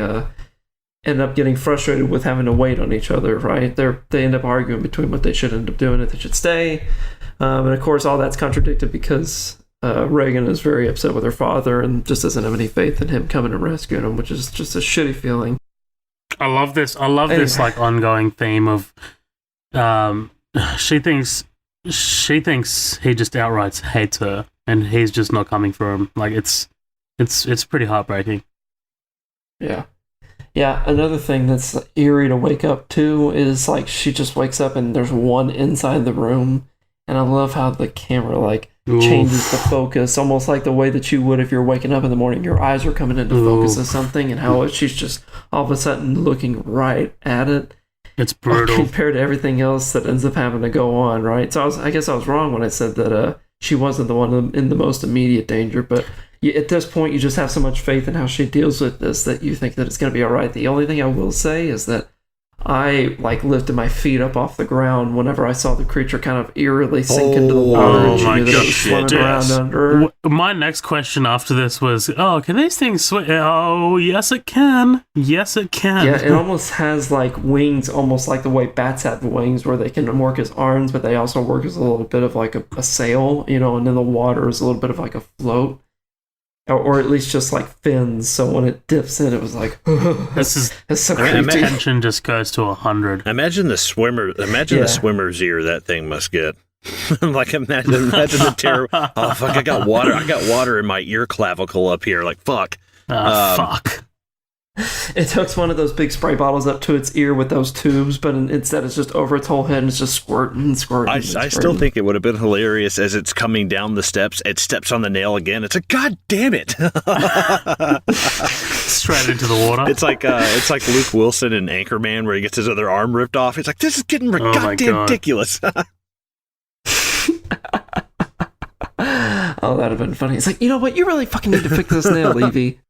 end up getting frustrated with having to wait on each other, right? They end up arguing between what they should end up doing, if they should stay. And of course, all that's contradicted because Reagan is very upset with her father and just doesn't have any faith in him coming and rescuing him, which is just a shitty feeling. I love this like ongoing theme of she thinks he just outright hates her, and he's just not coming for him. Like it's pretty heartbreaking. Yeah. Another thing that's eerie to wake up to is like she just wakes up and there's one inside the room, and I love how the camera like changes the focus, almost like the way that you would if you're waking up in the morning, your eyes are coming into focus of something, and how she's just all of a sudden looking right at it. It's brutal compared to everything else that ends up having to go on, right? So I guess I was wrong when I said that she wasn't the one in the most immediate danger, but at this point you just have so much faith in how she deals with this that you think that it's going to be all right. The only thing I will say is that I like lifted my feet up off the ground whenever I saw the creature kind of eerily sink into the water, and she knew that it was swimming around under her. My next question after this was, can these things swim? Oh, yes it can. Yes it can. Yeah, it almost has like wings, almost like the way bats have wings, where they can work as arms, but they also work as a little bit of like a sail, and then the water is a little bit of like a float. Or at least just like fins, so when it dips in, it was like, it's so creepy. The tension just goes to 100. Imagine the swimmer's ear that thing must get. Like imagine the terror. Oh fuck! I got water in my ear clavicle up here. Like fuck. Fuck. It hooks one of those big spray bottles up to its ear with those tubes, but instead it's just over its whole head and it's just squirting and squirting. I still think it would have been hilarious as it's coming down the steps. It steps on the nail again. It's like, God damn it! Straight into the water. It's like Luke Wilson in Anchorman where he gets his other arm ripped off. He's like, this is getting goddamn ridiculous. Oh, that'd have been funny. It's like, you know what? You really fucking need to fix this nail, Evie.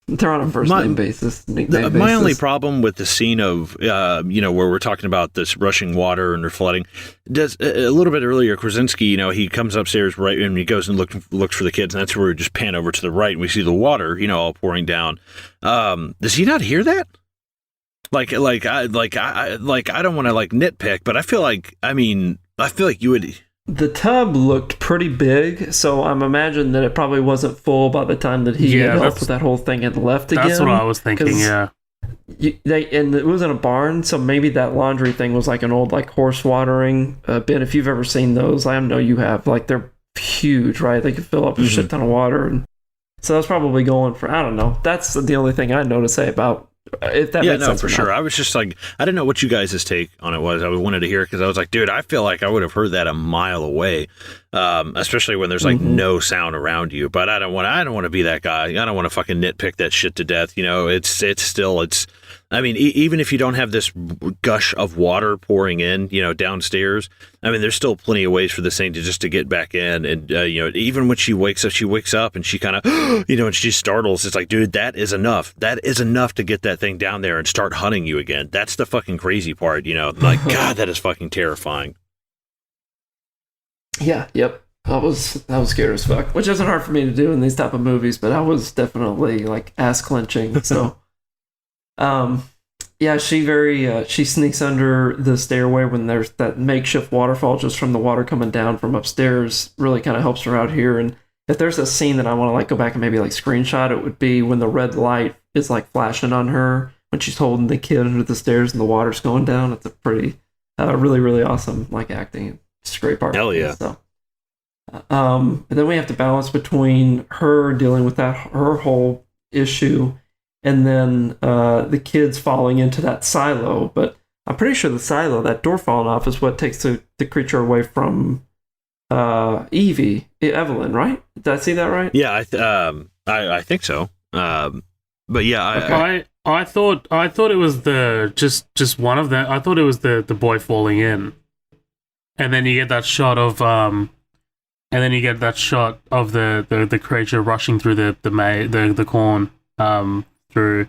They're on a first name basis. My only problem with the scene of, where we're talking about this rushing water and flooding, does a little bit earlier, Krasinski, he comes upstairs right and he goes and looks for the kids, and that's where we just pan over to the right and we see the water, all pouring down. Does he not hear that? I don't want to nitpick, but I feel like you would. The tub looked pretty big, so I'm imagining that it probably wasn't full by the time that he had helped with that whole thing and left again. That's what I was thinking, yeah. And it was in a barn, so maybe that laundry thing was like an old horse watering bin. If you've ever seen those, I know you have. They're huge, right? They could fill up a shit ton of water, and so that's probably going for, I don't know. That's the only thing I know to say about. If that makes sense for sure. I was just like, I didn't know what you guys' take on it was. I wanted to hear it because I was like, dude, I feel like I would have heard that a mile away, especially when there's no sound around you. But I don't want to be that guy. I don't want to fucking nitpick that shit to death. It's. I mean, even if you don't have this gush of water pouring in, downstairs, I mean, there's still plenty of ways for this thing to get back in. And, even when she wakes up and she kind of, and she startles. It's like, dude, that is enough. That is enough to get that thing down there and start hunting you again. That's the fucking crazy part, Like, God, that is fucking terrifying. Yeah, yep. I was scared as fuck, which isn't hard for me to do in these type of movies, but I was definitely ass clenching. So. Yeah, she sneaks under the stairway when there's that makeshift waterfall just from the water coming down from upstairs. Really kind of helps her out here. And if there's a scene that I want to go back and maybe screenshot, it would be when the red light is flashing on her when she's holding the kid under the stairs and the water's going down. It's a pretty, really, really awesome acting. It's a great part. Hell yeah. So, and then we have to balance between her dealing with her whole issue. And then the kids falling into that silo. But I'm pretty sure the silo, that door falling off, is what takes the creature away from Evelyn, right? Did I see that right? Yeah, I think so. But yeah, I thought it was just one of them. I thought it was the boy falling in, and then you get that shot of the creature rushing through the corn. Through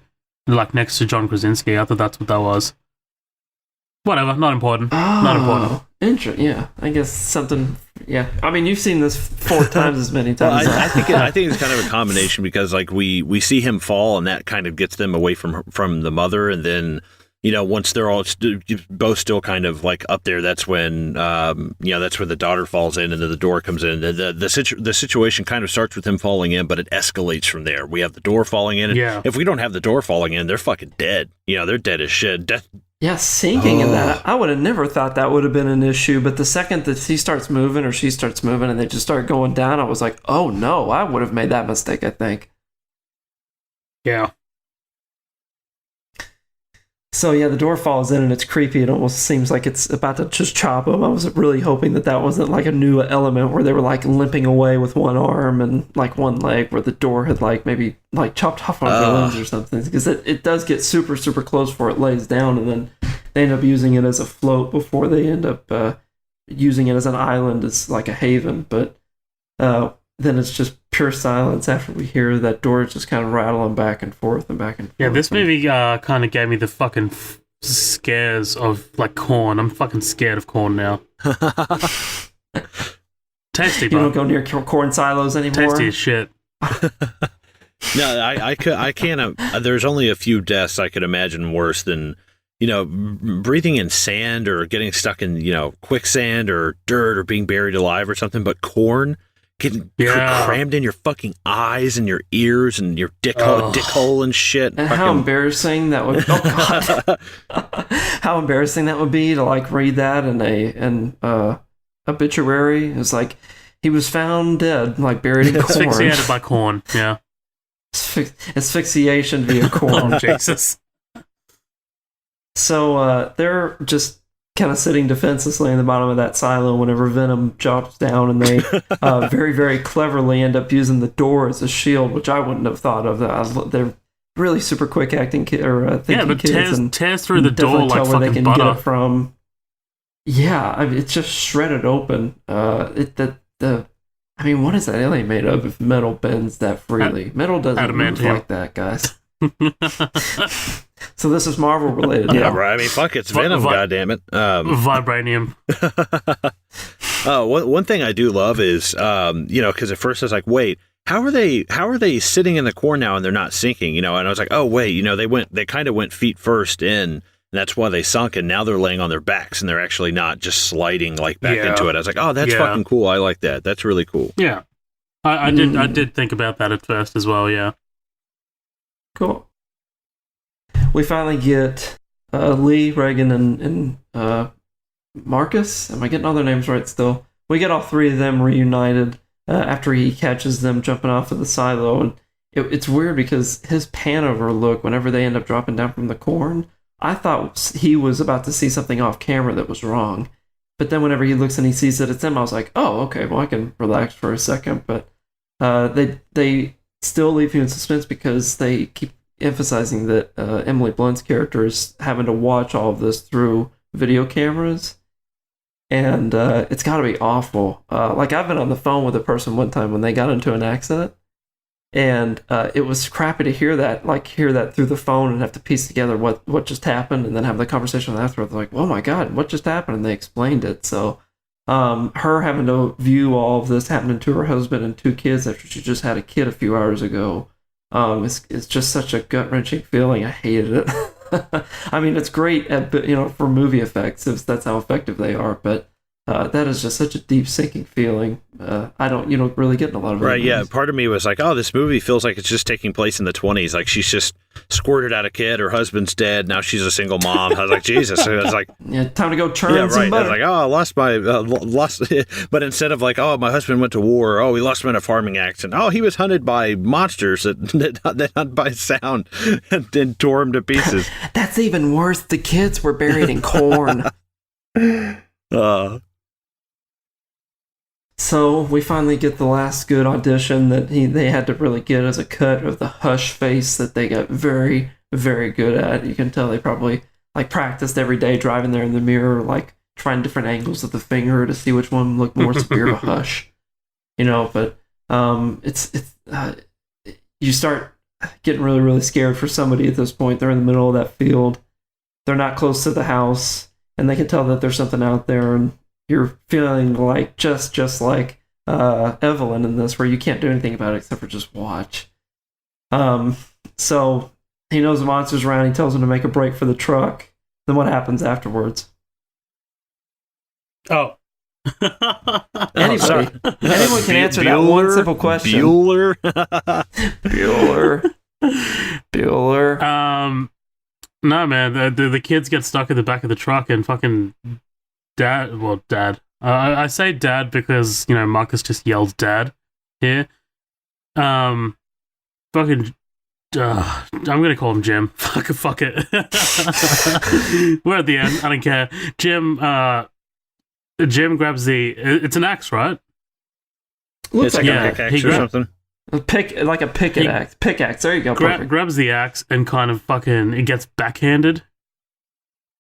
next to John Krasinski. I thought that's what that was. Whatever, not important. Not important. Interesting. Yeah, I guess something. Yeah, I mean, you've seen this 4 times as many times. I think it's kind of a combination because we see him fall and that kind of gets them away from the mother, and then once they're all both still kind of up there, that's when that's when the daughter falls in and then the door comes in. The situation kind of starts with him falling in, but it escalates from there. We have the door falling in. Yeah. If we don't have the door falling in, they're fucking dead. They're dead as shit. Death. Yeah, sinking in that. I would have never thought that would have been an issue, but the second that he starts moving or she starts moving and they just start going down, I was like, oh no, I would have made that mistake, I think. Yeah. So yeah, the door falls in and it's creepy. It almost seems like it's about to just chop him. I was really hoping that wasn't a new element where they were limping away with one arm and one leg, where the door had maybe chopped off one of their limbs or something. Because it does get super, super close before it lays down, and then they end up using it as a float before they end up using it as an island as a haven. But then it's just pure silence after we hear that door just kind of rattling back and forth and back and forth. Yeah, this movie kind of gave me the fucking scares of corn. I'm fucking scared of corn now. Tasty, bro. You don't go near corn silos anymore? Tasty as shit. No, I can't. There's only a few deaths I could imagine worse than breathing in sand or getting stuck in quicksand or dirt or being buried alive or something. But corn getting crammed in your fucking eyes and your ears and your dick hole and shit. And how embarrassing that would. Oh god, how embarrassing that would be to read that in a obituary. It's he was found dead, buried in corn. Asphyxiated by corn. Yeah. Asphyxiation via corn. Oh, Jesus. So they're just kind of sitting defenselessly in the bottom of that silo whenever Venom drops down, and they very, very cleverly end up using the door as a shield, which I wouldn't have thought of. They're really super quick acting thinking kids, and tears through the door like where they fucking can butter. get it from. Yeah, I mean, it's just shredded open. I mean, what is that alien made of if metal bends that freely? Metal doesn't move like that, guys. So this is Marvel related. Yeah, right. I mean, fuck, it's Venom, goddammit. Vibranium. One thing I do love is, because at first I was like, wait, how are they sitting in the corn now and they're not sinking? And I was like, oh wait, they kind of went feet first in, and that's why they sunk, and now they're laying on their backs and they're actually not just sliding like back into it. I was like, oh, that's fucking cool. I like that. That's really cool. Yeah, I did think about that at first as well. Yeah, cool. We finally get Lee, Reagan, and Marcus. Am I getting all their names right still? We get all three of them reunited after he catches them jumping off of the silo. And it's weird because his pan over look, whenever they end up dropping down from the corn, I thought he was about to see something off camera that was wrong. But then whenever he looks and he sees that it's them, I was like, oh, okay, well, I can relax for a second. But they still leave you in suspense because they keep emphasizing that Emily Blunt's character is having to watch all of this through video cameras, and it's got to be awful. Like, I've been on the phone with a person one time when they got into an accident, and it was crappy to hear that through the phone and have to piece together what just happened, and then have the conversation afterwards. Like, oh my god, what just happened? And they explained it. So her having to view all of this happening to her husband and two kids after she just had a kid a few hours ago. It's just such a gut-wrenching feeling. I hated it. I mean, it's great for movie effects, if that's how effective they are, but that is just such a deep sinking feeling. You don't really get in a lot of right. Yeah, movies. part of me was like, oh, this movie feels like it's just taking place in the 20s. Like, she's just squirted out a kid, her husband's dead, now she's a single mom. I was like, Jesus. I was like, yeah, time to go churn some butter. I was like, oh, I lost my lost. But instead of like, oh, my husband went to war, oh, we lost him in a farming accident, oh, he was hunted by monsters that hunt by sound and tore him to pieces. That's even worse. The kids were buried in corn. So we finally get the last good audition that they had to really get as a cut of the Hush face that they got very, very good at. You can tell they probably practiced every day, driving there in the mirror, trying different angles of the finger to see which one looked more severe to Hush. But you start getting really, really scared for somebody at this point. They're in the middle of that field. They're not close to the house, and they can tell that there's something out there, and you're feeling like just like Evelyn in this, where you can't do anything about it except for just watch. So he knows the monster's around. He tells him to make a break for the truck. Then what happens afterwards? Oh. Anyone can answer that one simple question. Bueller. No, man. The kids get stuck in the back of the truck, and fucking dad. I say dad because Marcus just yelled dad here. Fucking. I'm gonna call him Jim. Fuck it. We're at the end. I don't care. Jim grabs it's an axe, right? Looks like a pickaxe or something. Pickaxe. Pickaxe. There you go. Grabs the axe and kind of it gets backhanded.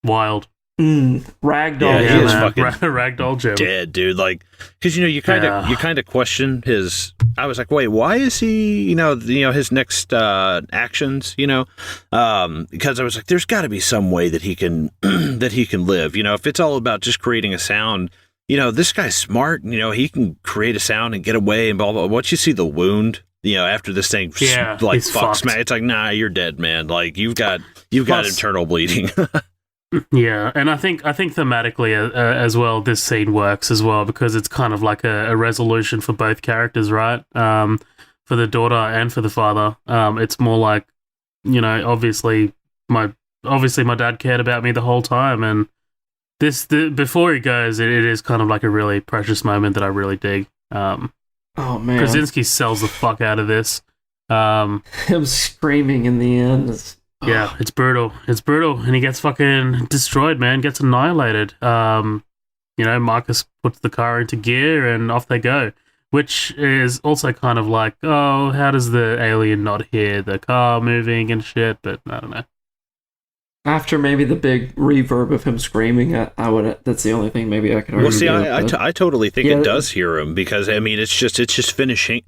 Wild. Ragdoll. Yeah, he is fucking Ragdoll Jim. Dead, dude. Like, because you kind of question his. I was like, wait, why is he? His next actions. Because I was like, there's got to be some way that he can live. If it's all about just creating a sound. This guy's smart. He can create a sound and get away and blah blah. Once you see the wound, after this thing fucks, man, it's like, nah, you're dead, man. Like you've got internal bleeding. Yeah, and I think thematically as well, this scene works as well because it's kind of like a resolution for both characters, right? For the daughter and for the father. It's more like, obviously my dad cared about me the whole time, and before he goes, it is kind of like a really precious moment that I really dig. Oh man, Krasinski sells the fuck out of this. Him screaming in the end is... Yeah, it's brutal. It's brutal, and he gets fucking destroyed, man. Gets annihilated. Marcus puts the car into gear, and off they go. Which is also kind of like, oh, how does the alien not hear the car moving and shit? But I don't know. After maybe the big reverb of him screaming, I would. That's the only thing maybe I could argue. Well, see, with, I totally think it does hear him, because I mean, it's just finishing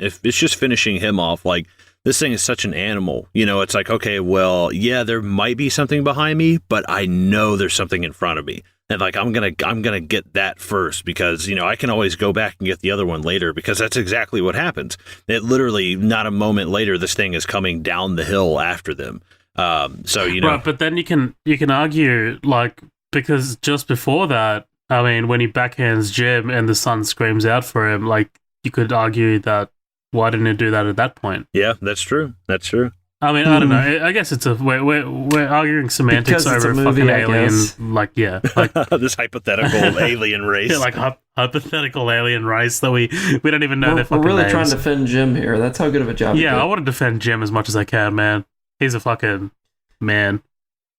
him off. Like, this thing is such an animal, it's like, okay, well, yeah, there might be something behind me, but I know there's something in front of me. And like, I'm going to get that first, because, I can always go back and get the other one later, because that's exactly what happens. It literally, not a moment later, this thing is coming down the hill after them. Right, but then you can argue, like, because just before that, I mean, when he backhands Jim and the son screams out for him, like, you could argue that, why didn't he do that at that point? Yeah, that's true. I mean, I don't know. I guess it's we're arguing semantics over a fucking alien. Like, yeah, like this hypothetical alien race. Yeah, like hypothetical alien race that we don't even know their fucking We're really names. trying to defend Jim here. That's how good of a job. Yeah, I want to defend Jim as much as I can, man. He's a fucking man.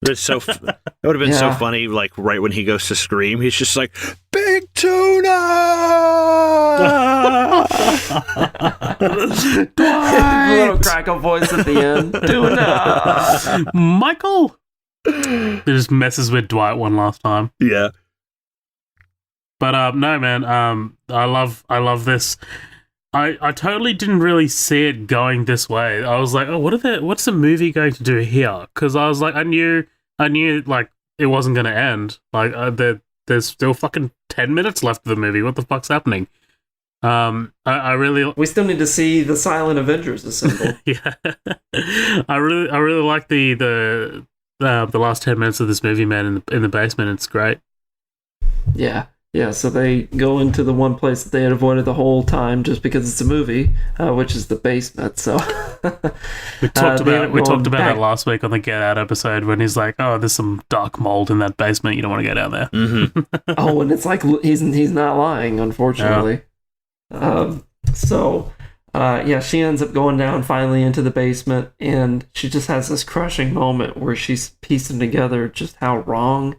It's so. It would have been so funny, like right when he goes to scream, he's just like, "Big tuna!" Little crackle voice at the end. Tuna, Michael. It just messes with Dwight one last time. Yeah, but no, man. I love this. I totally didn't really see it going this way. I was like, oh, what's the movie going to do here? Because I was like, I knew like it wasn't going to end. Like there's still fucking 10 minutes left of the movie. What the fuck's happening? We still need to see the Silent Avengers assemble. Yeah, I really like the last 10 minutes of this movie, man. In the basement, it's great. Yeah, so they go into the one place that they had avoided the whole time just because it's a movie, which is the basement. So we talked about that last week on the Get Out episode when he's like, "Oh, there's some dark mold in that basement. You don't want to go down there." Mm-hmm. Oh, and it's like he's not lying, unfortunately. She ends up going down finally into the basement, and she just has this crushing moment where she's piecing together just how wrong,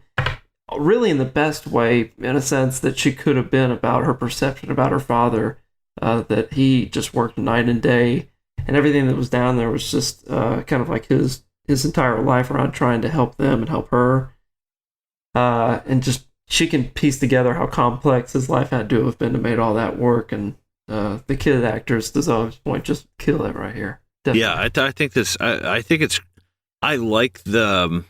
really in the best way, in a sense, that she could have been about her perception about her father, that he just worked night and day, and everything that was down there was just kind of like his entire life around trying to help them and help her. And just she can piece together how complex his life had to have been to make all that work, and the kid actors, to Zoe's point, just kill it right here. Definitely. Yeah, I think this. I think it's. I like the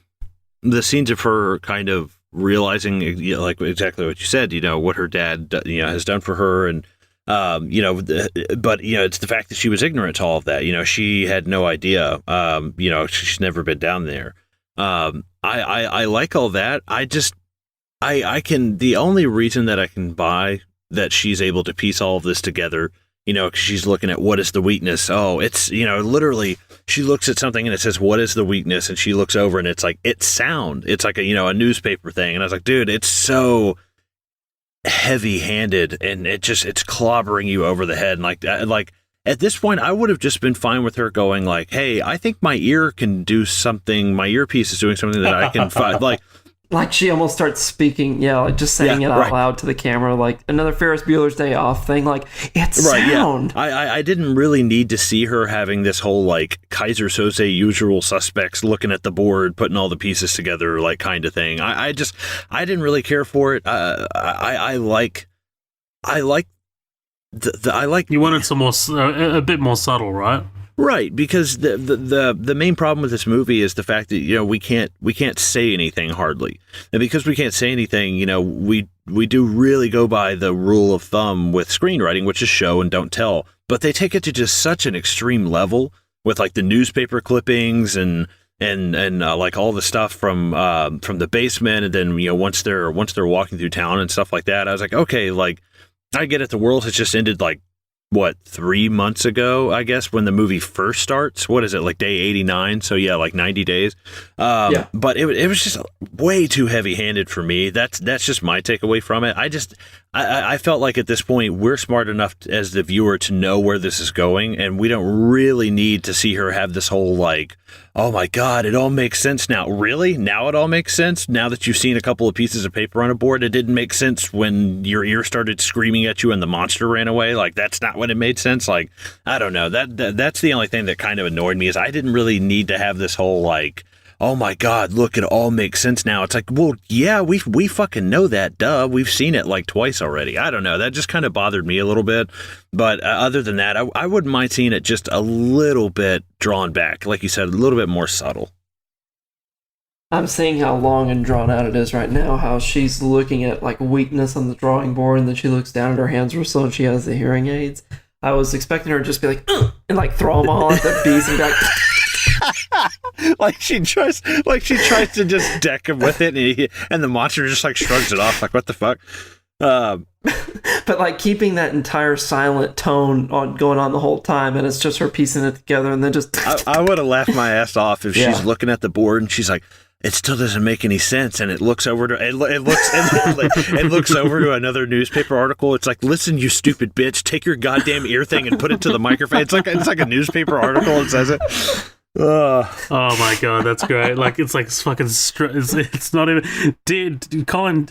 scenes of her kind of realizing, like exactly what you said, what her dad, has done for her, and but it's the fact that she was ignorant to all of that. She had no idea. She's never been down there. I like all that. I can. The only reason that I can buy that she's able to piece all of this together, because she's looking at what is the weakness. Oh, it's, literally she looks at something and it says, what is the weakness? And she looks over and it's like, it's sound. It's like a newspaper thing. And I was like, dude, it's so heavy handed and it's clobbering you over the head. And like at this point, I would have just been fine with her going like, hey, I think my ear can do something. My earpiece is doing something that I can find. Like she almost starts speaking, like just saying it out loud to the camera, like another Ferris Bueller's Day Off thing. Like, it's sound. Yeah. I didn't really need to see her having this whole like Kaiser Soze Usual Suspects looking at the board, putting all the pieces together, like kind of thing. I didn't really care for it. I like. You wanted some more, a bit more subtle, right? Right, because the main problem with this movie is the fact that we can't say anything hardly, and because we can't say anything, we do really go by the rule of thumb with screenwriting, which is show and don't tell. But they take it to just such an extreme level with like the newspaper clippings and like all the stuff from the basement, and then once they're walking through town and stuff like that. I was like, okay, like I get it. The world has just ended like 3 months ago, I guess, when the movie first starts. What is it, like day 89? So yeah, like 90 days. But it was just way too heavy-handed for me. That's just my takeaway from it. I felt like at this point we're smart enough as the viewer to know where this is going, and we don't really need to see her have this whole like, oh my god, it all makes sense now. Really? Now it all makes sense? Now that you've seen a couple of pieces of paper on a board, it didn't make sense when your ear started screaming at you and the monster ran away? Like, that's not when it made sense? Like, I don't know. That's the only thing that kind of annoyed me, is I didn't really need to have this whole like, oh my god, look, it all makes sense now. It's like, well, yeah, we fucking know that, duh. We've seen it like twice already. I don't know. That just kind of bothered me a little bit. But other than that, I wouldn't mind seeing it just a little bit drawn back. Like you said, a little bit more subtle. I'm seeing how long and drawn out it is right now, how she's looking at like weakness on the drawing board, and then she looks down at her hands were slow and she has the hearing aids. I was expecting her to just be like, "Ugh," and like throw them all at the beast and be like, like she tries to just deck him with it, and the monster just like shrugs it off, like, what the fuck? But like keeping that entire silent tone going on the whole time, and it's just her piecing it together, and then just I would have laughed my ass off if she's looking at the board and she's like, it still doesn't make any sense, and it looks over to it looks over to another newspaper article. It's like, listen, you stupid bitch, take your goddamn ear thing and put it to the microphone. It's like a newspaper article and says it. Oh my god, that's great! Like, it's like fucking. It's not even. Dude, Colin.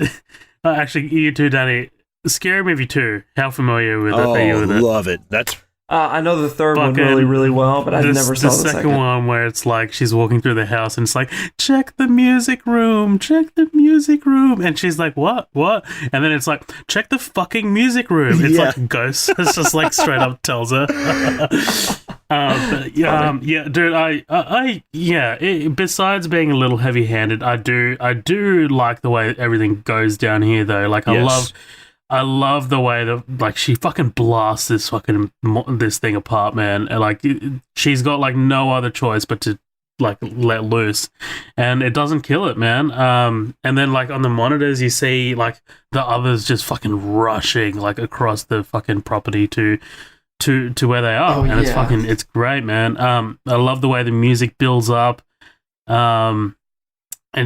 Actually, you too, Danny. Scary Movie 2. How familiar with it are you with it? Love it. That's. I know the third one really, really well, but I never saw the second one, where it's like she's walking through the house and it's like, check the music room, and she's like, what? And then it's like, check the fucking music room. It's like a ghost. It's just like straight up tells her. Dude, besides being a little heavy-handed, I do like the way everything goes down here, though. Like, I love the way that, like, she fucking blasts this thing apart, man. And, like, she's got, like, no other choice but to, like, let loose. And it doesn't kill it, man. And then, like, on the monitors, you see, like, the others just fucking rushing, like, across the fucking property to where they are. It's great, man. I love the way the music builds up. And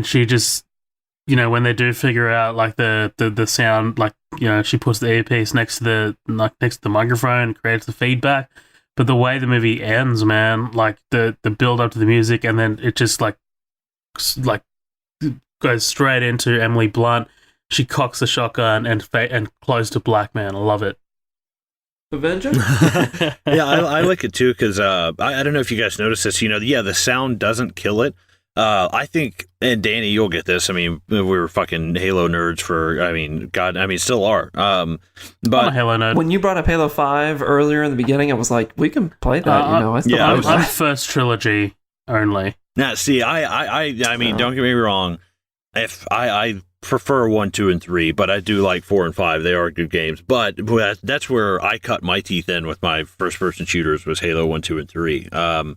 she just, you know, when they do figure out like the sound, like, you know, she puts the earpiece next to the microphone, creates the feedback. But the way the movie ends, man, like the build up to the music, and then it just like goes straight into Emily Blunt. She cocks the shotgun and close to black, man. I love it. Avenger? Yeah, I like it too, because I don't know if you guys noticed this. You know, the sound doesn't kill it. I think, and Danny, you'll get this. I mean, we were fucking Halo nerds still are. But I'm a Halo nerd. When you brought up Halo 5 earlier in the beginning, I was like, we can play that, I'm first trilogy only. Now, see, I mean, don't get me wrong. If I prefer 1, 2, and 3, but I do like 4 and 5. They are good games. But that's where I cut my teeth in with my first-person shooters, was Halo 1, 2, and 3. Same.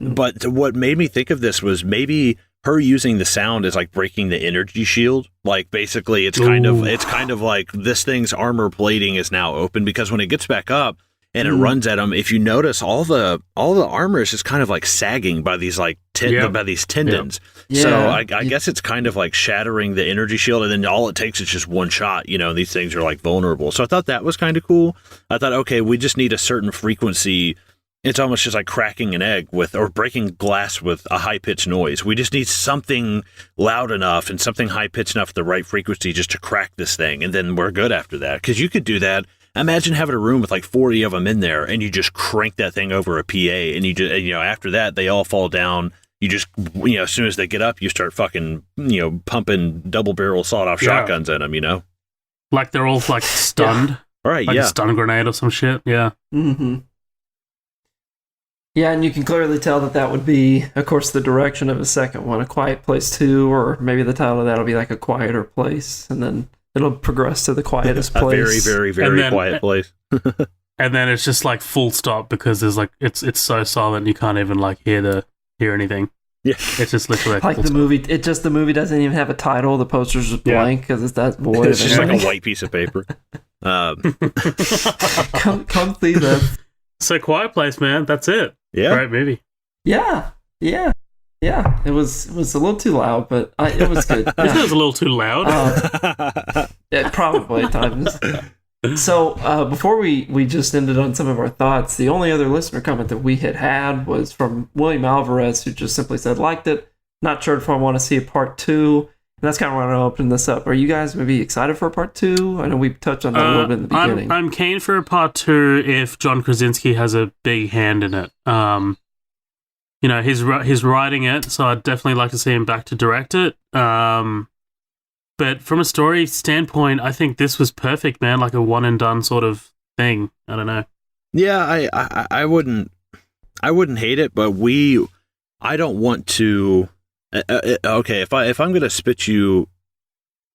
But what made me think of this was maybe her using the sound is like breaking the energy shield. Like, basically, it's kind of like this thing's armor plating is now open, because when it gets back up and it runs at them, if you notice, all the armor is just kind of like sagging by these like by these tendons. Yep. So I guess it's kind of like shattering the energy shield, and then all it takes is just one shot. You know, these things are like vulnerable. So I thought that was kind of cool. I thought, okay, we just need a certain frequency. It's almost just like cracking an egg or breaking glass with a high-pitched noise. We just need something loud enough and something high-pitched enough at the right frequency just to crack this thing, and then we're good after that. Because you could do that. Imagine having a room with like 40 of them in there, and you just crank that thing over a PA, and you just, after that, they all fall down. You just, as soon as they get up, you start fucking, pumping double-barrel sawed-off shotguns at them, Like they're all like stunned. Right, like a stun grenade or some shit, yeah. Mm-hmm. Yeah, and you can clearly tell that would be, of course, the direction of a second one, A Quiet Place 2, or maybe the title of that will be like A Quieter Place, and then it'll progress to The Quietest Place. A very, very, very quiet place. And then it's just like full stop, because there's like it's so silent you can't even like hear anything. Yeah, it's just literally like the movie. The movie doesn't even have a title. The poster's just blank because it's that void. It's just like a white piece of paper. Come see this. So Quiet Place, man, that's it. Yeah. Great movie. Yeah. It was a little too loud, but it was good. It was a little too loud. Yeah, probably at times. So before we just ended on some of our thoughts, the only other listener comment that we had was from William Alvarez, who just simply said, liked it, not sure if I want to see a part 2. And that's kind of why I want to open this up. Are you guys maybe excited for a part 2? I know we touched on that a little bit in the beginning. I'm keen for a part 2 if John Krasinski has a big hand in it. You know, he's writing it, so I'd definitely like to see him back to direct it. But from a story standpoint, I think this was perfect, man. Like a one and done sort of thing. I don't know. Yeah, I wouldn't hate it, but I don't want to. Okay, if I'm gonna spit you,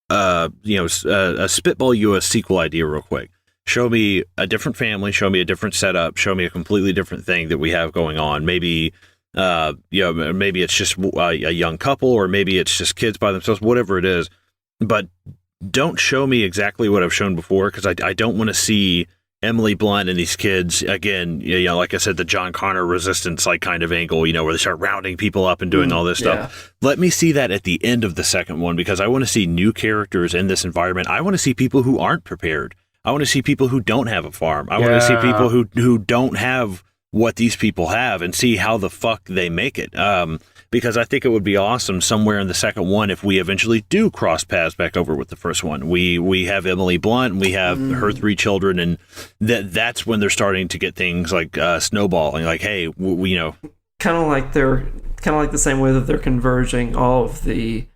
spitball you a sequel idea real quick. Show me a different family. Show me a different setup. Show me a completely different thing that we have going on. Maybe, maybe it's just a young couple, or maybe it's just kids by themselves. Whatever it is, but don't show me exactly what I've shown before, because I don't want to see Emily Blunt and these kids again. Like I said, the John Connor resistance kind of angle. Where they start rounding people up and doing all this stuff. Let me see that at the end of the second one, because I want to see new characters in this environment. I want to see people who aren't prepared. I want to see people who don't have a farm. I want to see people who don't have what these people have, and see how the fuck they make it. Because I think it would be awesome somewhere in the second one if we eventually do cross paths back over with the first one. We have Emily Blunt, and we have her 3 children, and that's when they're starting to get things like snowballing. Like, hey, we kind of like the same way that they're converging all of the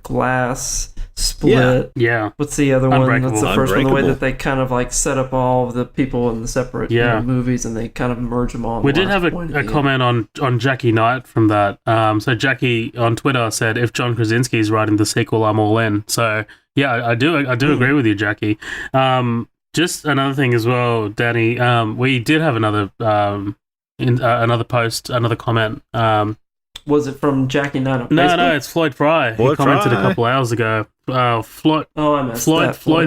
glass split. Yeah. What's the other one? That's the first one. The way Unbreakable. that they kind of set up all of the people in the separate movies, and they kind of merge them all. We did have a comment on Jackie Knight from that. So Jackie on Twitter said, if John Krasinski is writing the sequel, I'm all in. So yeah, I do agree with you, Jackie. Just another thing as well, Danny. We did have another comment. Was it from Jackie Knight on No, Facebook? it's Floyd Fry. He commented a couple hours ago. Floyd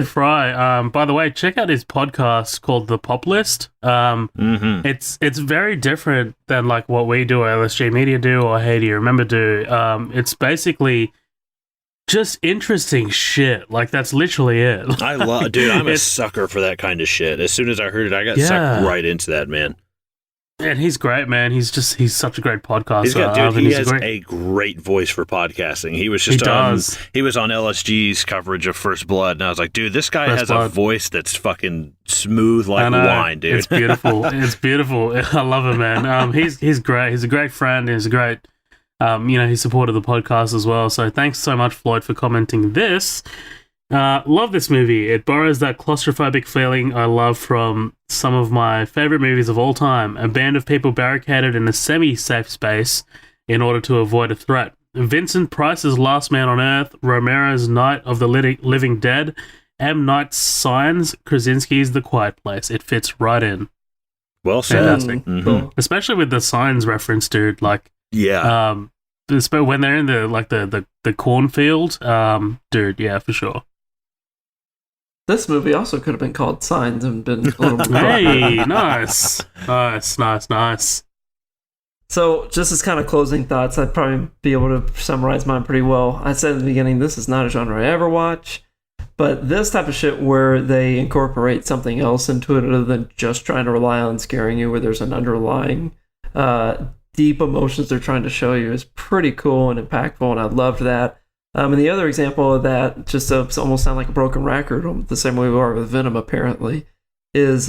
Fry. By the way, check out his podcast called The Pop List. It's very different than what we do, or LSG Media do, or Hey Do You Remember do. It's basically just interesting shit. That's literally it. I love, dude. I'm a sucker for that kind of shit. As soon as I heard it, I got sucked right into that, man. And he's great, man. He's such a great podcaster. He has a great voice for podcasting. He was just he was on LSG's coverage of First Blood, and I was like, dude, this guy has a voice that's fucking smooth like wine, dude. It's beautiful. It's beautiful. I love him, man. He's great. He's a great friend. He's a great, he supported the podcast as well. So thanks so much, Floyd, for commenting this. Love this movie. It borrows that claustrophobic feeling I love from some of my favorite movies of all time. A band of people barricaded in a semi-safe space in order to avoid a threat. Vincent Price's Last Man on Earth, Romero's Night of the Living Dead, M. Night's Signs, Krasinski's The Quiet Place. It fits right in. Well said. Fantastic. Cool. Especially with the Signs reference, dude. When they're in the cornfield, dude, yeah, for sure. This movie also could have been called Signs and been a little more. Hey, nice. So, just as kind of closing thoughts, I'd probably be able to summarize mine pretty well. I said at the beginning, this is not a genre I ever watch, but this type of shit where they incorporate something else into it other than just trying to rely on scaring you, where there's an underlying deep emotions they're trying to show you, is pretty cool and impactful, and I loved that. And the other example of that, just to almost sound like a broken record, the same way we are with Venom apparently, is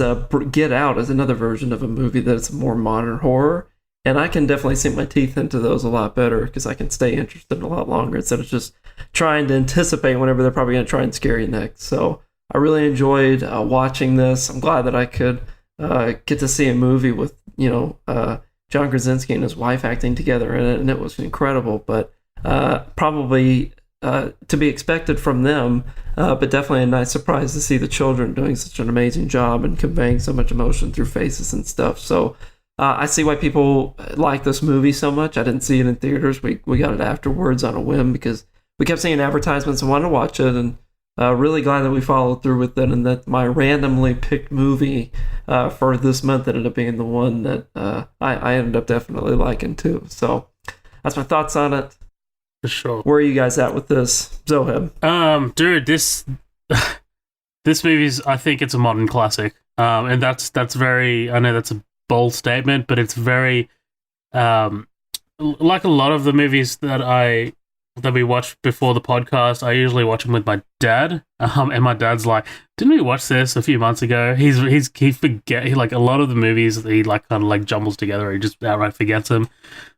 Get Out is another version of a movie that's more modern horror. And I can definitely sink my teeth into those a lot better because I can stay interested a lot longer instead of just trying to anticipate whenever they're probably going to try and scare you next. So I really enjoyed watching this. I'm glad that I could get to see a movie with, John Krasinski and his wife acting together in it, and it was incredible. But probably to be expected from them, but definitely a nice surprise to see the children doing such an amazing job and conveying so much emotion through faces and stuff. So I see why people like this movie so much. I didn't see it in theaters. We got it afterwards on a whim because we kept seeing advertisements and wanted to watch it. And Really glad that we followed through with it, and that my randomly picked movie for this month ended up being the one that I ended up definitely liking too. So that's my thoughts on it. For sure. Where are you guys at with this, Zoheb? Dude, this movie's, I think it's a modern classic. And that's very, I know that's a bold statement, but it's very, like a lot of the movies that we watched before the podcast, I usually watch them with my dad. And my dad's like, "Didn't we watch this a few months ago?" He like a lot of the movies he like kind of like jumbles together. He just outright forgets them.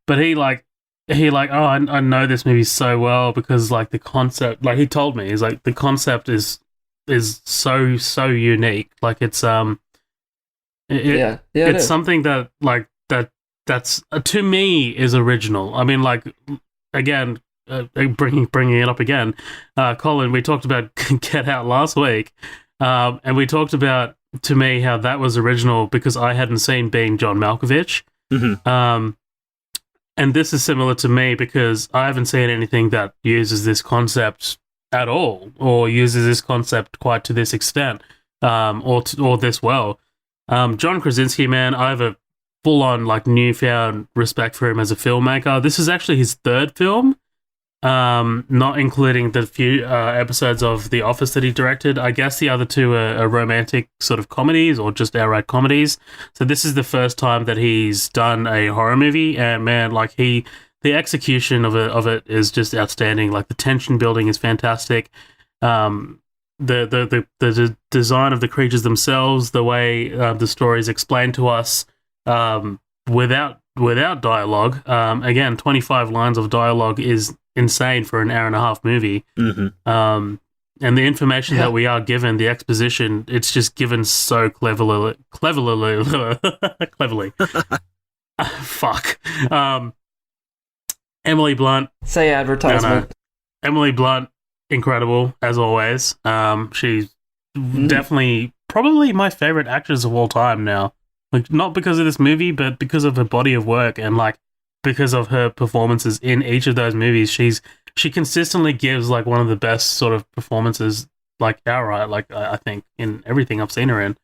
But he like, oh, I know this movie so well because like the concept, like he told me, he's like the concept is so unique. Like it's it's something that like that's to me is original. I mean, like again, bringing it up again, Colin. We talked about Get Out last week, and we talked about, to me, how that was original because I hadn't seen Being John Malkovich. Mm-hmm. And this is similar to me because I haven't seen anything that uses this concept at all, or uses this concept quite to this extent, or this well. John Krasinski, man, I have a full-on like newfound respect for him as a filmmaker. This is actually his third film, not including the few episodes of The Office that he directed. I guess the other two are romantic sort of comedies or just outright comedies. So this is the first time that he's done a horror movie, and man, like the execution of it is just outstanding. Like the tension building is fantastic. The design of the creatures themselves, the way the story is explained to us, without dialogue. Again, 25 lines of dialogue is insane for an hour and a half movie. Mm-hmm. And the information that we are given, the exposition, it's just given so cleverly. Fuck. Emily Blunt. Say advertisement. No. Emily Blunt, incredible as always. She's definitely probably my favorite actress of all time now. Like, not because of this movie, but because of her body of work and like because of her performances in each of those movies. She consistently gives like one of the best sort of performances, like outright, like I think in everything I've seen her in.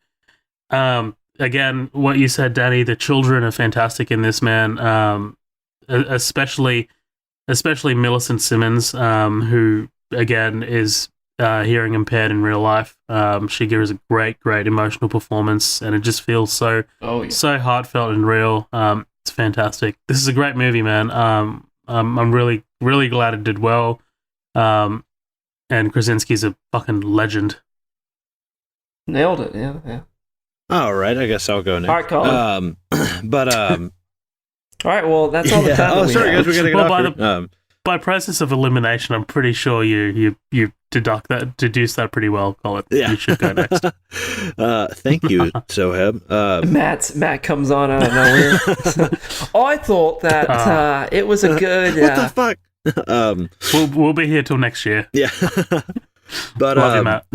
Again, what you said, Danny, the children are fantastic in this, man. Especially Millicent Simmons, who again is hearing impaired in real life. She gives a great emotional performance, and it just feels so heartfelt and real. It's fantastic. This is a great movie, man. I'm really glad it did well. And Krasinski's a fucking legend. Nailed it. Yeah. All right, I guess I'll go next. All right, Colin. All right, well, that's all the time that we have. Guys, we gotta get off here. By process of elimination, I'm pretty sure you deduce that pretty well, Colin. Yeah. You should go next. Thank you, Soheb. Matt comes on out of nowhere. I thought that it was a good. What the fuck? We'll be here till next year. Yeah. But love you, Matt.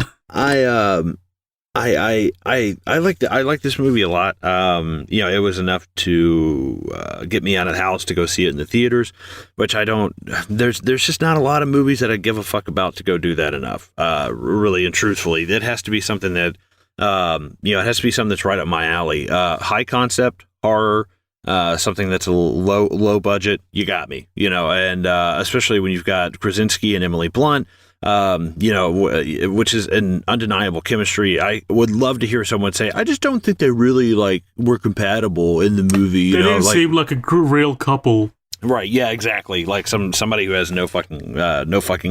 I like this movie a lot. It was enough to get me out of the house to go see it in the theaters, which I don't. There's just not a lot of movies that I give a fuck about to go do that enough. Really and truthfully, that has to be something that it has to be something that's right up my alley. High concept horror, something that's a low budget. You got me, and especially when you've got Krasinski and Emily Blunt. Which is an undeniable chemistry. I would love to hear someone say, I just don't think they really were compatible in the movie. They didn't seem like a real couple. Right. Yeah, exactly. Like somebody who has no fucking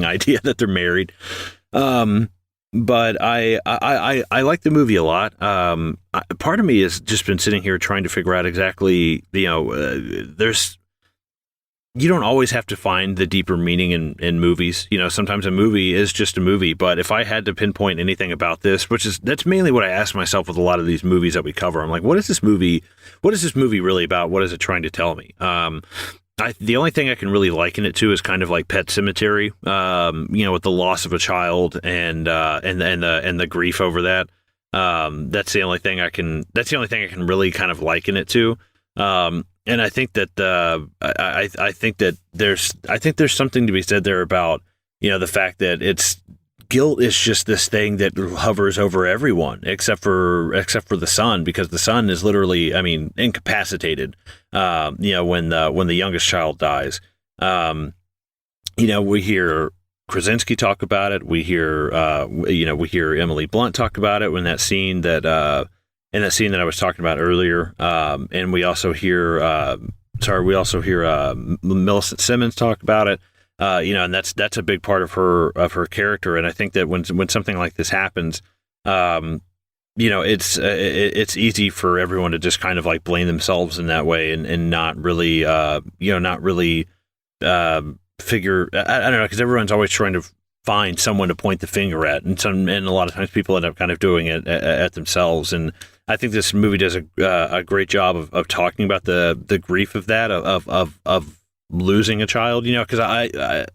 idea that they're married. But I like the movie a lot. Part of me has just been sitting here trying to figure out exactly, you don't always have to find the deeper meaning in movies. Sometimes a movie is just a movie. But if I had to pinpoint anything about this, that's mainly what I ask myself with a lot of these movies that we cover. I'm like, what is this movie really about? What is it trying to tell me? The only thing I can really liken it to is kind of like Pet Sematary, with the loss of a child and the grief over that. That's the only thing I can really kind of liken it to. And I think that I think there's something to be said there about the fact that it's guilt is just this thing that hovers over everyone except for the son, because the son is literally, I mean, incapacitated. When the youngest child dies, we hear Krasinski talk about it. We hear Emily Blunt talk about it in that scene that I was talking about earlier. And we also hear Millicent Simmons talk about it. And that's a big part of her character. And I think that when something like this happens, it's easy for everyone to just kind of like blame themselves in that way and not really, figure, I don't know, because everyone's always trying to find someone to point the finger at, and a lot of times people end up kind of doing it at themselves. And I think this movie does a great job of talking about the grief of that, of losing a child, because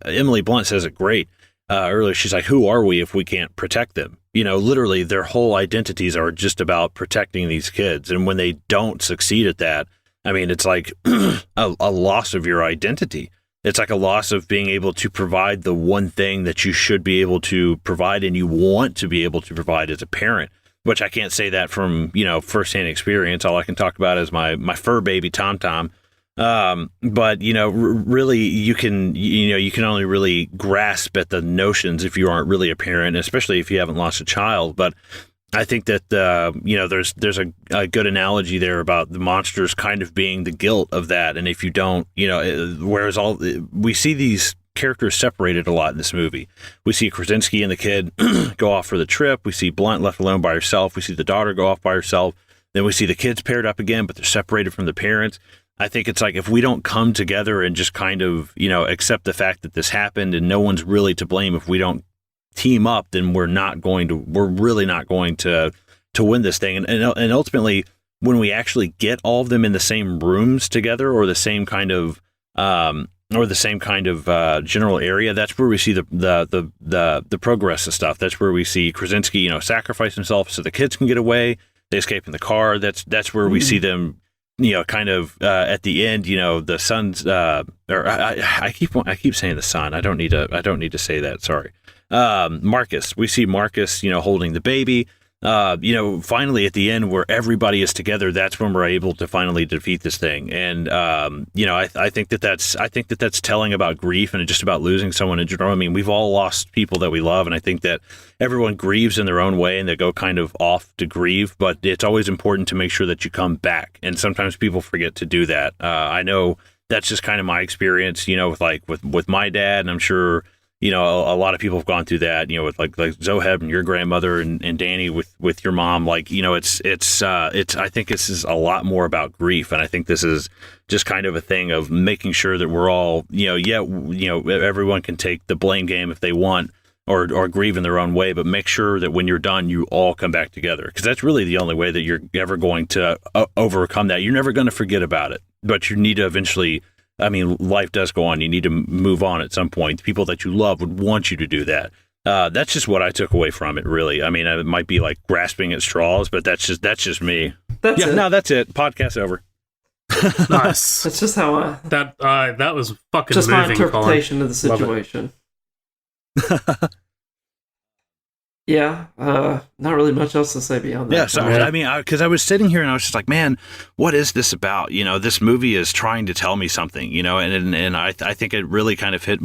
Emily Blunt says it great earlier. She's like, who are we if we can't protect them? Literally their whole identities are just about protecting these kids. And when they don't succeed at that, I mean, it's like a loss of your identity. It's like a loss of being able to provide the one thing that you should be able to provide and you want to be able to provide as a parent, which I can't say that from, firsthand experience. All I can talk about is my fur baby, Tom Tom. But really you can only really grasp at the notions if you aren't really a parent, especially if you haven't lost a child. But I think that, there's a good analogy there about the monsters kind of being the guilt of that. And if you don't, whereas we see these characters separated a lot in this movie. We see Krasinski and the kid go off for the trip. We see Blunt left alone by herself. We see the daughter go off by herself. Then we see the kids paired up again, but they're separated from the parents. I think it's like, if we don't come together and just kind of, accept the fact that this happened and no one's really to blame, if we don't team up, then we're really not going to win this thing. And ultimately, when we actually get all of them in the same rooms together, or the same kind of general area, that's where we see the progress of stuff. That's where we see Krasinski, sacrifice himself so the kids can get away. They escape in the car. That's where we see them, at the end, the son's, I keep saying the son. I don't need to say that. Sorry. Marcus, we see Marcus, holding the baby, finally at the end where everybody is together. That's when we're able to finally defeat this thing. And, I think that's telling about grief and just about losing someone in general. I mean, we've all lost people that we love. And I think that everyone grieves in their own way and they go kind of off to grieve, but it's always important to make sure that you come back. And sometimes people forget to do that. I know that's just kind of my experience, with my dad, and I'm sure, a lot of people have gone through that, with like Zoheb and your grandmother and Danny with your mom. Like, I think this is a lot more about grief. And I think this is just kind of a thing of making sure that we're all, everyone can take the blame game if they want, or grieve in their own way, but make sure that when you're done, you all come back together. Because that's really the only way that you're ever going to overcome that. You're never going to forget about it, but you need to eventually, I mean, life does go on. You need to move on at some point. The people that you love would want you to do that. That's just what I took away from it, really. I mean, it might be like grasping at straws, but that's just me. That's it. No, that's it. Podcast over. Nice. That's just how that was fucking just moving, my interpretation Colin. of the situation. Yeah, not really much else to say beyond that. Yeah, so I mean, because I was sitting here and I was just like, man, what is this about? This movie is trying to tell me something, and I think it really kind of hit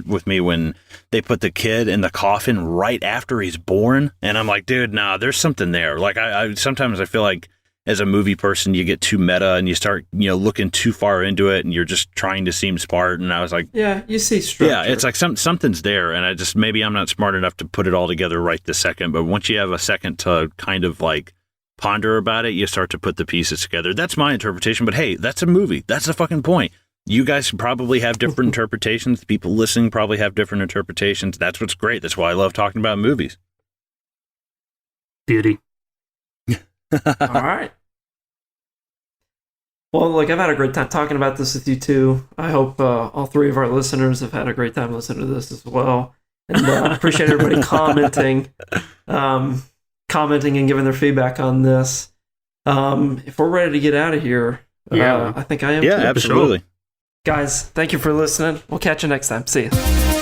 with me when they put the kid in the coffin right after he's born, and I'm like, dude, nah, there's something there. Like, I sometimes I feel like, as a movie person, you get too meta and you start, looking too far into it, and you're just trying to seem smart. And I was like, yeah, you see structure. Yeah, it's like something's there, and maybe I'm not smart enough to put it all together right this second. But once you have a second to kind of like ponder about it, you start to put the pieces together. That's my interpretation. But hey, that's a movie. That's the fucking point. You guys probably have different interpretations. The people listening probably have different interpretations. That's what's great. That's why I love talking about movies. Beauty. All right. Well, look, I've had a great time talking about this with you too. I hope all three of our listeners have had a great time listening to this as well. And I appreciate everybody commenting and giving their feedback on this. If we're ready to get out of here, I think I am. Yeah, too. absolutely. Guys, thank you for listening. We'll catch you next time. See ya.